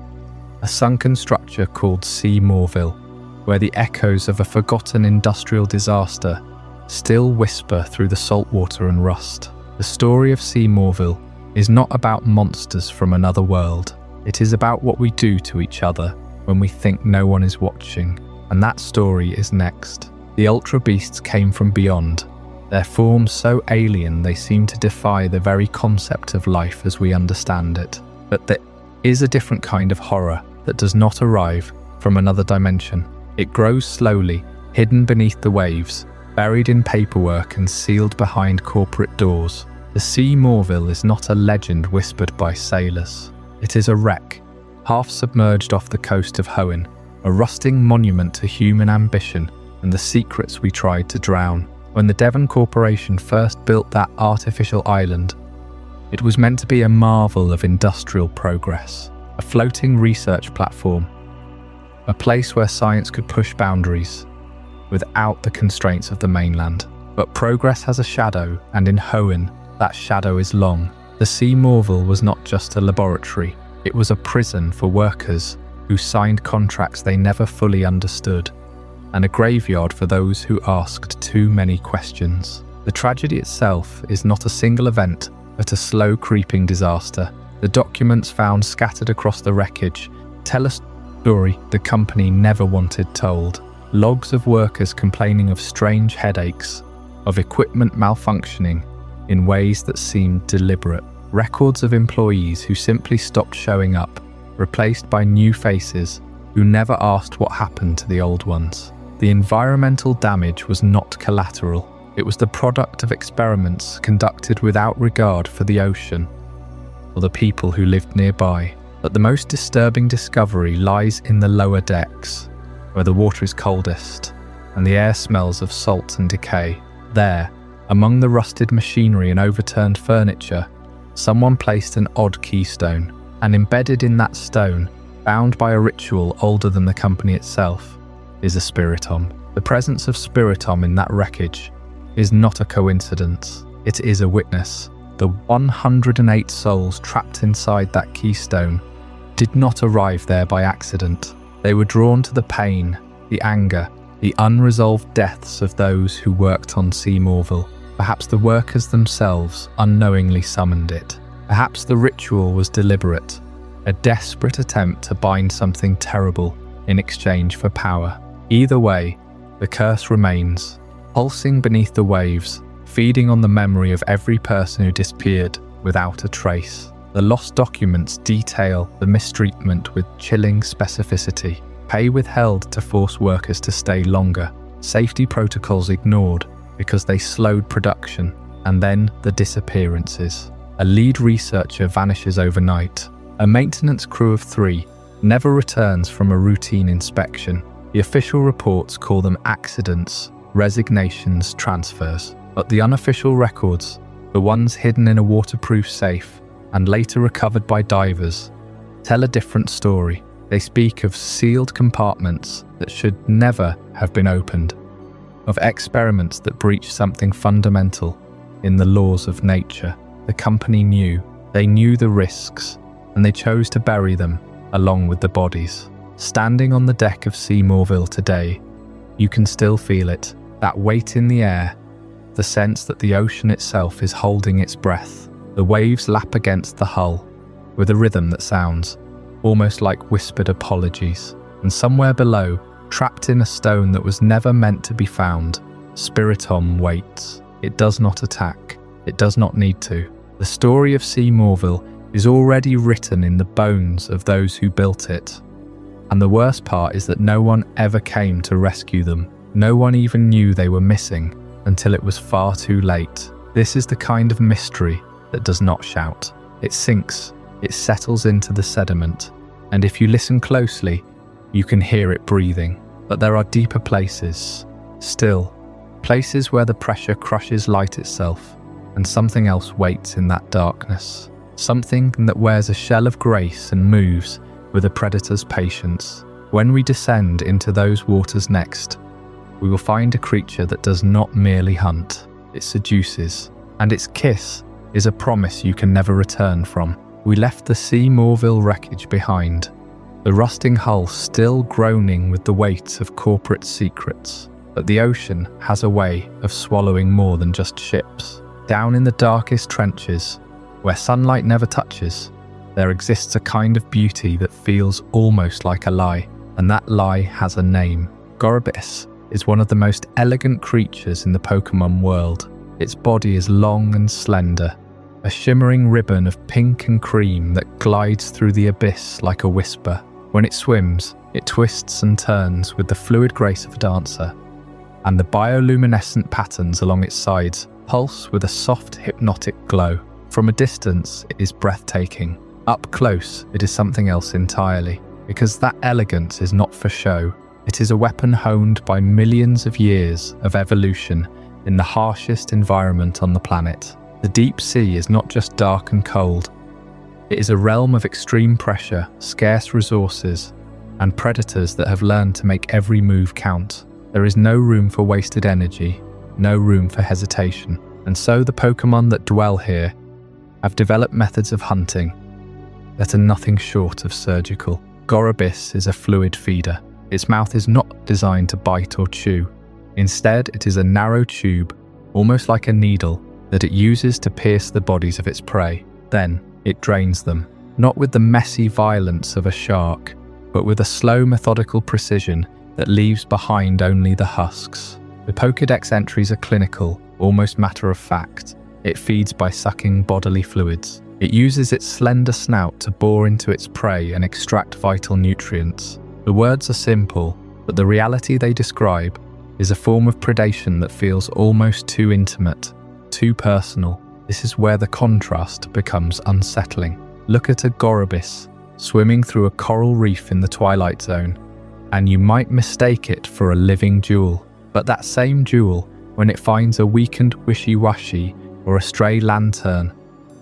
A sunken structure called Sea Mauville, where the echoes of a forgotten industrial disaster still whisper through the saltwater and rust. The story of Sea Mauville is not about monsters from another world. It is about what we do to each other when we think no one is watching. And that story is next. The Ultra Beasts came from beyond, their forms so alien they seem to defy the very concept of life as we understand it. But there is a different kind of horror that does not arrive from another dimension. It grows slowly, hidden beneath the waves, buried in paperwork and sealed behind corporate doors. The Sea Mauville is not a legend whispered by sailors. It is a wreck, half submerged off the coast of Hoenn, a rusting monument to human ambition and the secrets we tried to drown. When the Devon Corporation first built that artificial island, it was meant to be a marvel of industrial progress, a floating research platform, a place where science could push boundaries without the constraints of the mainland. But progress has a shadow, and in Hoenn, that shadow is long. The Sea Mauville was not just a laboratory, it was a prison for workers who signed contracts they never fully understood, and a graveyard for those who asked too many questions. The tragedy itself is not a single event, but a slow creeping disaster. The documents found scattered across the wreckage tell a story the company never wanted told. Logs of workers complaining of strange headaches, of equipment malfunctioning in ways that seemed deliberate. Records of employees who simply stopped showing up, replaced by new faces who never asked what happened to the old ones. The environmental damage was not collateral. It was the product of experiments conducted without regard for the ocean or the people who lived nearby. But the most disturbing discovery lies in the lower decks, where the water is coldest and the air smells of salt and decay. There, among the rusted machinery and overturned furniture, someone placed an odd keystone, and embedded in that stone, bound by a ritual older than the company itself, is a Spiritomb. The presence of Spiritomb in that wreckage is not a coincidence. It is a witness. The 108 souls trapped inside that keystone did not arrive there by accident. They were drawn to the pain, the anger, the unresolved deaths of those who worked on Sea Mauville. Perhaps the workers themselves unknowingly summoned it. Perhaps the ritual was deliberate, a desperate attempt to bind something terrible in exchange for power. Either way, the curse remains, pulsing beneath the waves, feeding on the memory of every person who disappeared without a trace. The lost documents detail the mistreatment with chilling specificity. Pay withheld to force workers to stay longer, safety protocols ignored because they slowed production, and then the disappearances. A lead researcher vanishes overnight. A maintenance crew of 3 never returns from a routine inspection. The official reports call them accidents, resignations, transfers. But the unofficial records, the ones hidden in a waterproof safe and later recovered by divers, tell a different story. They speak of sealed compartments that should never have been opened, of experiments that breached something fundamental in the laws of nature. The company knew. They knew the risks, and they chose to bury them along with the bodies. Standing on the deck of Sea Mauville today, you can still feel it, that weight in the air, the sense that the ocean itself is holding its breath. The waves lap against the hull with a rhythm that sounds almost like whispered apologies. And somewhere below, trapped in a stone that was never meant to be found, Spiritomb waits. It does not attack. It does not need to. The story of Sea Mauville is already written in the bones of those who built it. And the worst part is that no one ever came to rescue them. No one even knew they were missing until it was far too late. This is the kind of mystery that does not shout. It sinks, it settles into the sediment, and if you listen closely, you can hear it breathing. But there are deeper places, still, places where the pressure crushes light itself, and something else waits in that darkness. Something that wears a shell of grace and moves with a predator's patience. When we descend into those waters next, we will find a creature that does not merely hunt, it seduces, and its kiss is a promise you can never return from. We left the Sea Mauville wreckage behind, the rusting hull still groaning with the weight of corporate secrets. But the ocean has a way of swallowing more than just ships. Down in the darkest trenches, where sunlight never touches, there exists a kind of beauty that feels almost like a lie, and that lie has a name. Gorebyss is one of the most elegant creatures in the Pokémon world. Its body is long and slender, a shimmering ribbon of pink and cream that glides through the abyss like a whisper. When it swims, it twists and turns with the fluid grace of a dancer, and the bioluminescent patterns along its sides pulse with a soft, hypnotic glow. From a distance, it is breathtaking. Up close, it is something else entirely, because that elegance is not for show. It is a weapon honed by millions of years of evolution in the harshest environment on the planet. The deep sea is not just dark and cold. It is a realm of extreme pressure, scarce resources, and predators that have learned to make every move count. There is no room for wasted energy, no room for hesitation. And so the Pokémon that dwell here have developed methods of hunting that are nothing short of surgical. Gorebyss is a fluid feeder. Its mouth is not designed to bite or chew. Instead, it is a narrow tube, almost like a needle, that it uses to pierce the bodies of its prey. Then, it drains them, not with the messy violence of a shark, but with a slow, methodical precision that leaves behind only the husks. The Pokédex entries are clinical, almost matter-of-fact. It feeds by sucking bodily fluids. It uses its slender snout to bore into its prey and extract vital nutrients. The words are simple, but the reality they describe is a form of predation that feels almost too intimate, too personal. This is where the contrast becomes unsettling. Look at a Gorebyss swimming through a coral reef in the Twilight Zone, and you might mistake it for a living jewel. But that same jewel, when it finds a weakened wishy-washy or a stray lantern,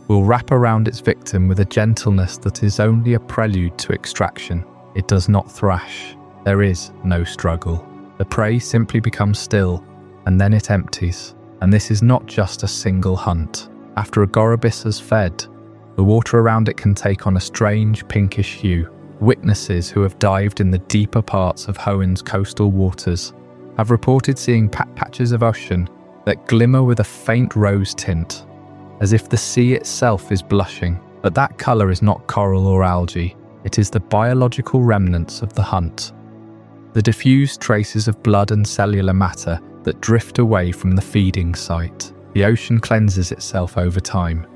will wrap around its victim with a gentleness that is only a prelude to extraction. It does not thrash. There is no struggle. The prey simply becomes still, and then it empties. And this is not just a single hunt. After a Gorebyss has fed, the water around it can take on a strange pinkish hue. Witnesses who have dived in the deeper parts of Hoenn's coastal waters have reported seeing patches of ocean that glimmer with a faint rose tint, as if the sea itself is blushing. But that colour is not coral or algae. It is the biological remnants of the hunt. The diffused traces of blood and cellular matter that drift away from the feeding site. The ocean cleanses itself over time.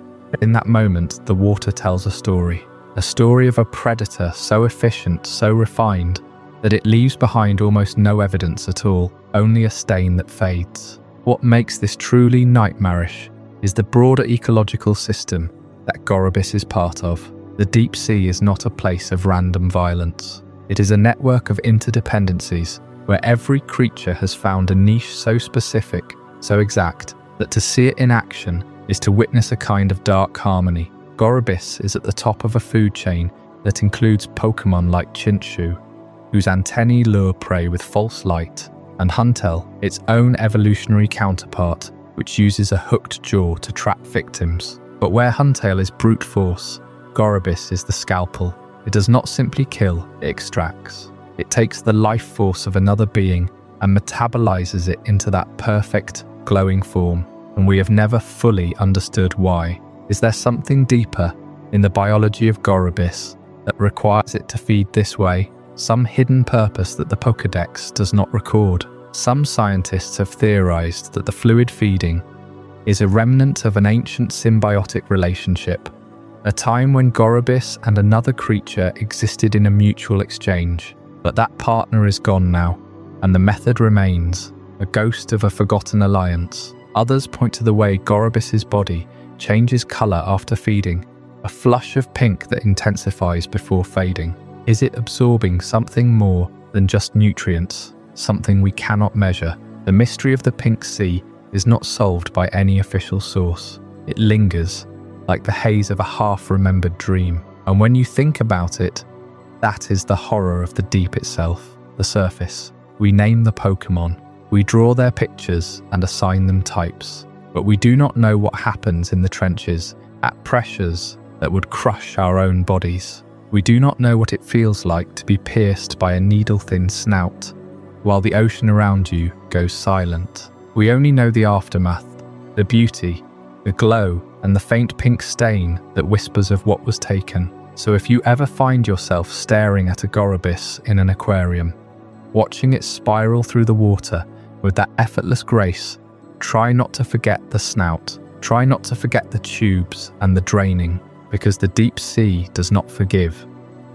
In that moment, the water tells a story of a predator so efficient, so refined, that it leaves behind almost no evidence at all, only a stain that fades. What makes this truly nightmarish is the broader ecological system that Gorebyss is part of. The deep sea is not a place of random violence. It is a network of interdependencies where every creature has found a niche so specific, so exact, that to see it in action is to witness a kind of dark harmony. Gorebyss is at the top of a food chain that includes Pokémon like Chinchou, whose antennae lure prey with false light, and Huntail, its own evolutionary counterpart, which uses a hooked jaw to trap victims. But where Huntail is brute force, Gorebyss is the scalpel. It does not simply kill, it extracts. It takes the life force of another being and metabolizes it into that perfect, glowing form, and we have never fully understood why. Is there something deeper in the biology of Gorebyss that requires it to feed this way? Some hidden purpose that the Pokédex does not record? Some scientists have theorized that the fluid feeding is a remnant of an ancient symbiotic relationship, a time when Gorebyss and another creature existed in a mutual exchange. But that partner is gone now, and the method remains, a ghost of a forgotten alliance. Others point to the way Gorebyss's body changes colour after feeding, a flush of pink that intensifies before fading. Is it absorbing something more than just nutrients, something we cannot measure? The mystery of the pink sea is not solved by any official source. It lingers, like the haze of a half-remembered dream. And when you think about it, that is the horror of the deep itself, the surface. We name the Pokémon, we draw their pictures and assign them types, but we do not know what happens in the trenches, at pressures that would crush our own bodies. We do not know what it feels like to be pierced by a needle-thin snout, while the ocean around you goes silent. We only know the aftermath, the beauty, the glow, and the faint pink stain that whispers of what was taken. So if you ever find yourself staring at a Gorebyss in an aquarium, watching it spiral through the water with that effortless grace, try not to forget the snout. Try not to forget the tubes and the draining, because the deep sea does not forgive,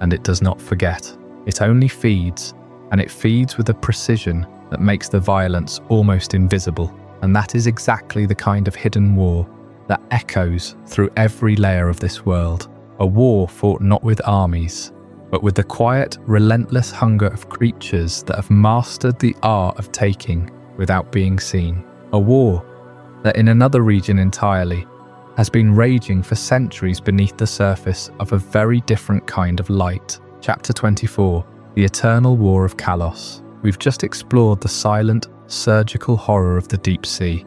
and it does not forget. It only feeds, and it feeds with a precision that makes the violence almost invisible. And that is exactly the kind of hidden war that echoes through every layer of this world. A war fought not with armies, but with the quiet, relentless hunger of creatures that have mastered the art of taking without being seen. A war that in another region entirely has been raging for centuries beneath the surface of a very different kind of light. Chapter 24, The Eternal War of Kalos. We've just explored the silent, surgical horror of the deep sea,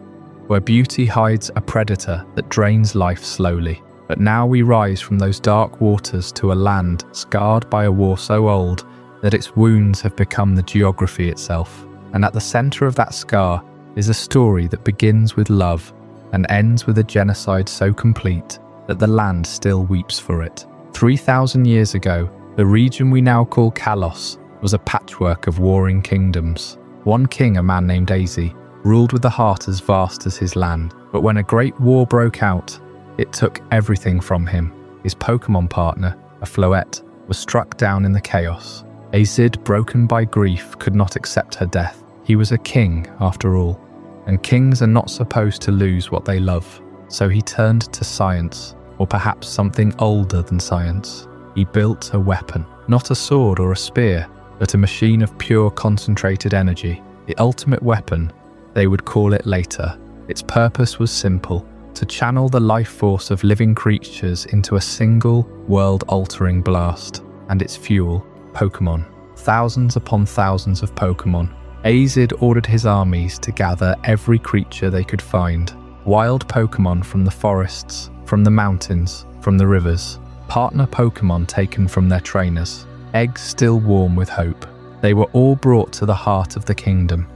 where beauty hides a predator that drains life slowly. But now we rise from those dark waters to a land scarred by a war so old that its wounds have become the geography itself. And at the center of that scar is a story that begins with love and ends with a genocide so complete that the land still weeps for it. 3,000 years ago, the region we now call Kalos was a patchwork of warring kingdoms. One king, a man named Az, ruled with a heart as vast as his land. But when a great war broke out, it took everything from him. His Pokémon partner, a Floette, was struck down in the chaos. Azid, broken by grief, could not accept her death. He was a king, after all, and kings are not supposed to lose what they love. So he turned to science, or perhaps something older than science. He built a weapon, not a sword or a spear, but a machine of pure concentrated energy. The ultimate weapon, they would call it later. Its purpose was simple: to channel the life force of living creatures into a single, world-altering blast. And its fuel, Pokémon. Thousands upon thousands of Pokémon. Azid ordered his armies to gather every creature they could find. Wild Pokémon from the forests, from the mountains, from the rivers. Partner Pokémon taken from their trainers. Eggs still warm with hope. They were all brought to the heart of the kingdom,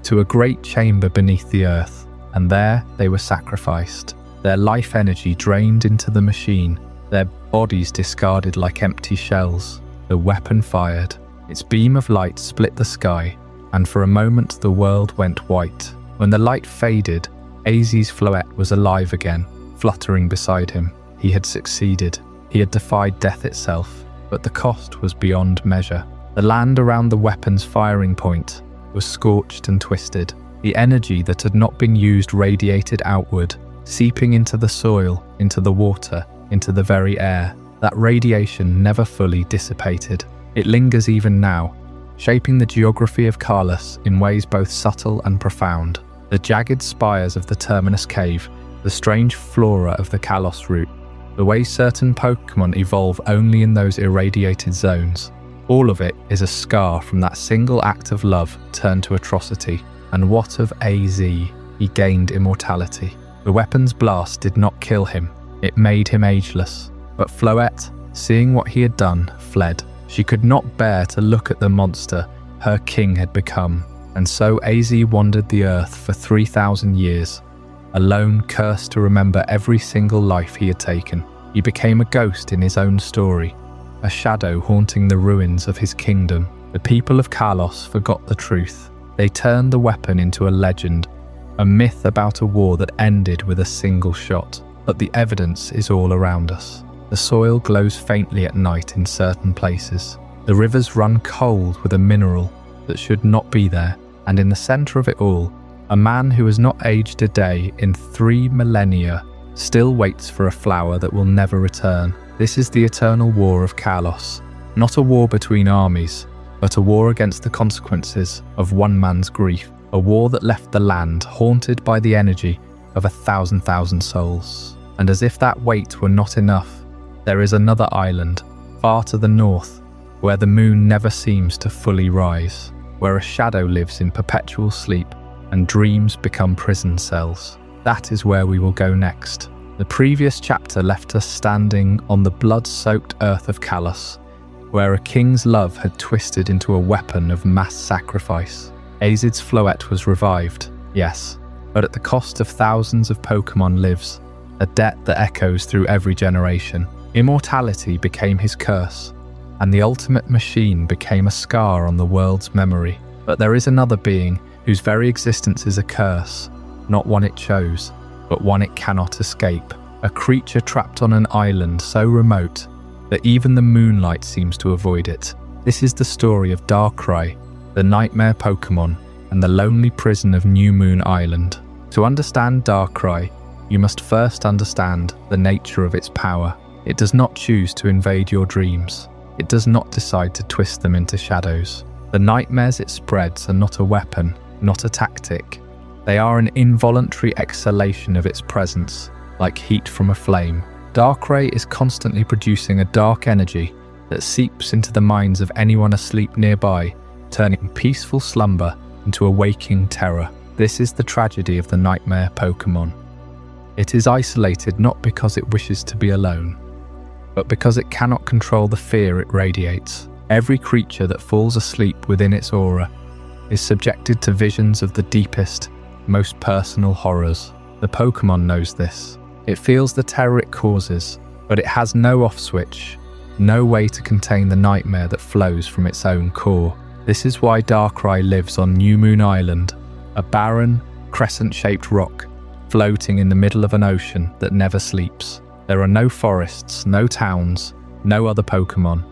to a great chamber beneath the earth, and there they were sacrificed. Their life energy drained into the machine, their bodies discarded like empty shells. The weapon fired. Its beam of light split the sky, and for a moment the world went white. When the light faded, Az's Floette was alive again, fluttering beside him. He had succeeded. He had defied death itself, but the cost was beyond measure. The land around the weapon's firing point was scorched and twisted. The energy that had not been used radiated outward, seeping into the soil, into the water, into the very air. That radiation never fully dissipated. It lingers even now, shaping the geography of Kalos in ways both subtle and profound. The jagged spires of the Terminus Cave, the strange flora of the Kalos route, the way certain Pokémon evolve only in those irradiated zones. All of it is a scar from that single act of love turned to atrocity. And what of Az? He gained immortality. The weapon's blast did not kill him, it made him ageless. But Floette, seeing what he had done, fled. She could not bear to look at the monster her king had become, and so Az wandered the earth for 3,000 years, alone, cursed to remember every single life he had taken. He became a ghost in his own story, a shadow haunting the ruins of his kingdom. The people of Kalos forgot the truth. They turned the weapon into a legend, a myth about a war that ended with a single shot. But the evidence is all around us. The soil glows faintly at night in certain places. The rivers run cold with a mineral that should not be there. And in the center of it all, a man who has not aged a day in 3 millennia still waits for a flower that will never return. This is the Eternal War of Kalos. Not a war between armies, but a war against the consequences of one man's grief. A war that left the land haunted by the energy of 1,000,000 souls. And as if that weight were not enough, there is another island, far to the north, where the moon never seems to fully rise, where a shadow lives in perpetual sleep and dreams become prison cells. That is where we will go next. The previous chapter left us standing on the blood-soaked earth of Kalos, where a king's love had twisted into a weapon of mass sacrifice. Azid's Floette was revived, yes, but at the cost of thousands of Pokémon lives, a debt that echoes through every generation. Immortality became his curse, and the ultimate machine became a scar on the world's memory. But there is another being whose very existence is a curse, not one it chose, but one it cannot escape. A creature trapped on an island so remote that even the moonlight seems to avoid it. This is the story of Darkrai, the nightmare Pokémon, and the lonely prison of Newmoon Island. To understand Darkrai, you must first understand the nature of its power. It does not choose to invade your dreams. It does not decide to twist them into shadows. The nightmares it spreads are not a weapon, not a tactic. They are an involuntary exhalation of its presence, like heat from a flame. Darkrai is constantly producing a dark energy that seeps into the minds of anyone asleep nearby, turning peaceful slumber into a waking terror. This is the tragedy of the nightmare Pokémon. It is isolated not because it wishes to be alone, but because it cannot control the fear it radiates. Every creature that falls asleep within its aura is subjected to visions of the deepest, most personal horrors. The Pokémon knows this. It feels the terror it causes, but it has no off switch, no way to contain the nightmare that flows from its own core. This is why Darkrai lives on Newmoon Island, a barren, crescent-shaped rock floating in the middle of an ocean that never sleeps. There are no forests, no towns, no other Pokémon.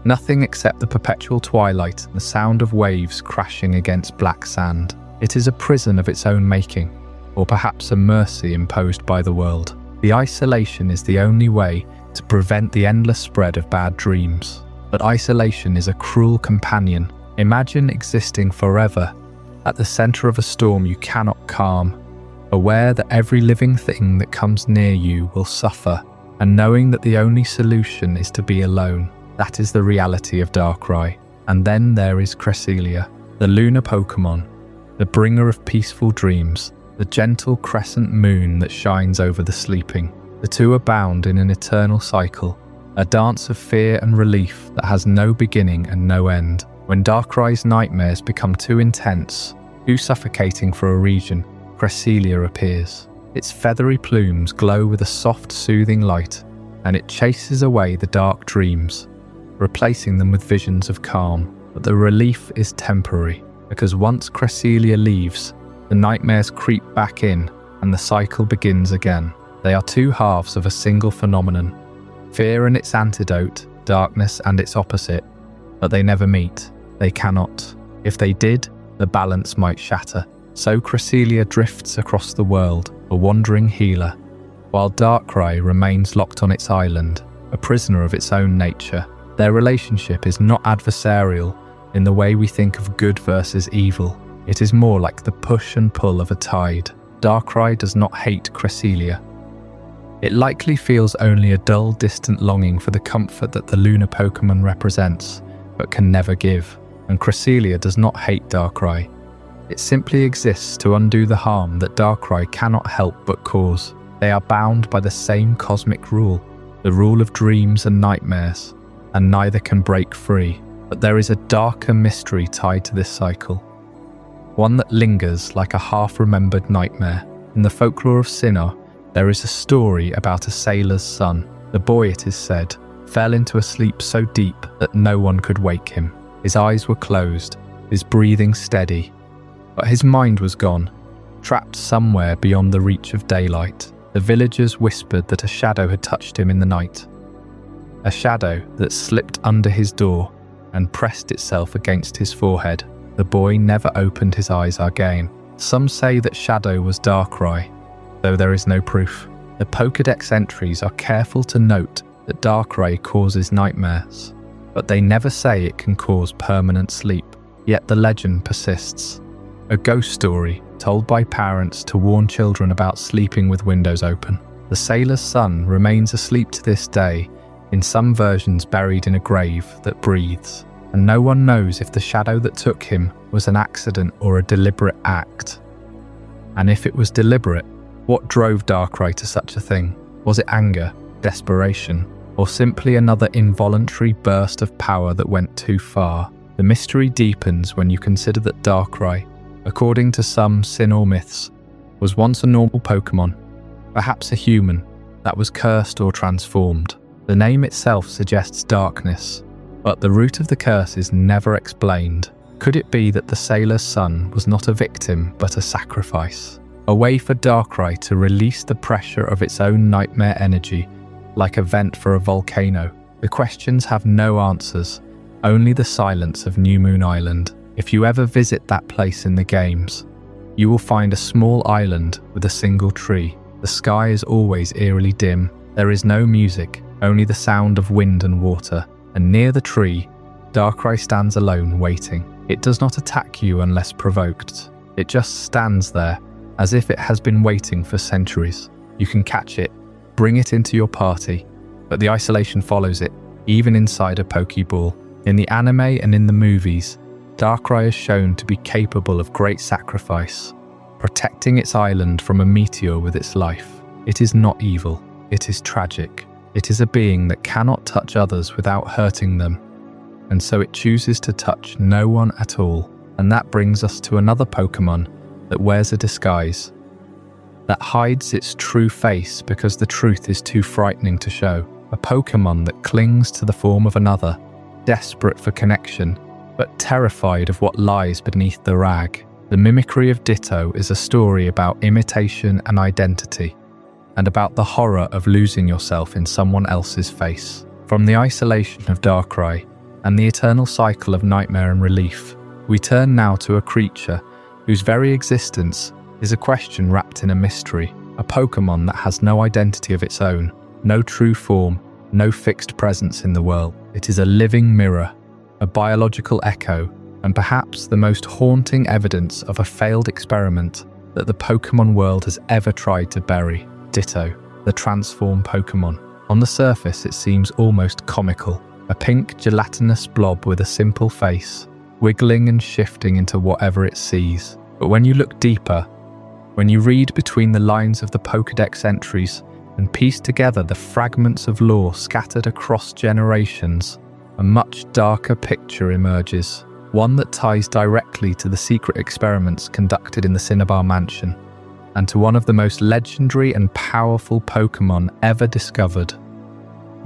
Nothing except the perpetual twilight and the sound of waves crashing against black sand. It is a prison of its own making, or perhaps a mercy imposed by the world. The isolation is the only way to prevent the endless spread of bad dreams. But isolation is a cruel companion. Imagine existing forever at the center of a storm you cannot calm, aware that every living thing that comes near you will suffer, and knowing that the only solution is to be alone. That is the reality of Darkrai. And then there is Cresselia, the lunar Pokémon, the bringer of peaceful dreams, the gentle crescent moon that shines over the sleeping. The two are bound in an eternal cycle, a dance of fear and relief that has no beginning and no end. When Darkrai's nightmares become too intense, too suffocating for a region, Cresselia appears. Its feathery plumes glow with a soft, soothing light, and it chases away the dark dreams, replacing them with visions of calm. But the relief is temporary, because once Cresselia leaves, the nightmares creep back in and the cycle begins again. They are two halves of a single phenomenon, fear and its antidote, darkness and its opposite, but they never meet. They cannot. If they did, the balance might shatter. So Cresselia drifts across the world, a wandering healer, while Darkrai remains locked on its island, a prisoner of its own nature. Their relationship is not adversarial in the way we think of good versus evil. It is more like the push and pull of a tide. Darkrai does not hate Cresselia. It likely feels only a dull, distant longing for the comfort that the lunar Pokémon represents, but can never give. And Cresselia does not hate Darkrai. It simply exists to undo the harm that Darkrai cannot help but cause. They are bound by the same cosmic rule, the rule of dreams and nightmares, and neither can break free. But there is a darker mystery tied to this cycle, one that lingers like a half-remembered nightmare. In the folklore of Sinnoh, there is a story about a sailor's son. The boy, it is said, fell into a sleep so deep that no one could wake him. His eyes were closed, his breathing steady, but his mind was gone, trapped somewhere beyond the reach of daylight. The villagers whispered that a shadow had touched him in the night, a shadow that slipped under his door and pressed itself against his forehead. The boy never opened his eyes again. Some say that shadow was Darkrai, though there is no proof. The Pokédex entries are careful to note that Darkrai causes nightmares, but they never say it can cause permanent sleep. Yet the legend persists. A ghost story told by parents to warn children about sleeping with windows open. The sailor's son remains asleep to this day, in some versions buried in a grave that breathes, and no one knows if the shadow that took him was an accident or a deliberate act. And if it was deliberate, what drove Darkrai to such a thing? Was it anger, desperation, or simply another involuntary burst of power that went too far? The mystery deepens when you consider that Darkrai, according to some Sinnoh myths, was once a normal Pokémon, perhaps a human, that was cursed or transformed. The name itself suggests darkness, but the root of the curse is never explained. Could it be that the sailor's son was not a victim but a sacrifice? A way for Darkrai to release the pressure of its own nightmare energy, like a vent for a volcano. The questions have no answers, only the silence of Newmoon Island. If you ever visit that place in the games, you will find a small island with a single tree. The sky is always eerily dim. There is no music, only the sound of wind and water. And near the tree, Darkrai stands alone, waiting. It does not attack you unless provoked. It just stands there, as if it has been waiting for centuries. You can catch it, bring it into your party, but the isolation follows it, even inside a Pokeball. In the anime and in the movies, Darkrai is shown to be capable of great sacrifice, protecting its island from a meteor with its life. It is not evil, it is tragic. It is a being that cannot touch others without hurting them, and so it chooses to touch no one at all. And that brings us to another Pokémon that wears a disguise, that hides its true face because the truth is too frightening to show. A Pokémon that clings to the form of another, desperate for connection, but terrified of what lies beneath the rag. The Mimicry of Ditto is a story about imitation and identity, and about the horror of losing yourself in someone else's face. From the isolation of Darkrai and the eternal cycle of nightmare and relief, we turn now to a creature whose very existence is a question wrapped in a mystery, a Pokémon that has no identity of its own, no true form, no fixed presence in the world. It is a living mirror, a biological echo, and perhaps the most haunting evidence of a failed experiment that the Pokémon world has ever tried to bury. Ditto, the transformed Pokémon. On the surface, it seems almost comical, a pink gelatinous blob with a simple face, wiggling and shifting into whatever it sees. But when you look deeper, when you read between the lines of the Pokédex entries and piece together the fragments of lore scattered across generations, a much darker picture emerges, one that ties directly to the secret experiments conducted in the Cinnabar Mansion, and to one of the most legendary and powerful Pokémon ever discovered,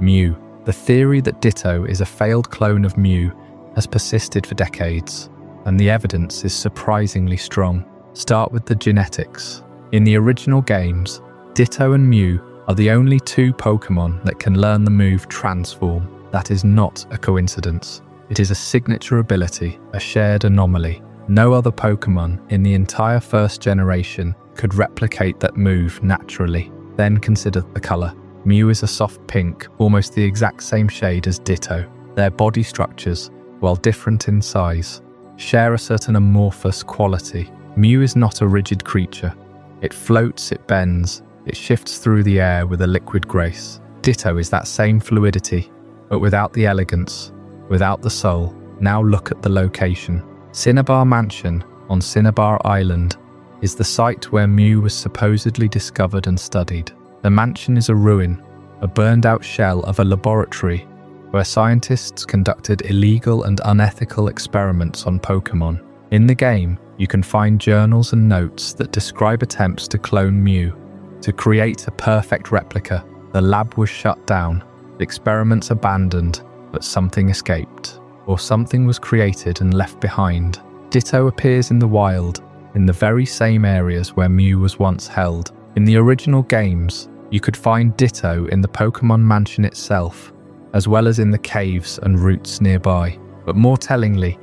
Mew. The theory that Ditto is a failed clone of Mew has persisted for decades, and the evidence is surprisingly strong. Start with the genetics. In the original games, Ditto and Mew are the only two Pokémon that can learn the move Transform. That is not a coincidence. It is a signature ability, a shared anomaly. No other Pokémon in the entire first generation could replicate that move naturally. Then consider the colour. Mew is a soft pink, almost the exact same shade as Ditto. Their body structures, while different in size, share a certain amorphous quality. Mew is not a rigid creature. It floats, it bends, it shifts through the air with a liquid grace. Ditto is that same fluidity, but without the elegance, without the soul. Now look at the location. Cinnabar Mansion on Cinnabar Island is the site where Mew was supposedly discovered and studied. The mansion is a ruin, a burned-out shell of a laboratory where scientists conducted illegal and unethical experiments on Pokémon. In the game, you can find journals and notes that describe attempts to clone Mew, to create a perfect replica. The lab was shut down, the experiments abandoned, but something escaped, or something was created and left behind. Ditto appears in the wild, in the very same areas where Mew was once held. In the original games, you could find Ditto in the Pokémon Mansion itself, as well as in the caves and roots nearby. But more tellingly,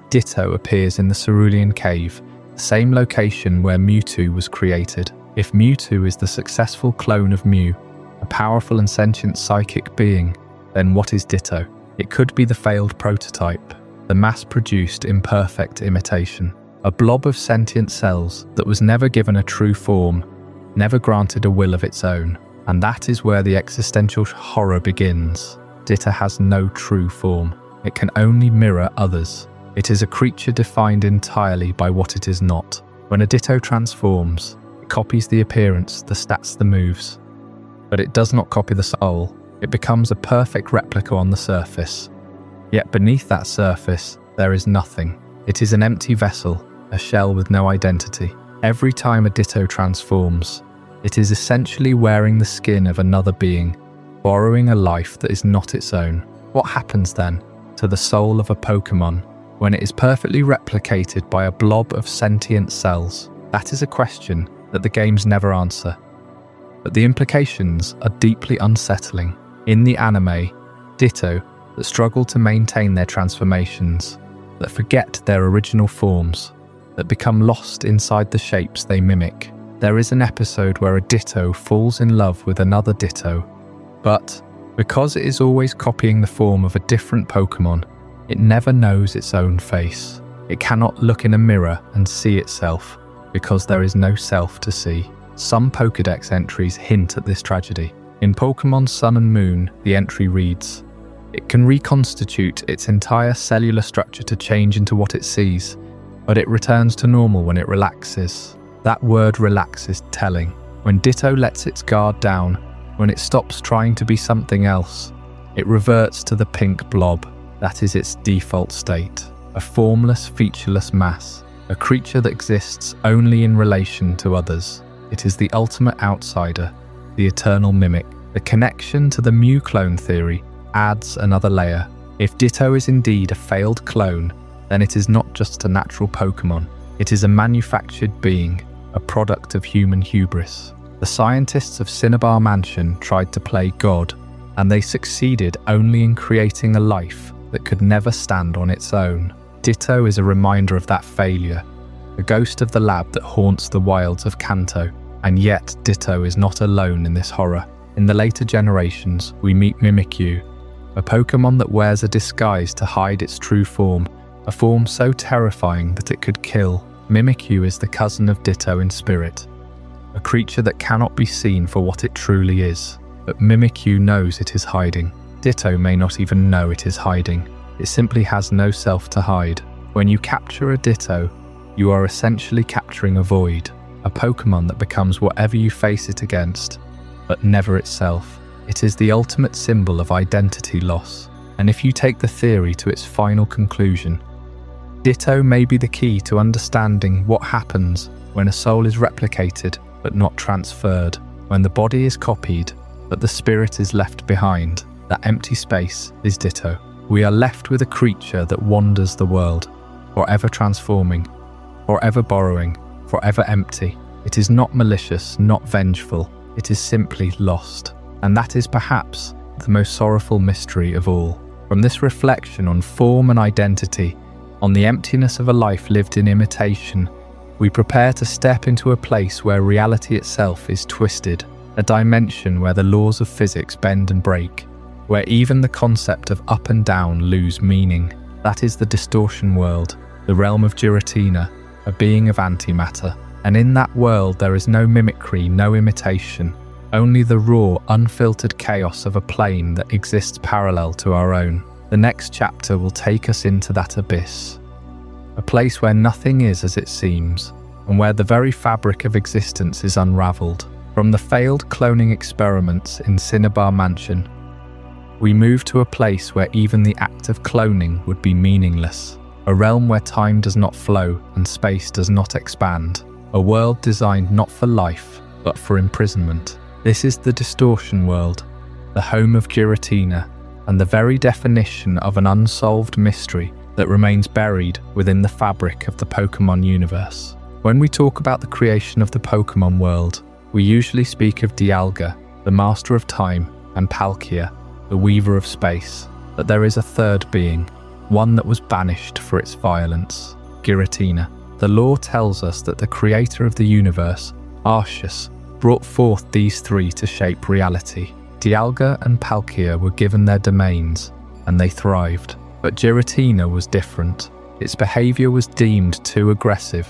Ditto appears in the Cerulean Cave, the same location where Mewtwo was created. If Mewtwo is the successful clone of Mew, a powerful and sentient psychic being, then what is Ditto? It could be the failed prototype, the mass-produced imperfect imitation, a blob of sentient cells that was never given a true form, never granted a will of its own. And that is where the existential horror begins. Ditto has no true form. It can only mirror others. It is a creature defined entirely by what it is not. When a Ditto transforms, it copies the appearance, the stats, the moves. But it does not copy the soul. It becomes a perfect replica on the surface. Yet beneath that surface, there is nothing. It is an empty vessel, a shell with no identity. Every time a Ditto transforms, it is essentially wearing the skin of another being, borrowing a life that is not its own. What happens then to the soul of a Pokémon when it is perfectly replicated by a blob of sentient cells? That is a question that the games never answer. But the implications are deeply unsettling. In the anime, Ditto that struggle to maintain their transformations, that forget their original forms, that become lost inside the shapes they mimic. There is an episode where a Ditto falls in love with another Ditto, but because it is always copying the form of a different Pokémon, it never knows its own face. It cannot look in a mirror and see itself, because there is no self to see. Some Pokédex entries hint at this tragedy. In Pokémon Sun and Moon, the entry reads, "It can reconstitute its entire cellular structure to change into what it sees, but it returns to normal when it relaxes." That word relax is telling. When Ditto lets its guard down, when it stops trying to be something else, it reverts to the pink blob. That is its default state. A formless, featureless mass. A creature that exists only in relation to others. It is the ultimate outsider, the eternal mimic. The connection to the Mew clone theory adds another layer. If Ditto is indeed a failed clone, then it is not just a natural Pokémon. It is a manufactured being, a product of human hubris. The scientists of Cinnabar Mansion tried to play God, and they succeeded only in creating a life that could never stand on its own. Ditto is a reminder of that failure, a ghost of the lab that haunts the wilds of Kanto. And yet, Ditto is not alone in this horror. In the later generations, we meet Mimikyu, a Pokémon that wears a disguise to hide its true form, a form so terrifying that it could kill. Mimikyu is the cousin of Ditto in spirit, a creature that cannot be seen for what it truly is. But Mimikyu knows it is hiding. Ditto may not even know it is hiding. It simply has no self to hide. When you capture a Ditto, you are essentially capturing a void, a Pokémon that becomes whatever you face it against, but never itself. It is the ultimate symbol of identity loss. And if you take the theory to its final conclusion, Ditto may be the key to understanding what happens when a soul is replicated but not transferred, when the body is copied but the spirit is left behind. That empty space is Ditto. We are left with a creature that wanders the world, forever transforming, forever borrowing, forever empty. It is not malicious, not vengeful. It is simply lost. And that is perhaps the most sorrowful mystery of all. From this reflection on form and identity, on the emptiness of a life lived in imitation, we prepare to step into a place where reality itself is twisted, a dimension where the laws of physics bend and break, where even the concept of up and down lose meaning. That is the Distortion world, the realm of Giratina, a being of antimatter. And in that world there is no mimicry, no imitation, only the raw, unfiltered chaos of a plane that exists parallel to our own. The next chapter will take us into that abyss, a place where nothing is as it seems, and where the very fabric of existence is unraveled. From the failed cloning experiments in Cinnabar Mansion, we move to a place where even the act of cloning would be meaningless, a realm where time does not flow and space does not expand, a world designed not for life, but for imprisonment. This is the Distortion world, the home of Giratina, and the very definition of an unsolved mystery that remains buried within the fabric of the Pokémon universe. When we talk about the creation of the Pokémon world, we usually speak of Dialga, the master of time, and Palkia, the weaver of space. But there is a third being, one that was banished for its violence, Giratina. The lore tells us that the creator of the universe, Arceus, brought forth these three to shape reality. Dialga and Palkia were given their domains, and they thrived. But Giratina was different. Its behaviour was deemed too aggressive,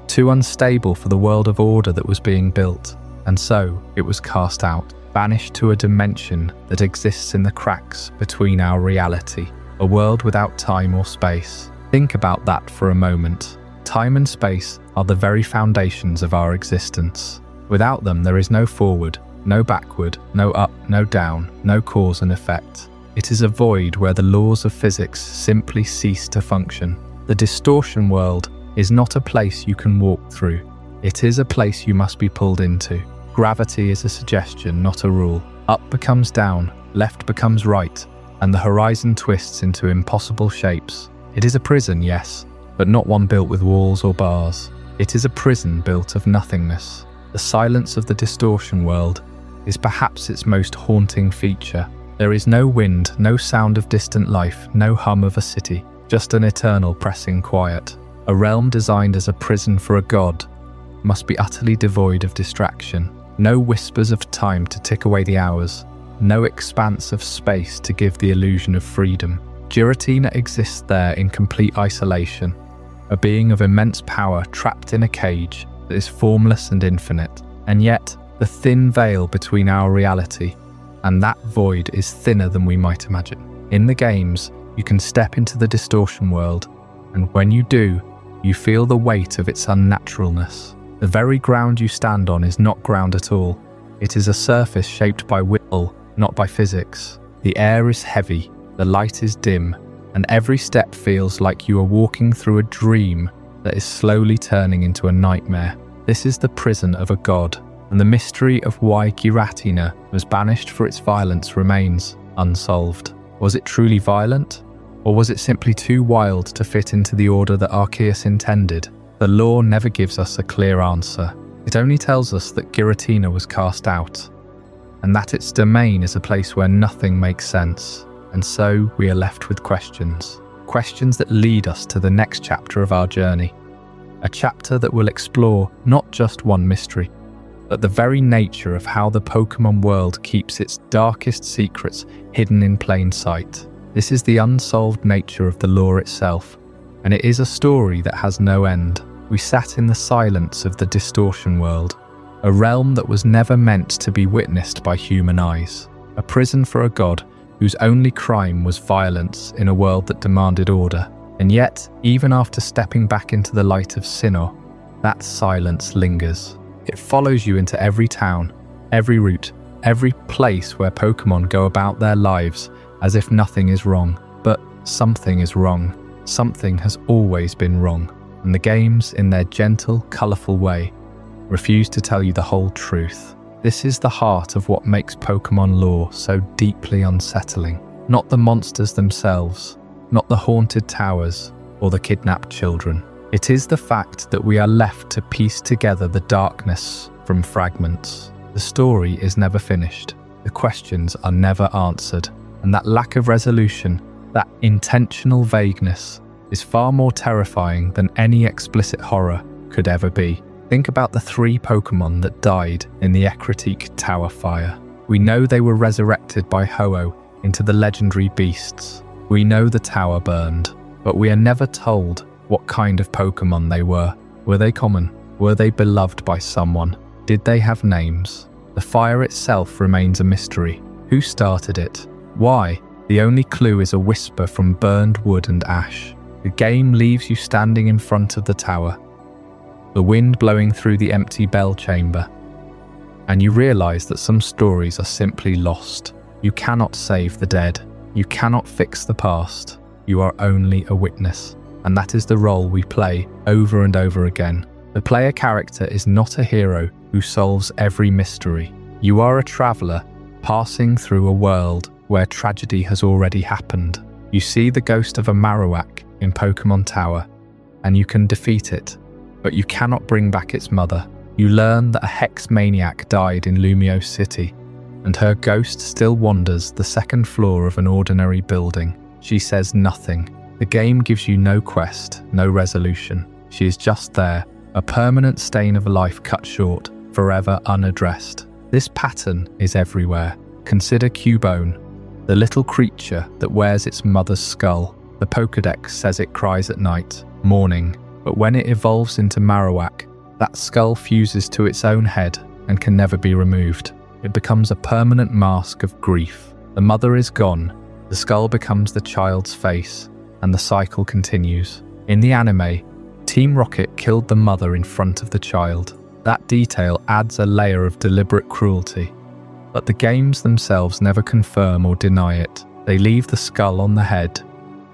too unstable for the world of order that was being built, and so it was cast out, banished to a dimension that exists in the cracks between our reality, a world without time or space. Think about that for a moment. Time and space are the very foundations of our existence. Without them, there is no forward, no backward, no up, no down, no cause and effect. It is a void where the laws of physics simply cease to function. The Distortion world is not a place you can walk through. It is a place you must be pulled into. Gravity is a suggestion, not a rule. Up becomes down, left becomes right, and the horizon twists into impossible shapes. It is a prison, yes, but not one built with walls or bars. It is a prison built of nothingness. The silence of the Distortion world is perhaps its most haunting feature. There is no wind, no sound of distant life, no hum of a city, just an eternal pressing quiet. A realm designed as a prison for a god must be utterly devoid of distraction. No whispers of time to tick away the hours, no expanse of space to give the illusion of freedom. Giratina exists there in complete isolation, a being of immense power trapped in a cage that is formless and infinite. And yet, the thin veil between our reality and that void is thinner than we might imagine. In the games, you can step into the Distortion world, and when you do, you feel the weight of its unnaturalness. The very ground you stand on is not ground at all. It is a surface shaped by will, not by physics. The air is heavy, the light is dim, and every step feels like you are walking through a dream that is slowly turning into a nightmare. This is the prison of a god, and the mystery of why Giratina was banished for its violence remains unsolved. Was it truly violent? Or was it simply too wild to fit into the order that Arceus intended? The lore never gives us a clear answer. It only tells us that Giratina was cast out, and that its domain is a place where nothing makes sense. And so we are left with questions. Questions that lead us to the next chapter of our journey. A chapter that will explore not just one mystery, but the very nature of how the Pokémon world keeps its darkest secrets hidden in plain sight. This is the unsolved nature of the lore itself, and it is a story that has no end. We sat in the silence of the Distortion world, a realm that was never meant to be witnessed by human eyes, a prison for a god whose only crime was violence in a world that demanded order. And yet, even after stepping back into the light of Sinnoh, that silence lingers. It follows you into every town, every route, every place where Pokémon go about their lives as if nothing is wrong. But something is wrong. Something has always been wrong. And the games, in their gentle, colourful way, refuse to tell you the whole truth. This is the heart of what makes Pokémon lore so deeply unsettling. Not the monsters themselves, not the haunted towers or the kidnapped children. It is the fact that we are left to piece together the darkness from fragments. The story is never finished. The questions are never answered. And that lack of resolution, that intentional vagueness, is far more terrifying than any explicit horror could ever be. Think about the 3 Pokémon that died in the Ecruteak Tower fire. We know they were resurrected by Ho-Oh into the legendary beasts. We know the tower burned, but we are never told what kind of Pokémon they were. Were they common? Were they beloved by someone? Did they have names? The fire itself remains a mystery. Who started it? Why? The only clue is a whisper from burned wood and ash. The game leaves you standing in front of the tower, the wind blowing through the empty bell chamber, and you realise that some stories are simply lost. You cannot save the dead. You cannot fix the past. You are only a witness, and that is the role we play over and over again. The player character is not a hero who solves every mystery. You are a traveller passing through a world where tragedy has already happened. You see the ghost of a Marowak in Pokémon Tower, and you can defeat it, but you cannot bring back its mother. You learn that a Hex Maniac died in Lumiose City, and her ghost still wanders the second floor of an ordinary building. She says nothing. The game gives you no quest, no resolution. She is just there, a permanent stain of a life cut short, forever unaddressed. This pattern is everywhere. Consider Cubone, the little creature that wears its mother's skull. The Pokédex says it cries at night, mourning, but when it evolves into Marowak, that skull fuses to its own head and can never be removed. It becomes a permanent mask of grief. The mother is gone, the skull becomes the child's face, and the cycle continues. In the anime, Team Rocket killed the mother in front of the child. That detail adds a layer of deliberate cruelty. But the games themselves never confirm or deny it. They leave the skull on the head,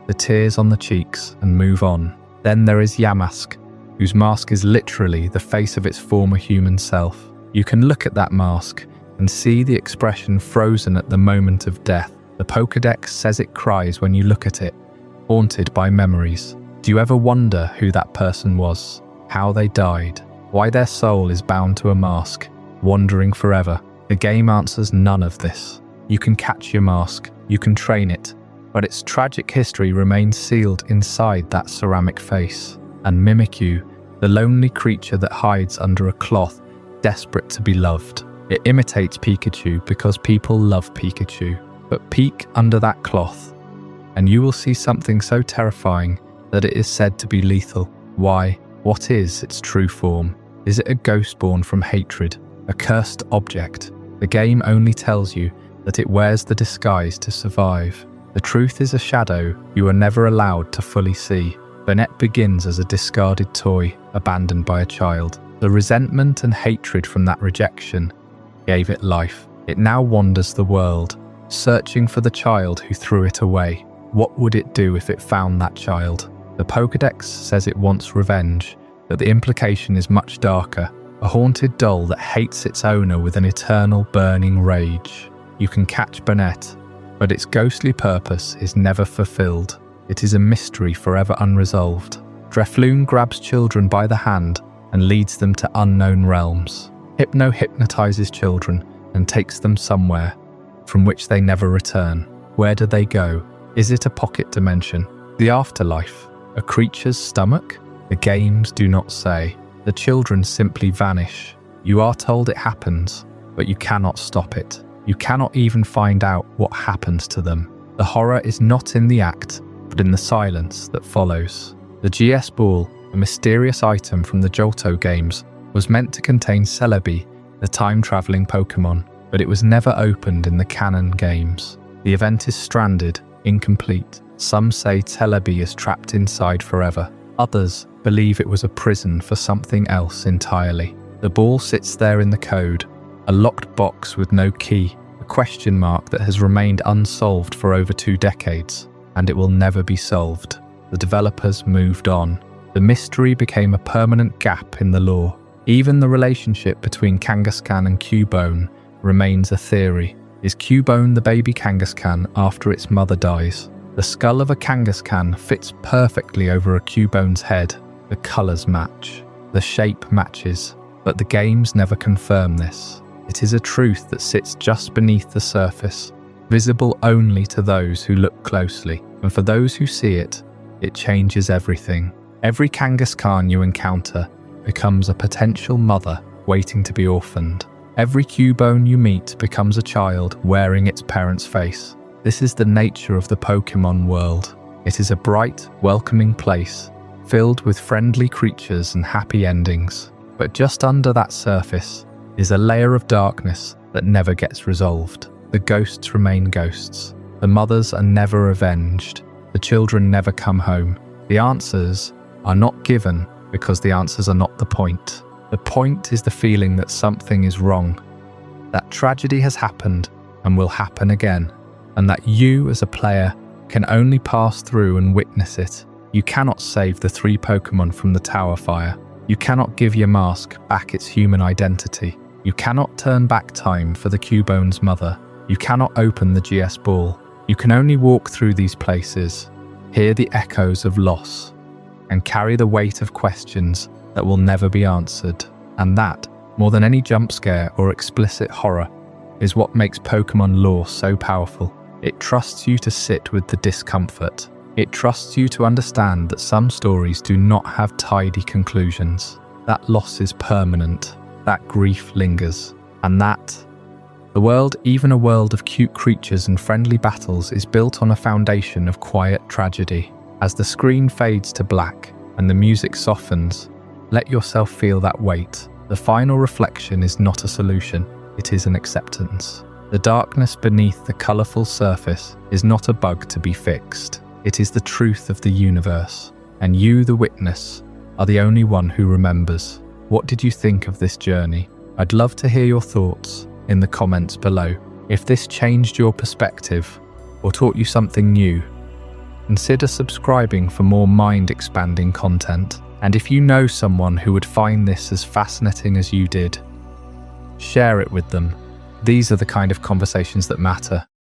the tears on the cheeks, and move on. Then there is Yamask, whose mask is literally the face of its former human self. You can look at that mask and see the expression frozen at the moment of death. The Pokédex says it cries when you look at it, haunted by memories. Do you ever wonder who that person was? How they died? Why their soul is bound to a mask, wandering forever? The game answers none of this. You can catch your mask, you can train it, but its tragic history remains sealed inside that ceramic face. And Mimikyu, the lonely creature that hides under a cloth, desperate to be loved. It imitates Pikachu because people love Pikachu. But peek under that cloth, and you will see something so terrifying that it is said to be lethal. Why? What is its true form? Is it a ghost born from hatred? A cursed object? The game only tells you that it wears the disguise to survive. The truth is a shadow you are never allowed to fully see. Bennett begins as a discarded toy, abandoned by a child. The resentment and hatred from that rejection gave it life. It now wanders the world, searching for the child who threw it away. What would it do if it found that child? The Pokédex says it wants revenge, but the implication is much darker. A haunted doll that hates its owner with an eternal burning rage. You can catch Burnett, but its ghostly purpose is never fulfilled. It is a mystery forever unresolved. Drifloon grabs children by the hand and leads them to unknown realms. Hypno hypnotizes children and takes them somewhere from which they never return. Where do they go? Is it a pocket dimension? The afterlife? A creature's stomach? The games do not say. The children simply vanish. You are told it happens, but you cannot stop it. You cannot even find out what happens to them. The horror is not in the act, but in the silence that follows. The GS Ball, a mysterious item from the Johto games, was meant to contain Celebi, the time-travelling Pokémon, but it was never opened in the canon games. The event is stranded, incomplete. Some say Celebi is trapped inside forever. Others believe it was a prison for something else entirely. The ball sits there in the code, a locked box with no key, a question mark that has remained unsolved for over 2 decades, and it will never be solved. The developers moved on. The mystery became a permanent gap in the lore. Even the relationship between Kangaskhan and Cubone remains a theory. Is Cubone the baby Kangaskhan after its mother dies? The skull of a Kangaskhan fits perfectly over a Cubone's head. The colours match. The shape matches. But the games never confirm this. It is a truth that sits just beneath the surface, visible only to those who look closely. And for those who see it, it changes everything. Every Kangaskhan you encounter becomes a potential mother waiting to be orphaned. Every Cubone you meet becomes a child wearing its parent's face. This is the nature of the Pokémon world. It is a bright, welcoming place, filled with friendly creatures and happy endings. But just under that surface is a layer of darkness that never gets resolved. The ghosts remain ghosts. The mothers are never avenged. The children never come home. The answers are not given because the answers are not the point. The point is the feeling that something is wrong, that tragedy has happened and will happen again, and that you as a player can only pass through and witness it. You cannot save the 3 Pokémon from the tower fire. You cannot give your mask back its human identity. You cannot turn back time for the Cubone's mother. You cannot open the GS Ball. You can only walk through these places, hear the echoes of loss, and carry the weight of questions that will never be answered. And that, more than any jump scare or explicit horror, is what makes Pokémon lore so powerful. It trusts you to sit with the discomfort. It trusts you to understand that some stories do not have tidy conclusions. That loss is permanent. That grief lingers. And that the world, even a world of cute creatures and friendly battles, is built on a foundation of quiet tragedy. As the screen fades to black and the music softens, let yourself feel that weight. The final reflection is not a solution, it is an acceptance. The darkness beneath the colourful surface is not a bug to be fixed. It is the truth of the universe, and you, the witness, are the only one who remembers. What did you think of this journey? I'd love to hear your thoughts in the comments below. If this changed your perspective or taught you something new, consider subscribing for more mind-expanding content. And if you know someone who would find this as fascinating as you did, share it with them. These are the kind of conversations that matter.